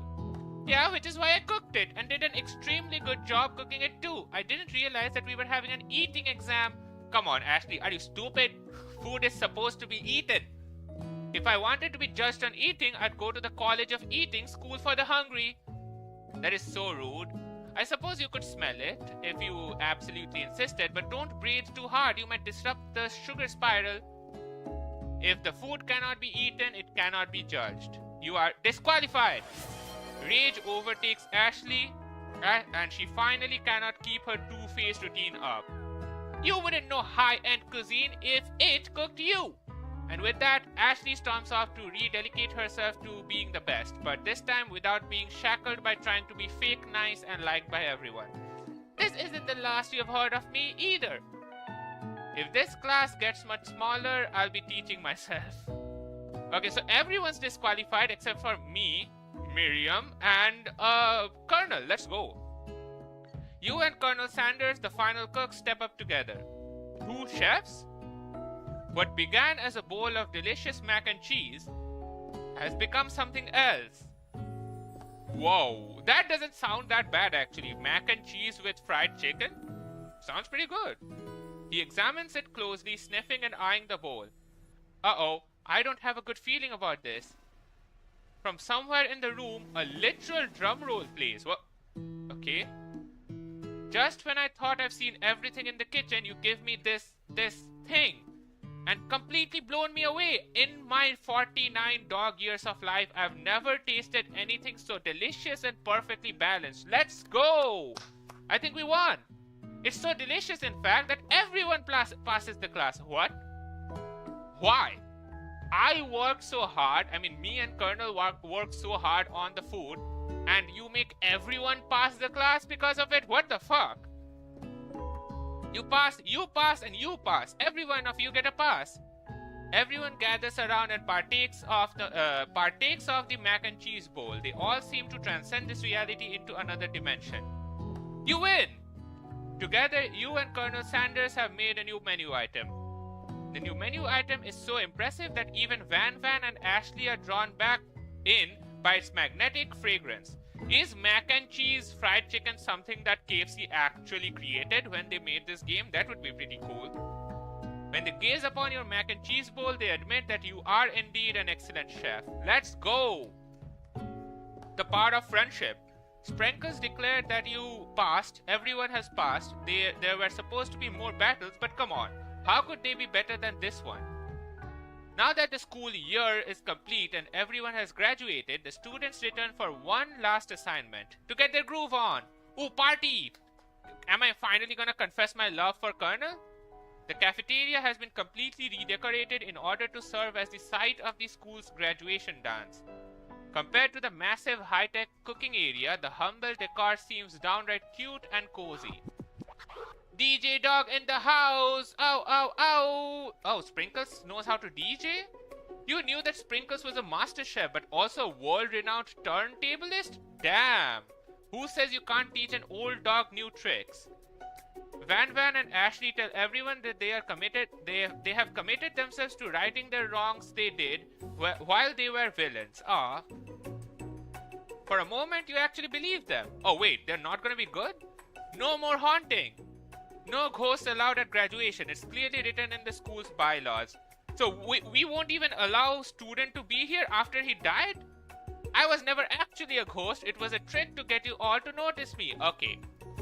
Yeah, which is why I cooked it and did an extremely good job cooking it too. I didn't realize that we were having an eating exam. Come on, Ashley, are you stupid? Food is supposed to be eaten. If I wanted to be judged on eating, I'd go to the College of Eating School for the Hungry. That is so rude. I suppose you could smell it if you absolutely insisted, but don't breathe too hard. You might disrupt the sugar spiral. If the food cannot be eaten, it cannot be judged. You are disqualified. Rage overtakes Ashley, and she finally cannot keep her two-faced routine up. You wouldn't know high-end cuisine if it cooked you. And with that, Ashley storms off to redelegate herself to being the best, but this time without being shackled by trying to be fake nice and liked by everyone. This isn't the last you have heard of me either. If this class gets much smaller, I'll be teaching myself. Okay, so everyone's disqualified except for me, Miriam, and Colonel. Let's go. You and Colonel Sanders, the final cook, step up together. 2 chefs? What began as a bowl of delicious mac and cheese has become something else. Whoa, that doesn't sound that bad actually. Mac and cheese with fried chicken? Sounds pretty good. He examines it closely, sniffing and eyeing the bowl. Uh-oh, I don't have a good feeling about this. From somewhere in the room, a literal drum roll plays. What? Okay. Just when I thought I've seen everything in the kitchen, you give me this thing. And completely blown me away. In my 49 dog years of life, I've never tasted anything so delicious and perfectly balanced. Let's go! I think we won. It's so delicious, in fact, that everyone passes the class. What? Why? I work so hard. I mean, me and Colonel work so hard on the food. And you make everyone pass the class because of it? What the fuck? You pass, and you pass. Every one of you get a pass. Everyone gathers around and partakes of the mac and cheese bowl. They all seem to transcend this reality into another dimension. You win! Together, you and Colonel Sanders have made a new menu item. The new menu item is so impressive that even Van and Ashley are drawn back in by its magnetic fragrance. Is mac and cheese fried chicken something that KFC actually created when they made this game? That would be pretty cool. When they gaze upon your mac and cheese bowl, they admit that you are indeed an excellent chef. Let's go! The part of friendship. Sprinkles declared that you passed. Everyone has passed. There were supposed to be more battles, but come on. How could they be better than this one? Now that the school year is complete and everyone has graduated, the students return for one last assignment to get their groove on. Ooh, party! Am I finally gonna confess my love for Colonel? The cafeteria has been completely redecorated in order to serve as the site of the school's graduation dance. Compared to the massive high-tech cooking area, the humble decor seems downright cute and cozy. DJ Dog in the house! Ow, ow, ow! Oh, Sprinkles knows how to DJ? You knew that Sprinkles was a master chef, but also a world-renowned turntablist? Damn! Who says you can't teach an old dog new tricks? Van and Ashley tell everyone that they have committed themselves to righting the wrongs they did while they were villains. Ah. For a moment, you actually believe them. Oh wait, they're not gonna be good? No more haunting! No ghosts allowed at graduation. It's clearly written in the school's bylaws. So we won't even allow student to be here after he died? I was never actually a ghost. It was a trick to get you all to notice me. Okay.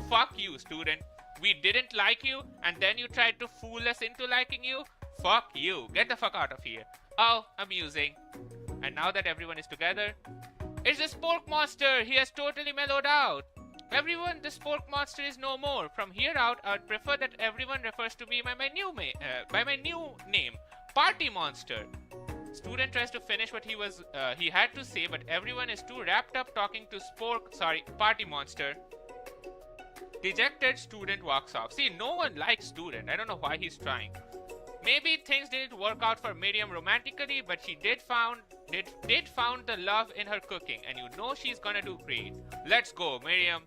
Fuck you, student. We didn't like you and then you tried to fool us into liking you? Fuck you. Get the fuck out of here. Oh, amusing. And now that everyone is together, it's the Spork Monster. He has totally mellowed out. Everyone, the Spork Monster is no more. From here out, I would prefer that everyone refers to me by my new name, Party Monster. Student tries to finish what he had to say, but everyone is too wrapped up talking to Party Monster. Dejected student walks off. See, no one likes student. I don't know why he's trying. Maybe things didn't work out for Miriam romantically, but she did found the love in her cooking, and you know she's gonna do great. Let's go, Miriam.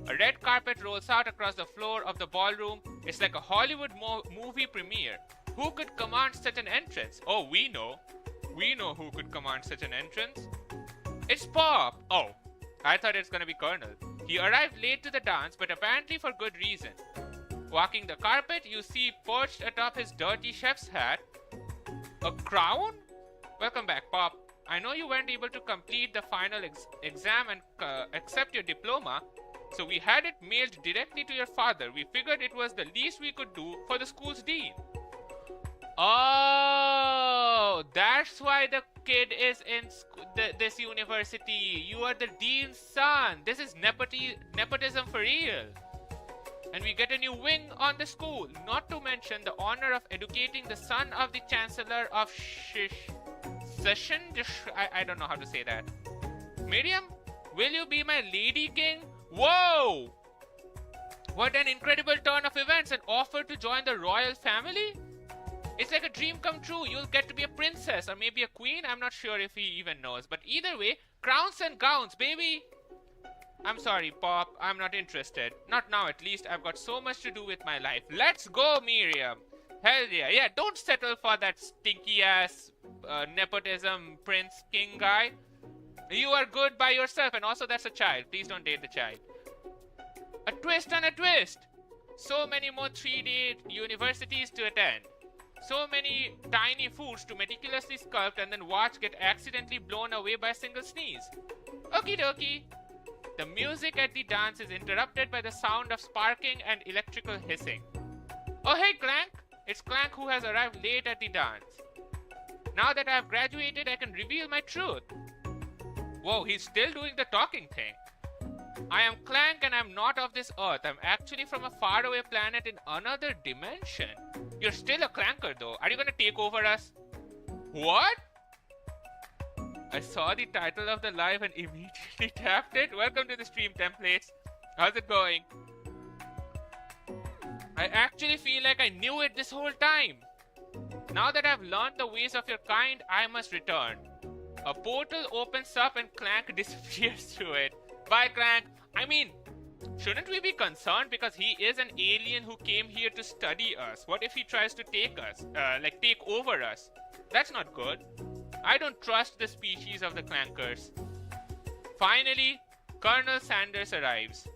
A red carpet rolls out across the floor of the ballroom. It's like a Hollywood movie premiere. Who could command such an entrance? Oh, we know. We know who could command such an entrance. It's Pop. Oh, I thought it's gonna be Colonel. He arrived late to the dance, but apparently for good reason. Walking the carpet, you see perched atop his dirty chef's hat a crown? Welcome back, Pop. I know you weren't able to complete the final exam and accept your diploma, so we had it mailed directly to your father. We figured it was the least we could do for the school's dean. Oh, that's why the kid is in this university. You are the dean's son. This is nepotism for real. And we get a new wing on the school, not to mention the honor of educating the son of the Chancellor of Session. I don't know how to say that. Miriam, will you be my lady king? Whoa! What an incredible turn of events, and offer to join the royal family? It's like a dream come true. You'll get to be a princess or maybe a queen. I'm not sure if he even knows. But either way, crowns and gowns, baby. I'm sorry, Pop. I'm not interested. Not now, at least. I've got so much to do with my life. Let's go, Miriam. Hell yeah. Yeah, don't settle for that stinky-ass nepotism prince king guy. You are good by yourself, and also that's a child. Please don't date the child. A twist and a twist. So many more 3D universities to attend. So many tiny foods to meticulously sculpt and then watch get accidentally blown away by a single sneeze. Okie dokie. The music at the dance is interrupted by the sound of sparking and electrical hissing. Oh hey Clank! It's Clank who has arrived late at the dance. Now that I have graduated, I can reveal my truth. Whoa, he's still doing the talking thing. I am Clank and I'm not of this earth. I'm actually from a faraway planet in another dimension. You're still a clanker though. Are you gonna take over us? What? I saw the title of the live and immediately tapped it. Welcome to the stream templates. How's it going? I actually feel like I knew it this whole time. Now that I've learned the ways of your kind, I must return. A portal opens up and Clank disappears through it. Bye, Clank. I mean, shouldn't we be concerned because he is an alien who came here to study us? What if he tries to take us, take over us? That's not good. I don't trust the species of the Clankers. Finally, Colonel Sanders arrives.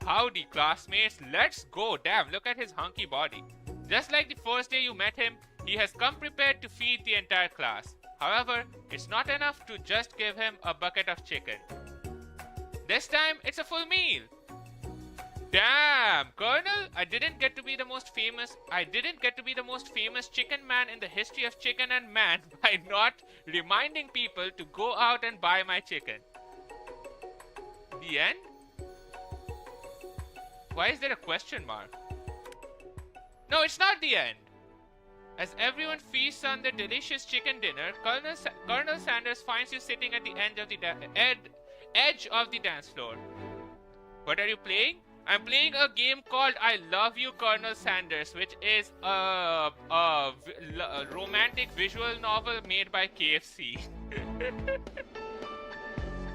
Howdy, classmates. Let's go. Damn, look at his hunky body. Just like the first day you met him, he has come prepared to feed the entire class. However, it's not enough to just give him a bucket of chicken. This time, it's a full meal. Damn, Colonel, I didn't get to be the most famous chicken man in the history of chicken and man by not reminding people to go out and buy my chicken. The end? Why is there a question mark? No, it's not the end. As everyone feasts on their delicious chicken dinner, Colonel Sanders finds you sitting at the edge of the dance floor. What are you playing? I'm playing a game called I Love You, Colonel Sanders, which is a romantic visual novel made by KFC.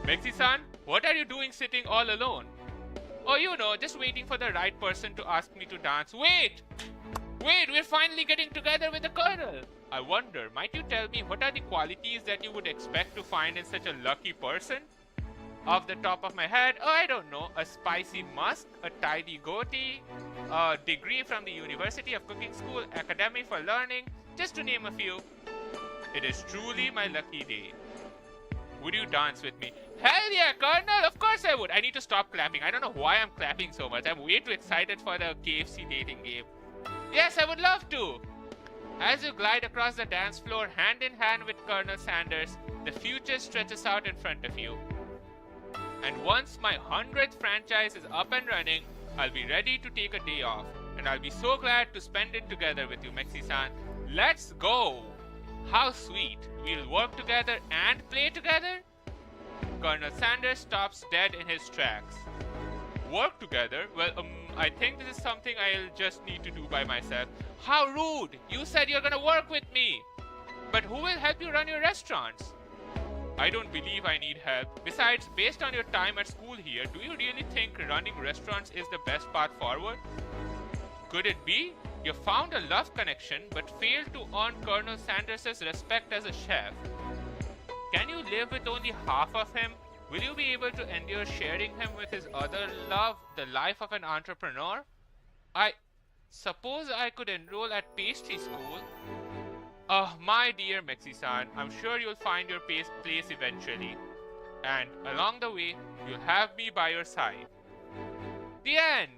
Mexi-san, what are you doing sitting all alone? Oh, you know, just waiting for the right person to ask me to dance. Wait, we're finally getting together with the Colonel. I wonder, might you tell me what are the qualities that you would expect to find in such a lucky person? Off the top of my head, oh, I don't know, a spicy musk, a tidy goatee, a degree from the University of Cooking School, Academy for Learning, just to name a few. It is truly my lucky day. Would you dance with me? Hell yeah, Colonel! Of course I would! I need to stop clapping. I don't know why I'm clapping so much. I'm way too excited for the KFC dating game. Yes, I would love to! As you glide across the dance floor hand in hand with Colonel Sanders, the future stretches out in front of you. And once my 100th franchise is up and running, I'll be ready to take a day off. And I'll be so glad to spend it together with you, Mexi-san. Let's go! How sweet. We'll work together and play together? Colonel Sanders stops dead in his tracks. Work together? Well, I think this is something I'll just need to do by myself. How rude! You said you're gonna work with me! But who will help you run your restaurants? I don't believe I need help. Besides, based on your time at school here, do you really think running restaurants is the best path forward? Could it be? You found a love connection but failed to earn Colonel Sanders' respect as a chef. Can you live with only half of him? Will you be able to endure sharing him with his other love, the life of an entrepreneur? I suppose I could enroll at pastry school. Oh, my dear Mexi-san, I'm sure you'll find your place eventually. And along the way, you'll have me by your side. The end!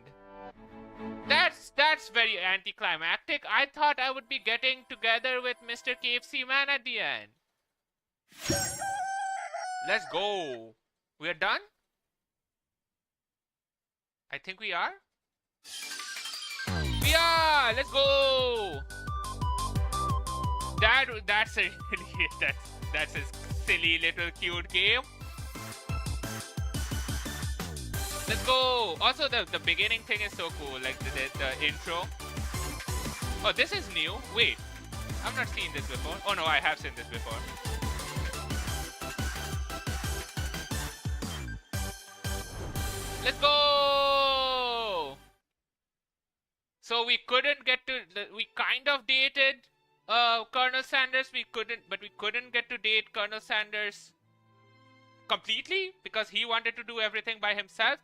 That's very anticlimactic. I thought I would be getting together with Mr. KFC Man at the end. Let's go. We're done? I think we are. We are! Let's go! That's a that's a silly little cute game. Let's go. Also, the beginning thing is so cool, like the intro. Oh, this is new. Wait, I've not seen this before. Oh no, I have seen this before. Let's go! So we couldn't get to, we kind of dated Colonel Sanders, but we couldn't get to date Colonel Sanders completely because he wanted to do everything by himself.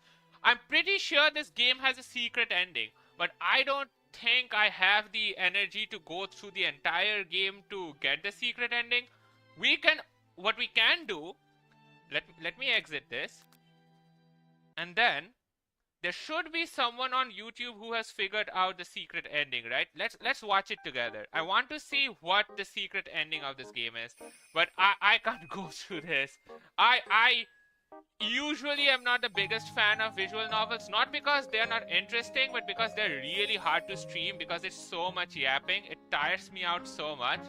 I'm pretty sure this game has a secret ending, but I don't think I have the energy to go through the entire game to get the secret ending. What we can do, let me exit this, and then there should be someone on YouTube who has figured out the secret ending, right? Let's watch it together. I want to see what the secret ending of this game is, but I can't go through this. I usually am not the biggest fan of visual novels, not because they're not interesting, but because they're really hard to stream because it's so much yapping. It tires me out so much.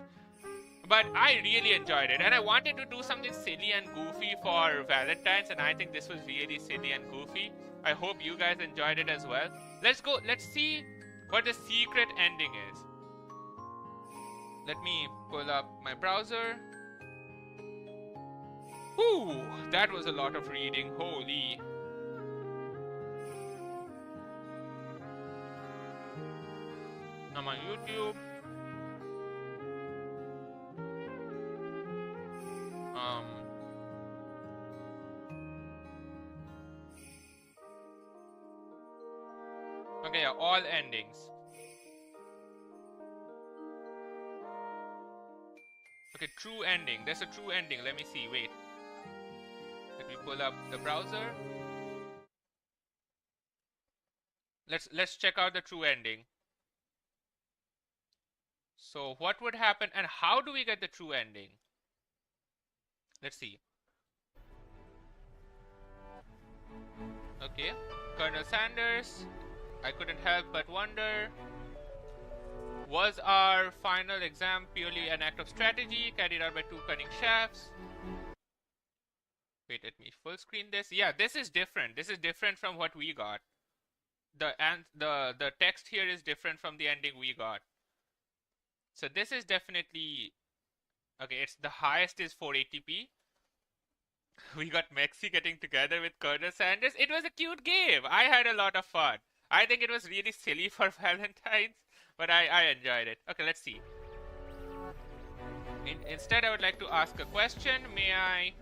But I really enjoyed it, and I wanted to do something silly and goofy for Valentine's, and I think this was really silly and goofy. I hope you guys enjoyed it as well. Let's see what the secret ending is. Let me pull up my browser. Whew, that was a lot of reading, holy. I'm on YouTube. Okay, yeah, all endings. Okay, true ending. There's a true ending. Let me see. Wait. Let me pull up the browser. Let's check out the true ending. So what would happen and how do we get the true ending? Let's see. Okay, Colonel Sanders, I couldn't help but wonder, was our final exam purely an act of strategy carried out by two cunning chefs? Wait, let me full screen this. Yeah, this is different. This is different from what we got. The text here is different from the ending we got. So this is definitely okay. It's the highest is 480p. We got Mexi getting together with Colonel Sanders. It was a cute game. I had a lot of fun. I think it was really silly for Valentine's, but I enjoyed it. Okay, let's see. Instead, I would like to ask a question. May I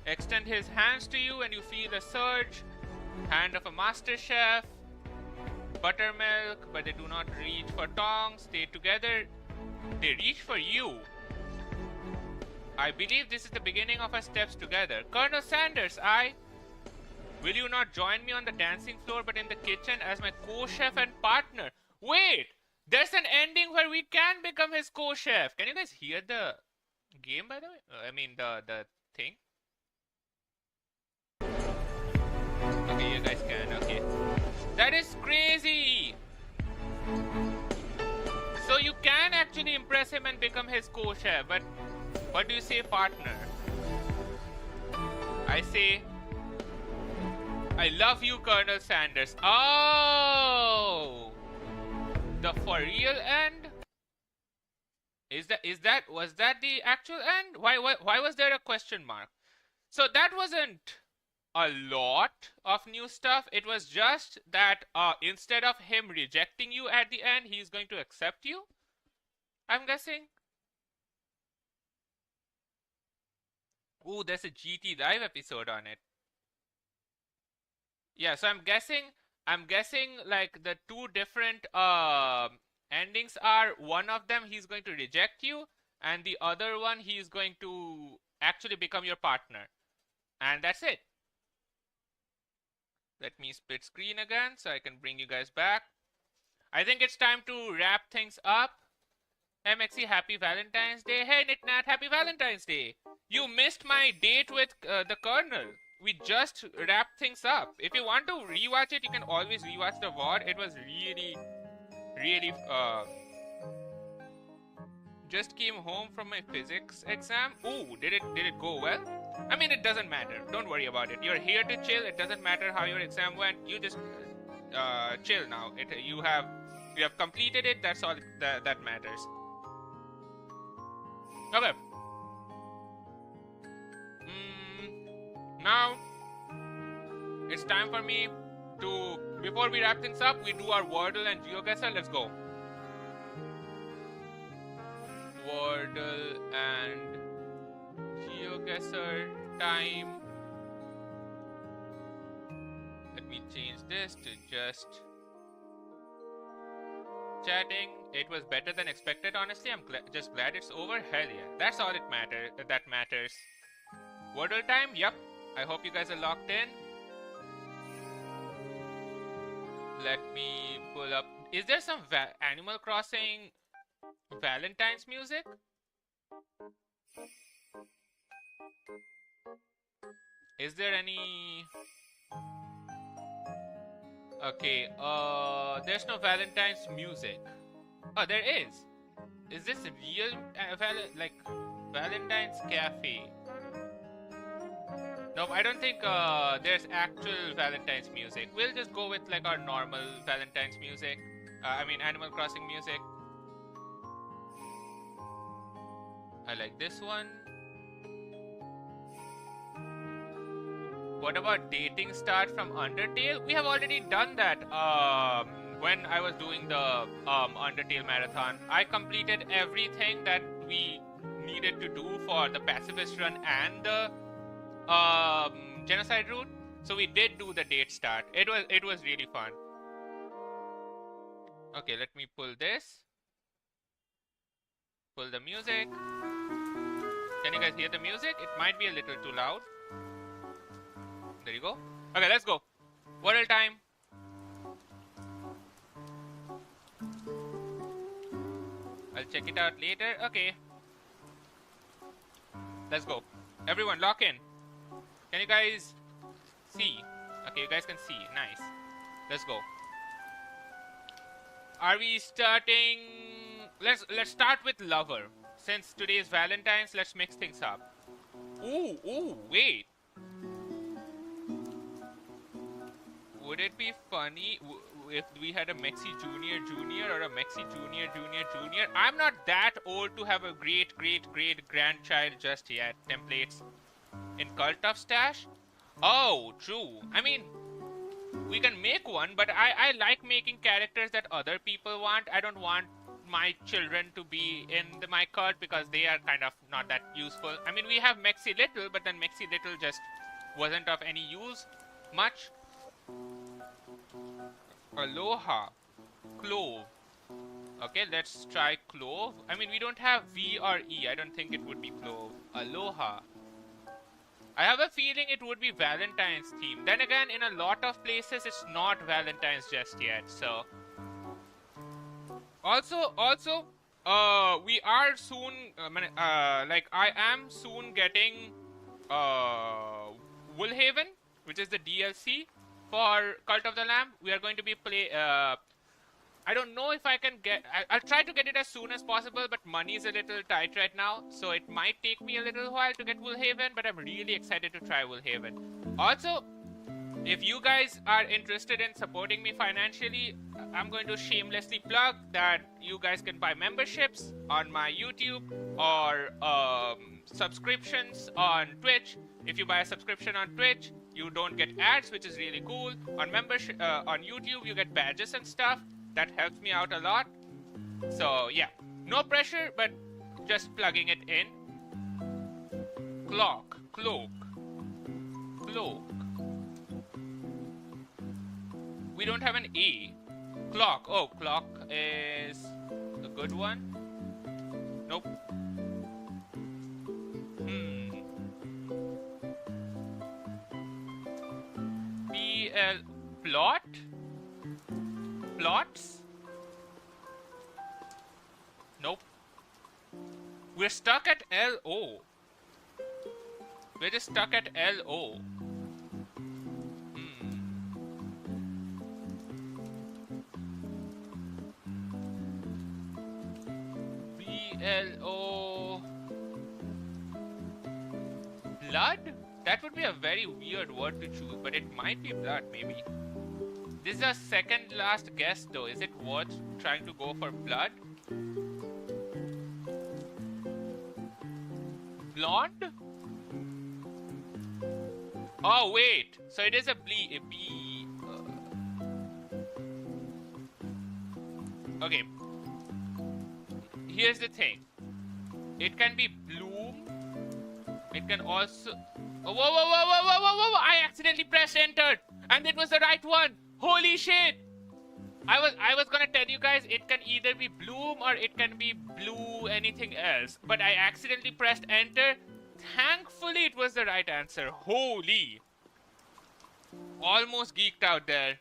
extend his hands to you and you feel a surge? Hand of a master chef. Buttermilk, but they do not reach for tongs. Stay together. They reach for you. I believe this is the beginning of our steps together. Colonel Sanders, will you not join me on the dancing floor but in the kitchen as my co-chef and partner? Wait! There's an ending where we can become his co-chef. Can you guys hear the game, by the way? I mean, the thing. Okay, you guys can. Okay. That is crazy! So you can actually impress him and become his co-chef, but what do you say, partner? I say, I love you, Colonel Sanders. Oh! The for real end? Was that the actual end? Why was there a question mark? So that wasn't a lot of new stuff. It was just that instead of him rejecting you at the end, he's going to accept you, I'm guessing. Ooh, there's a GT live episode on it. Yeah, so I'm guessing like the two different endings are, one of them he's going to reject you and the other one he's going to actually become your partner. And that's it. Let me split screen again so I can bring you guys back. I think it's time to wrap things up. MXC, happy Valentine's Day. Hey, Nitnat, happy Valentine's Day. You missed my date with the Colonel. We just wrapped things up. If you want to rewatch it, you can always rewatch the VOD. It was really, really... Just came home from my physics exam. Ooh, did it go well? I mean, it doesn't matter. Don't worry about it. You're here to chill. It doesn't matter how your exam went. You just chill now. You have completed it. That's all that matters. Okay. Now it's time for me before we wrap things up, we do our Wordle and GeoGuessr. Let's go. Wordle and GeoGuessr time. Let me change this to just chatting. It was better than expected, honestly. I'm just glad it's over. Hell yeah. That's all that matters. Wordle time? Yep. I hope you guys are locked in. Let me pull up. Is there some Animal Crossing Valentine's music? Is there any... Okay, there's no Valentine's music. Oh, there is. Is this real, Valentine's Cafe? Nope, I don't think there's actual Valentine's music. We'll just go with like our normal Valentine's music. Animal Crossing music. I like this one. What about Dating Start from Undertale? We have already done that when I was doing the Undertale marathon. I completed everything that we needed to do for the pacifist run and the genocide route. So we did do the date start. It was really fun. Okay, let me pull this. Pull the music. Can you guys hear the music? It might be a little too loud. There you go. Okay, let's go. Wordle time. I'll check it out later. Okay. Let's go. Everyone, lock in. Can you guys see? Okay, you guys can see. Nice. Let's go. Are we starting? Let's start with lover. Since today is Valentine's, let's mix things up. Ooh, wait. Would it be funny if we had a Mexi Junior or a Mexi Junior? I'm not that old to have a great grandchild just yet. Templates in Cult of Stash? Oh, true. I mean, we can make one, but I like making characters that other people want. I don't want my children to be in my cult because they are kind of not that useful. I mean, we have Mexi Little, but then Mexi Little just wasn't of any use much. Aloha. Clove. Okay, let's try Clove. I mean, we don't have V or E. I don't think it would be Clove. Aloha. I have a feeling it would be Valentine's theme. Then again, in a lot of places, it's not Valentine's just yet, so... Also, we are soon, I am soon getting, Woolhaven, which is the DLC for Cult of the Lamb. We are going to be I don't know if I can get, I'll try to get it as soon as possible, but money is a little tight right now, so it might take me a little while to get Woolhaven, but I'm really excited to try Woolhaven. Also, if you guys are interested in supporting me financially, I'm going to shamelessly plug that you guys can buy memberships on my YouTube or subscriptions on Twitch. If you buy a subscription on Twitch, you don't get ads, which is really cool. On membership on YouTube, you get badges and stuff. That helps me out a lot. So yeah, no pressure, but just plugging it in. Cloak. We don't have an A. Clock. Oh, clock is a good one. Nope. PL. Plot? Plots? Nope. We're stuck at LO. We're just stuck at LO. BLO. Blood? That would be a very weird word to choose, but it might be blood, maybe. This is a second last guess though. Is it worth trying to go for blood? Blonde? Oh wait, so it is a B. Okay. Here's the thing. It can be bloom. It can also... Whoa, whoa, whoa, whoa, whoa, whoa, whoa! I accidentally pressed enter, and it was the right one. Holy shit! I was gonna tell you guys it can either be bloom or it can be blue anything else, but I accidentally pressed enter. Thankfully, it was the right answer. Holy! Almost geeked out there.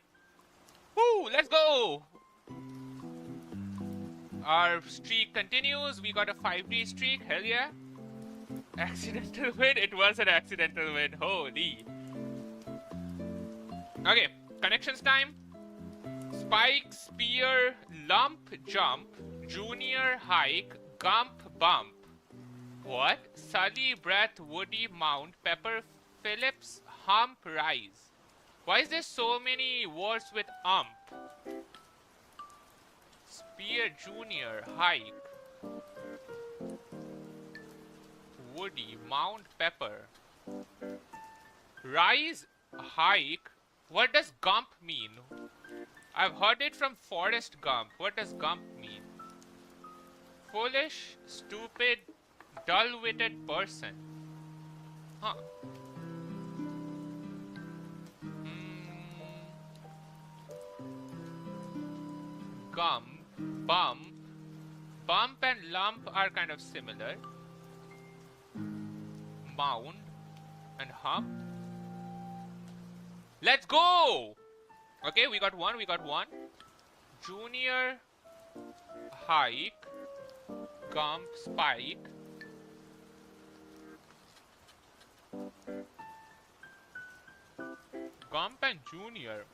Woo! Let's go! Our streak continues. We got a 5D streak. Hell yeah! Accidental win. It was an accidental win. Holy! Okay, connections time. Spike, spear, lump, jump, junior, hike, gump, bump. What? Sully, breath, woody, mount, pepper, Phillips, hump, rise. Why is there so many words with ump? Spear, junior, hike, woody, mount, pepper. Rise, hike. What does gump mean? I've heard it from Forrest Gump. What does Gump mean? Foolish, stupid, dull-witted person. Huh. Gump, bump. Bump and lump are kind of similar. Mound and hump. Let's go! Okay, we got one. Junior, hike, gump, spike. Gump and junior.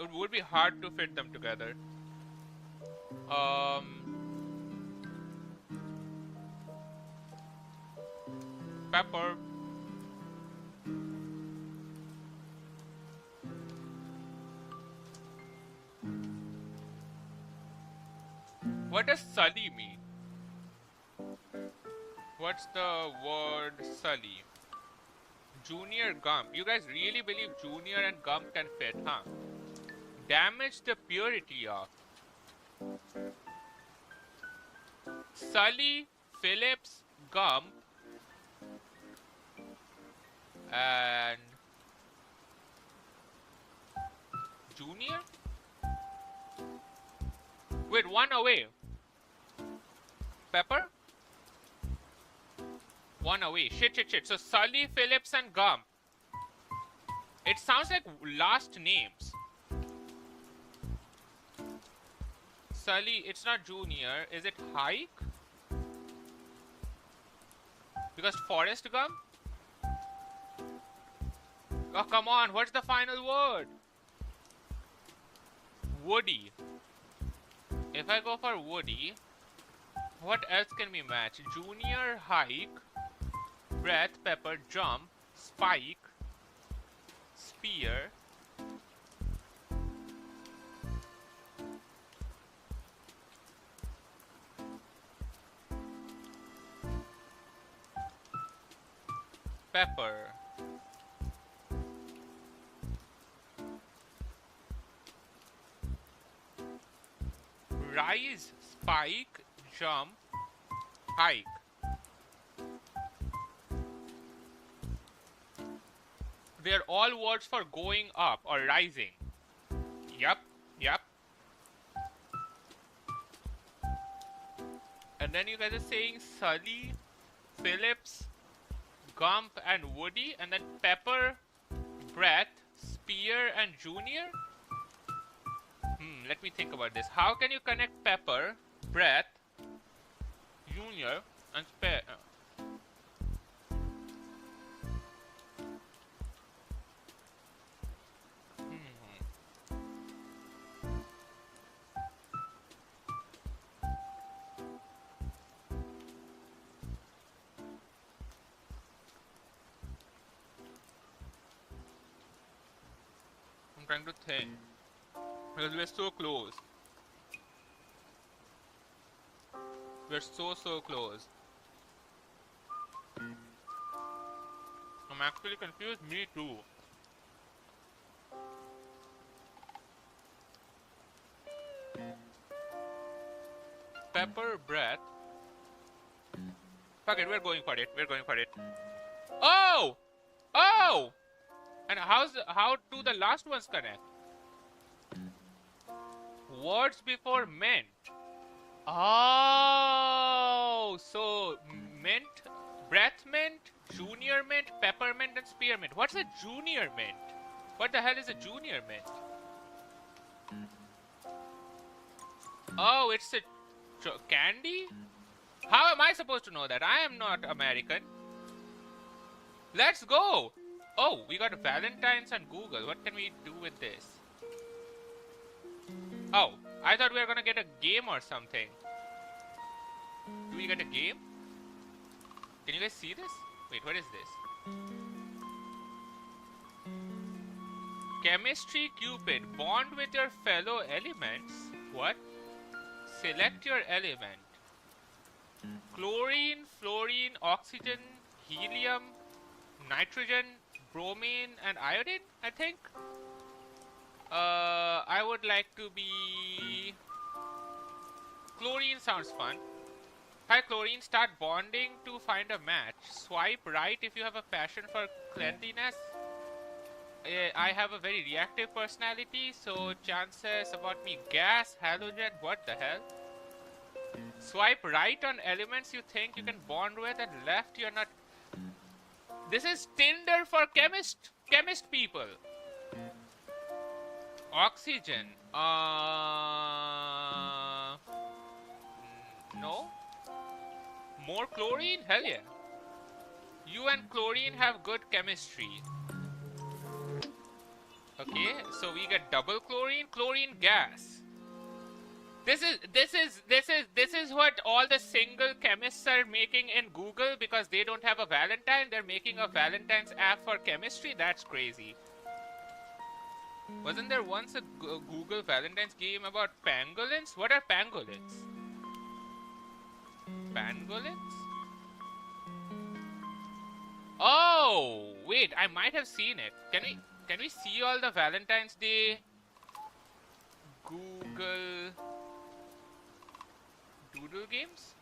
It would be hard to fit them together. Pepper. What does Sully mean? What's the word Sully? Junior Gump. You guys really believe Junior and Gump can fit, huh? Damage the purity of. Sully, Phillips, Gump, and Junior? Wait, one away. Pepper? One away. Shit. So Sully, Phillips, and Gump. It sounds like last names. Sully, it's not Junior. Is it Hike? Because Forrest Gump? Oh, come on. What's the final word? Woody. If I go for Woody, what else can we match? Junior, hike, breath, pepper, jump, spike, spear. Pepper. Rise, spike, jump, hike. They're all words for going up or rising. Yup. And then you guys are saying Sully, Phillips, Gump, and Woody, and then Pepper, Breath, Spear, and Junior? Let me think about this. How can you connect Pepper, Breath, Junior, and Spear? I'm trying to think. Because we're so close. We're so close. I'm actually confused. Me too. Pepper breath. Fuck it, we're going for it. We're going for it. Oh! Oh! And how do the last ones connect? Words before mint. Oh, so mint, breath mint, junior mint, peppermint, and spearmint. What's a junior mint? What the hell is a junior mint? Oh, it's a candy? How am I supposed to know that? I am not American. Let's go! Oh, we got Valentines on Google. What can we do with this? Oh, I thought we were gonna get a game or something. Do we get a game? Can you guys see this? Wait, what is this? Chemistry Cupid. Bond with your fellow elements. What? Select your element. Chlorine, fluorine, oxygen, helium, nitrogen, bromine, and iodine, I think. I would like to be... Chlorine sounds fun. Hi chlorine, start bonding to find a match. Swipe right if you have a passion for cleanliness. I have a very reactive personality, so chances about me gas, halogen, what the hell? Swipe right on elements you think you can bond with, and left you're not. This is Tinder for chemist people. Oxygen. No. More chlorine? Hell yeah. You and chlorine have good chemistry. Okay, so we get double chlorine gas. This is what all the single chemists are making in Google because they don't have a Valentine. They're making a Valentine's app for chemistry. That's crazy. Wasn't there once a Google Valentine's game about pangolins? What are pangolins? Pangolins? Oh, wait, I might have seen it. Can we see all the Valentine's Day Google Doodle games?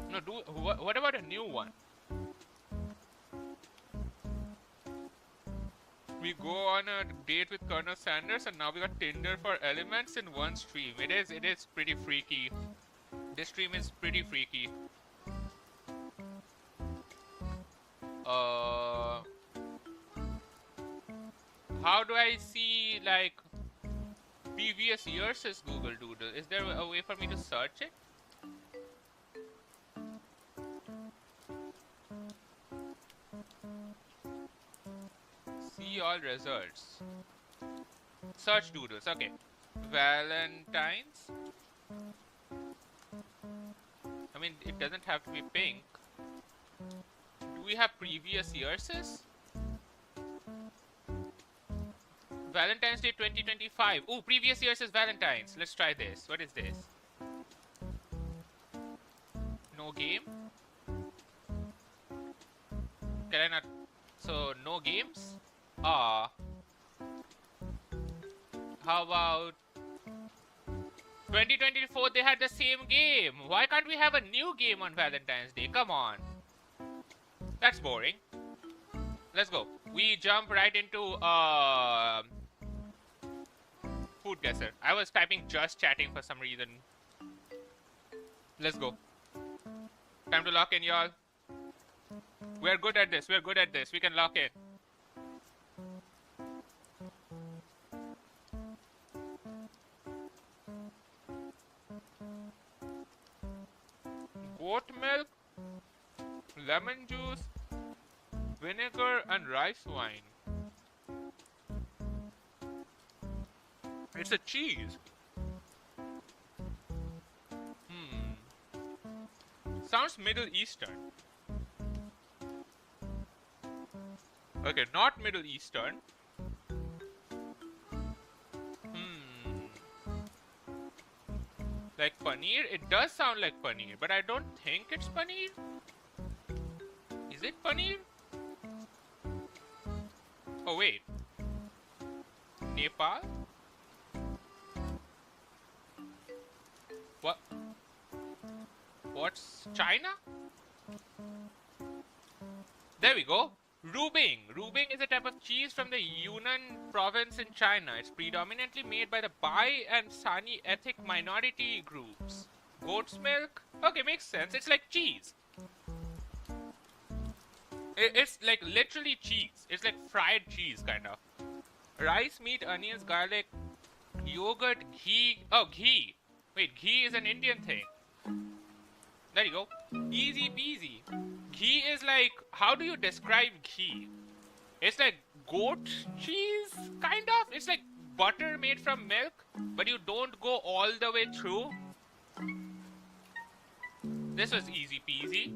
No, what about a new one? We go on a date with Colonel Sanders, and now we got Tinder for elements in one stream. It is pretty freaky. This stream is pretty freaky. How do I see like previous years' Google Doodle? Is there a way for me to search it? See all results. Search doodles. Okay. Valentines. I mean, it doesn't have to be pink. Do we have previous years'? Valentine's Day 2025. Oh, previous years' Valentine's. Let's try this. What is this? No game? Can I not? So, no games? Ah. How about 2024? They had the same game. Why can't we have a new game on Valentine's Day? Come on. That's boring. Let's go. We jump right into food guesser. I was typing just chatting for some reason. Let's go. Time to lock in, y'all. We're good at this. We're good at this. We can lock in. Goat milk, lemon juice, vinegar, and rice wine. It's a cheese. Sounds Middle Eastern. Okay, not Middle Eastern. Like paneer? It does sound like paneer, but I don't think it's paneer. Is it paneer? Oh wait. Nepal? What? What's China? There we go. Rubing. Rubing is a type of cheese from the Yunnan province in China. It's predominantly made by the Bai and Sani ethnic minority groups. Goat's milk? Okay, makes sense. It's like cheese. It's like literally cheese. It's like fried cheese, kind of. Rice, meat, onions, garlic, yogurt, ghee. Oh, ghee. Wait, ghee is an Indian thing. There you go. Easy peasy. Ghee is like, how do you describe ghee? It's like goat cheese, kind of. It's like butter made from milk, but you don't go all the way through. This was easy peasy.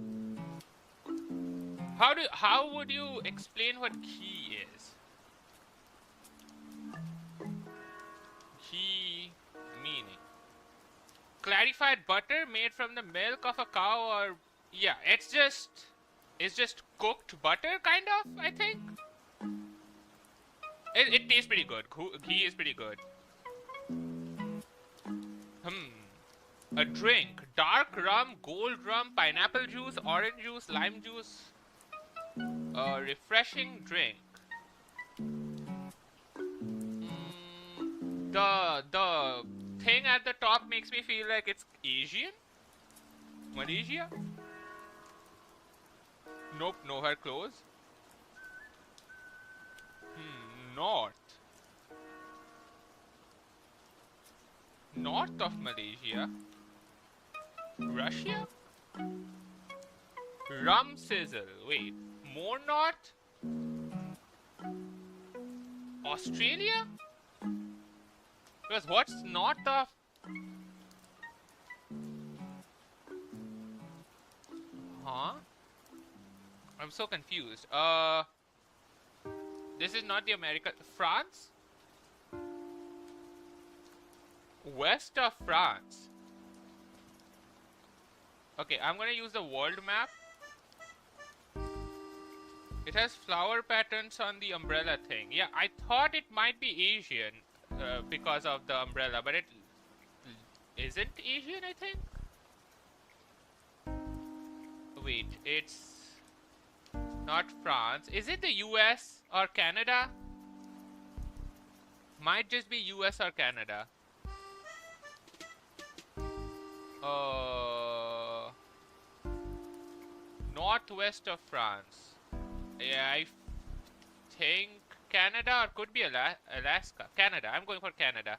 How would you explain what ghee is? Ghee meaning. Clarified butter made from the milk of a cow, or yeah, it's just cooked butter, kind of, I think. It tastes pretty good. Ghee is pretty good. A drink. Dark rum, gold rum, pineapple juice, orange juice, lime juice. A refreshing drink. The thing at the top makes me feel like it's Asian? Malaysia? Nope, nowhere close. North. North of Malaysia? Russia? Rum sizzle. Wait, more north? Australia? Because what's north of... Huh? I'm so confused. This is not the America... France? West of France. Okay, I'm gonna use the world map. It has flower patterns on the umbrella thing. Yeah, I thought it might be Asian because of the umbrella, but it isn't Asian, I think. Wait, it's not France. Is it the US or Canada? Might just be US or Canada. Northwest of France. Yeah, I think Canada, or could be Alaska. Canada. I'm going for Canada.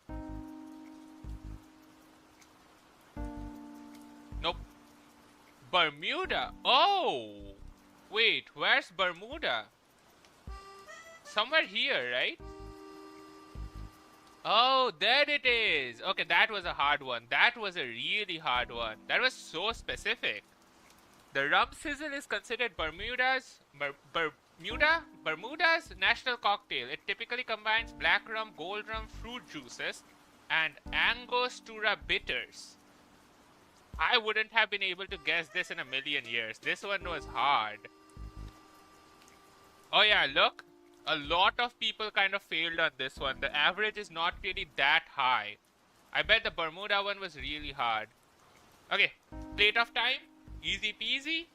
Nope. Bermuda. Oh! Wait, where's Bermuda? Somewhere here, right? Oh, there it is. Okay, that was a hard one. That was a really hard one. That was so specific. The rum sizzle is considered Bermuda's national cocktail. It typically combines black rum, gold rum, fruit juices, and Angostura bitters. I wouldn't have been able to guess this in a million years. This one was hard. Oh yeah, look. A lot of people kind of failed on this one. The average is not really that high. I bet the Bermuda one was really hard. Okay, plate of time. Easy peasy.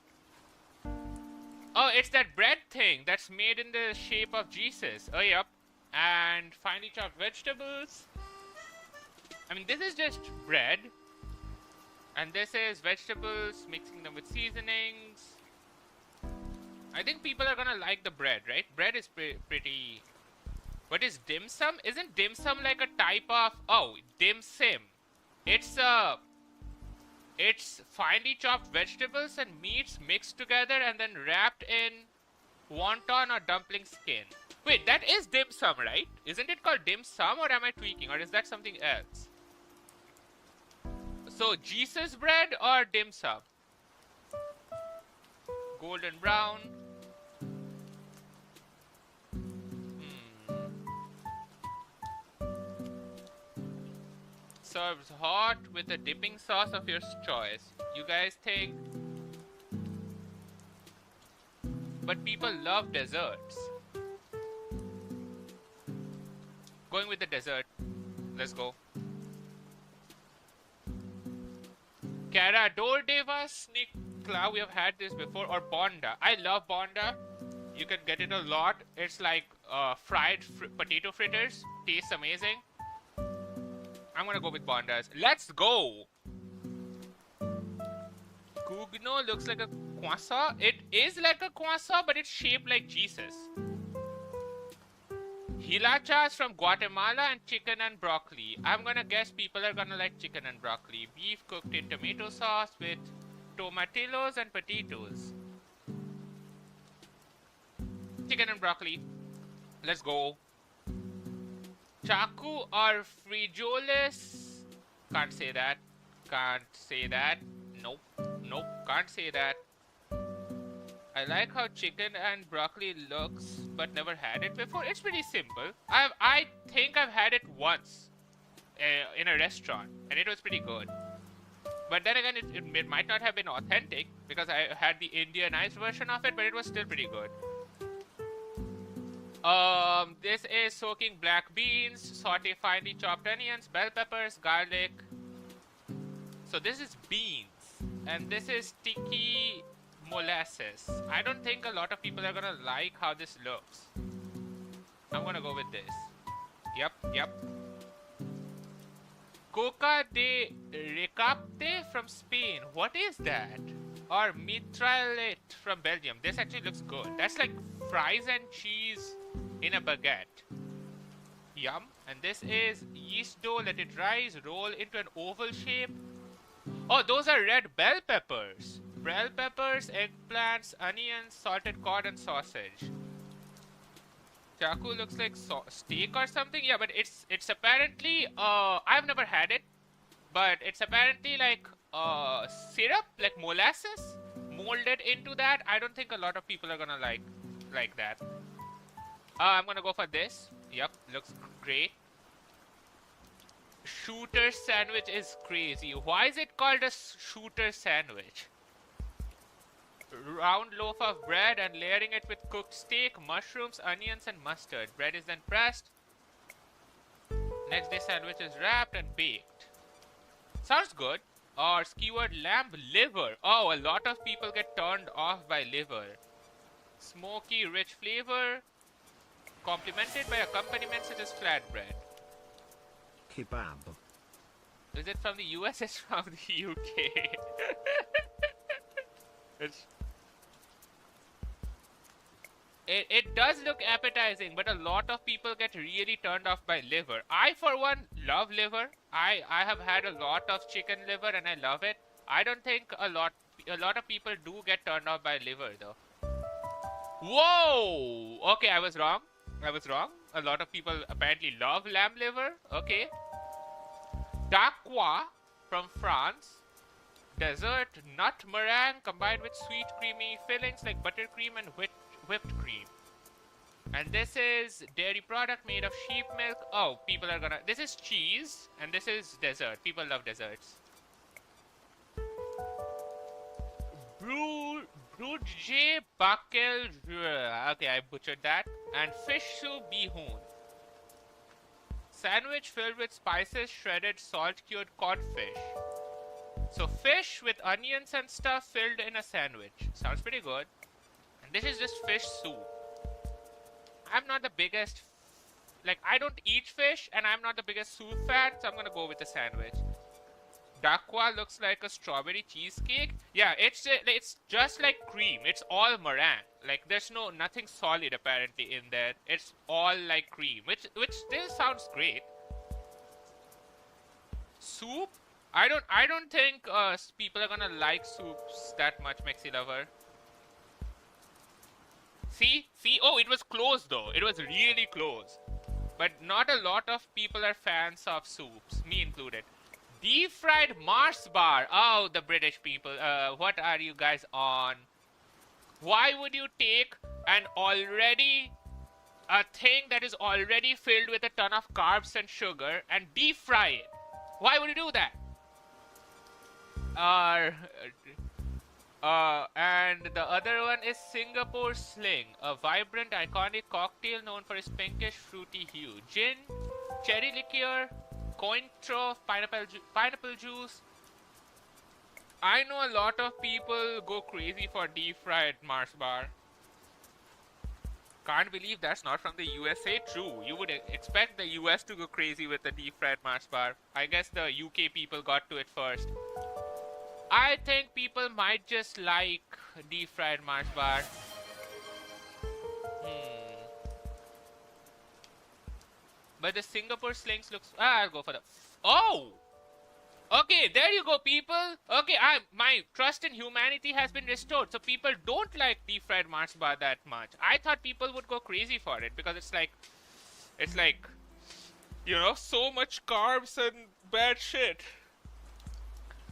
Oh, it's that bread thing that's made in the shape of Jesus. Oh, yep. And finely chopped vegetables. I mean, this is just bread. And this is vegetables, mixing them with seasonings. I think people are gonna like the bread, right? Bread is pretty... What is dim sum? Isn't dim sum like a type of... Oh, dim sim. It's finely chopped vegetables and meats mixed together and then wrapped in wonton or dumpling skin. Wait, that is dim sum, right? Isn't it called dim sum, or am I tweaking? Or is that something else? So, Jesus bread or dim sum? Golden brown. serves hot with a dipping sauce of your choice. You guys think? But people love desserts. Going with the dessert. Let's go. Cara Dor Devas Nikla, we have had this before, or Bonda. I love Bonda. You can get it a lot. It's like fried potato fritters. Tastes amazing. I'm gonna go with Bondas. Let's go! Gugno looks like a croissant. It is like a croissant, but it's shaped like Jesus. Hilachas from Guatemala and chicken and broccoli. I'm gonna guess people are gonna like chicken and broccoli. Beef cooked in tomato sauce with tomatillos and potatoes. Chicken and broccoli. Let's go. Chaku or frijoles? Can't say that. Can't say that. Nope. Nope. Can't say that. I like how chicken and broccoli looks, but never had it before. It's pretty simple. I think I've had it once in a restaurant, and it was pretty good. But then again, it might not have been authentic because I had the Indianized version of it, but it was still pretty good. This is soaking black beans, saute finely chopped onions, bell peppers, garlic. So this is beans, and this is sticky molasses. I don't think a lot of people are gonna like how this looks. I'm gonna go with this. Yep. Coca de Recapte from Spain. What is that? Or mitraillette from Belgium. This actually looks good. That's like fries and cheese in a baguette. Yum. And this is yeast dough. Let it rise. Roll into an oval shape. Oh, those are red bell peppers. Bell peppers, eggplants, onions, salted cod, and sausage. Chaku looks like steak or something. Yeah, but it's apparently I've never had it, but it's apparently like syrup, like molasses, molded into that. I don't think a lot of people are gonna like that. I'm gonna go for this. Yep, looks great. Shooter sandwich is crazy. Why is it called a shooter sandwich? Round loaf of bread and layering it with cooked steak, mushrooms, onions, and mustard. Bread is then pressed. Next day sandwich is wrapped and baked. Sounds good. Or skewered lamb liver. Oh, a lot of people get turned off by liver. Smoky, rich flavor, complemented by accompaniments such as flatbread. Kebab. Is it from the US? It's from the UK. It does look appetizing, but a lot of people get really turned off by liver. I, for one, love liver. I have had a lot of chicken liver and I love it. I don't think a lot of people do get turned off by liver though. Whoa! Okay, I was wrong. A lot of people apparently love lamb liver. Okay. Daqua from France. Dessert nut meringue combined with sweet creamy fillings like buttercream and whipped cream. And this is dairy product made of sheep milk. Oh, people are gonna... This is cheese and this is dessert. People love desserts. Brudje bakel... Okay, I butchered that. And fish soup bihun. Sandwich filled with spices, shredded, salt-cured codfish. So fish with onions and stuff filled in a sandwich. Sounds pretty good. And this is just fish soup. I'm not the biggest... Like, I don't eat fish and I'm not the biggest soup fan, so I'm gonna go with the sandwich. Daqua looks like a strawberry cheesecake. Yeah, it's just like cream. It's all meringue. Like, there's nothing solid apparently in there. It's all like cream, which still sounds great. Soup? I don't think people are gonna like soups that much, Mexi Lover. See? Oh, it was close though. It was really close. But not a lot of people are fans of soups, me included. Deep fried Mars bar. Oh, the British people. What are you guys on? Why would you take a thing that is already filled with a ton of carbs and sugar and deep fry it? Why would you do that? And the other one is Singapore Sling, a vibrant, iconic cocktail known for its pinkish, fruity hue. Gin, cherry liqueur, cointreau, pineapple juice. I know a lot of people go crazy for deep-fried Mars bar. Can't believe that's not from the USA. True, you would expect the US to go crazy with the deep-fried Mars bar. I guess the UK people got to it first. I think people might just like deep-fried Mars bar. But the Singapore Slings looks... I'll go for the... Oh! Okay, there you go, people. Okay, my trust in humanity has been restored. So people don't like deep-fried Mars bar that much. I thought people would go crazy for it because it's like, you know, so much carbs and bad shit.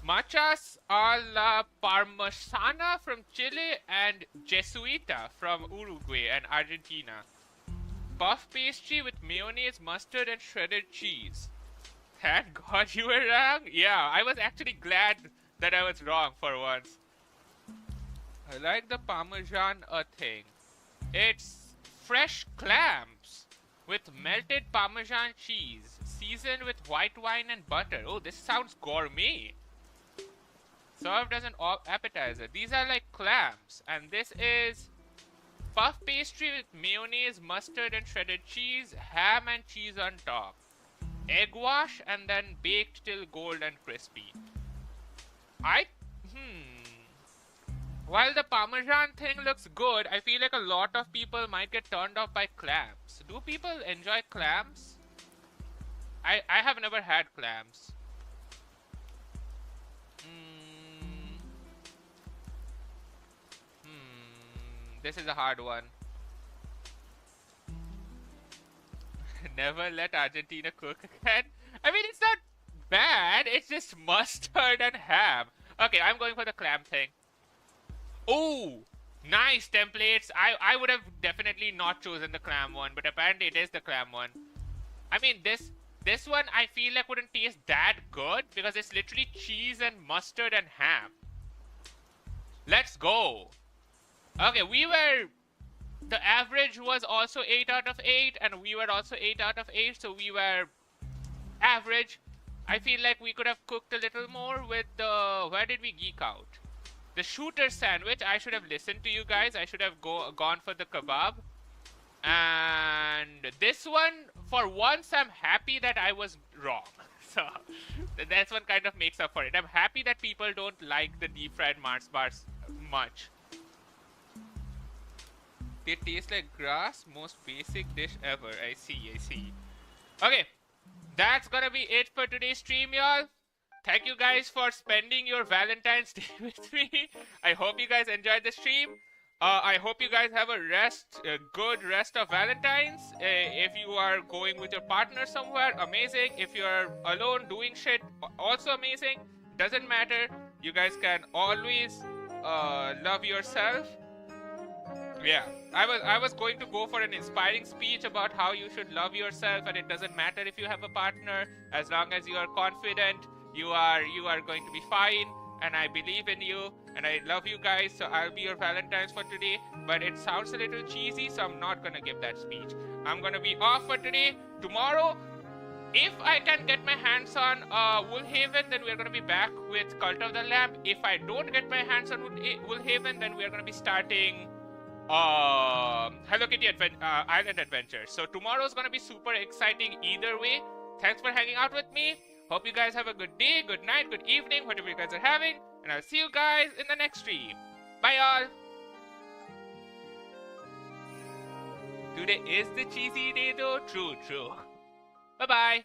Machas a la Parmesana from Chile and Jesuita from Uruguay and Argentina. Puff pastry with mayonnaise, mustard, and shredded cheese. Thank God you were wrong. Yeah, I was actually glad that I was wrong for once. I like the Parmesan thing. It's fresh clams with melted Parmesan cheese, seasoned with white wine and butter. Oh, this sounds gourmet. Served as an appetizer. These are like clams, and this is puff pastry with mayonnaise, mustard, and shredded cheese, ham and cheese on top. Egg wash and then baked till gold and crispy. While the Parmesan thing looks good, I feel like a lot of people might get turned off by clams. Do people enjoy clams? I have never had clams. This is a hard one. Never let Argentina cook again. I mean, it's not bad. It's just mustard and ham. Okay, I'm going for the clam thing. Oh, nice templates. I would have definitely not chosen the clam one, but apparently it is the clam one. I mean, this one I feel like wouldn't taste that good because it's literally cheese and mustard and ham. Let's go. Okay, the average was also 8 out of 8, and we were also 8 out of 8, so we were average. I feel like we could have cooked a little more with the... Where did we geek out? The shooter sandwich. I should have listened to you guys. I should have gone for the kebab. And this one, for once, I'm happy that I was wrong. So, that one kind of makes up for it. I'm happy that people don't like the deep-fried Mars bars much. They taste like grass, most basic dish ever. I see. Okay, that's gonna be it for today's stream, y'all. Thank you guys for spending your Valentine's Day with me. I hope you guys enjoyed the stream. I hope you guys have a good rest of Valentine's. If you are going with your partner somewhere, amazing. If you're alone doing shit, also amazing. Doesn't matter. You guys can always love yourself. Yeah, I was going to go for an inspiring speech about how you should love yourself, and it doesn't matter if you have a partner, as long as you are confident, you are going to be fine, and I believe in you, and I love you guys, so I'll be your Valentine's for today, but it sounds a little cheesy, so I'm not gonna give that speech. I'm gonna be off for today. Tomorrow, if I can get my hands on Woolhaven, then we're gonna be back with Cult of the Lamb. If I don't get my hands on Woolhaven, then we're gonna be starting Hello Kitty Island Adventure. So tomorrow's gonna be super exciting either way. Thanks for hanging out with me. Hope you guys have a good day, good night, good evening, whatever you guys are having. And I'll see you guys in the next stream. Bye all. Today is the cheesy day though. True. Bye bye.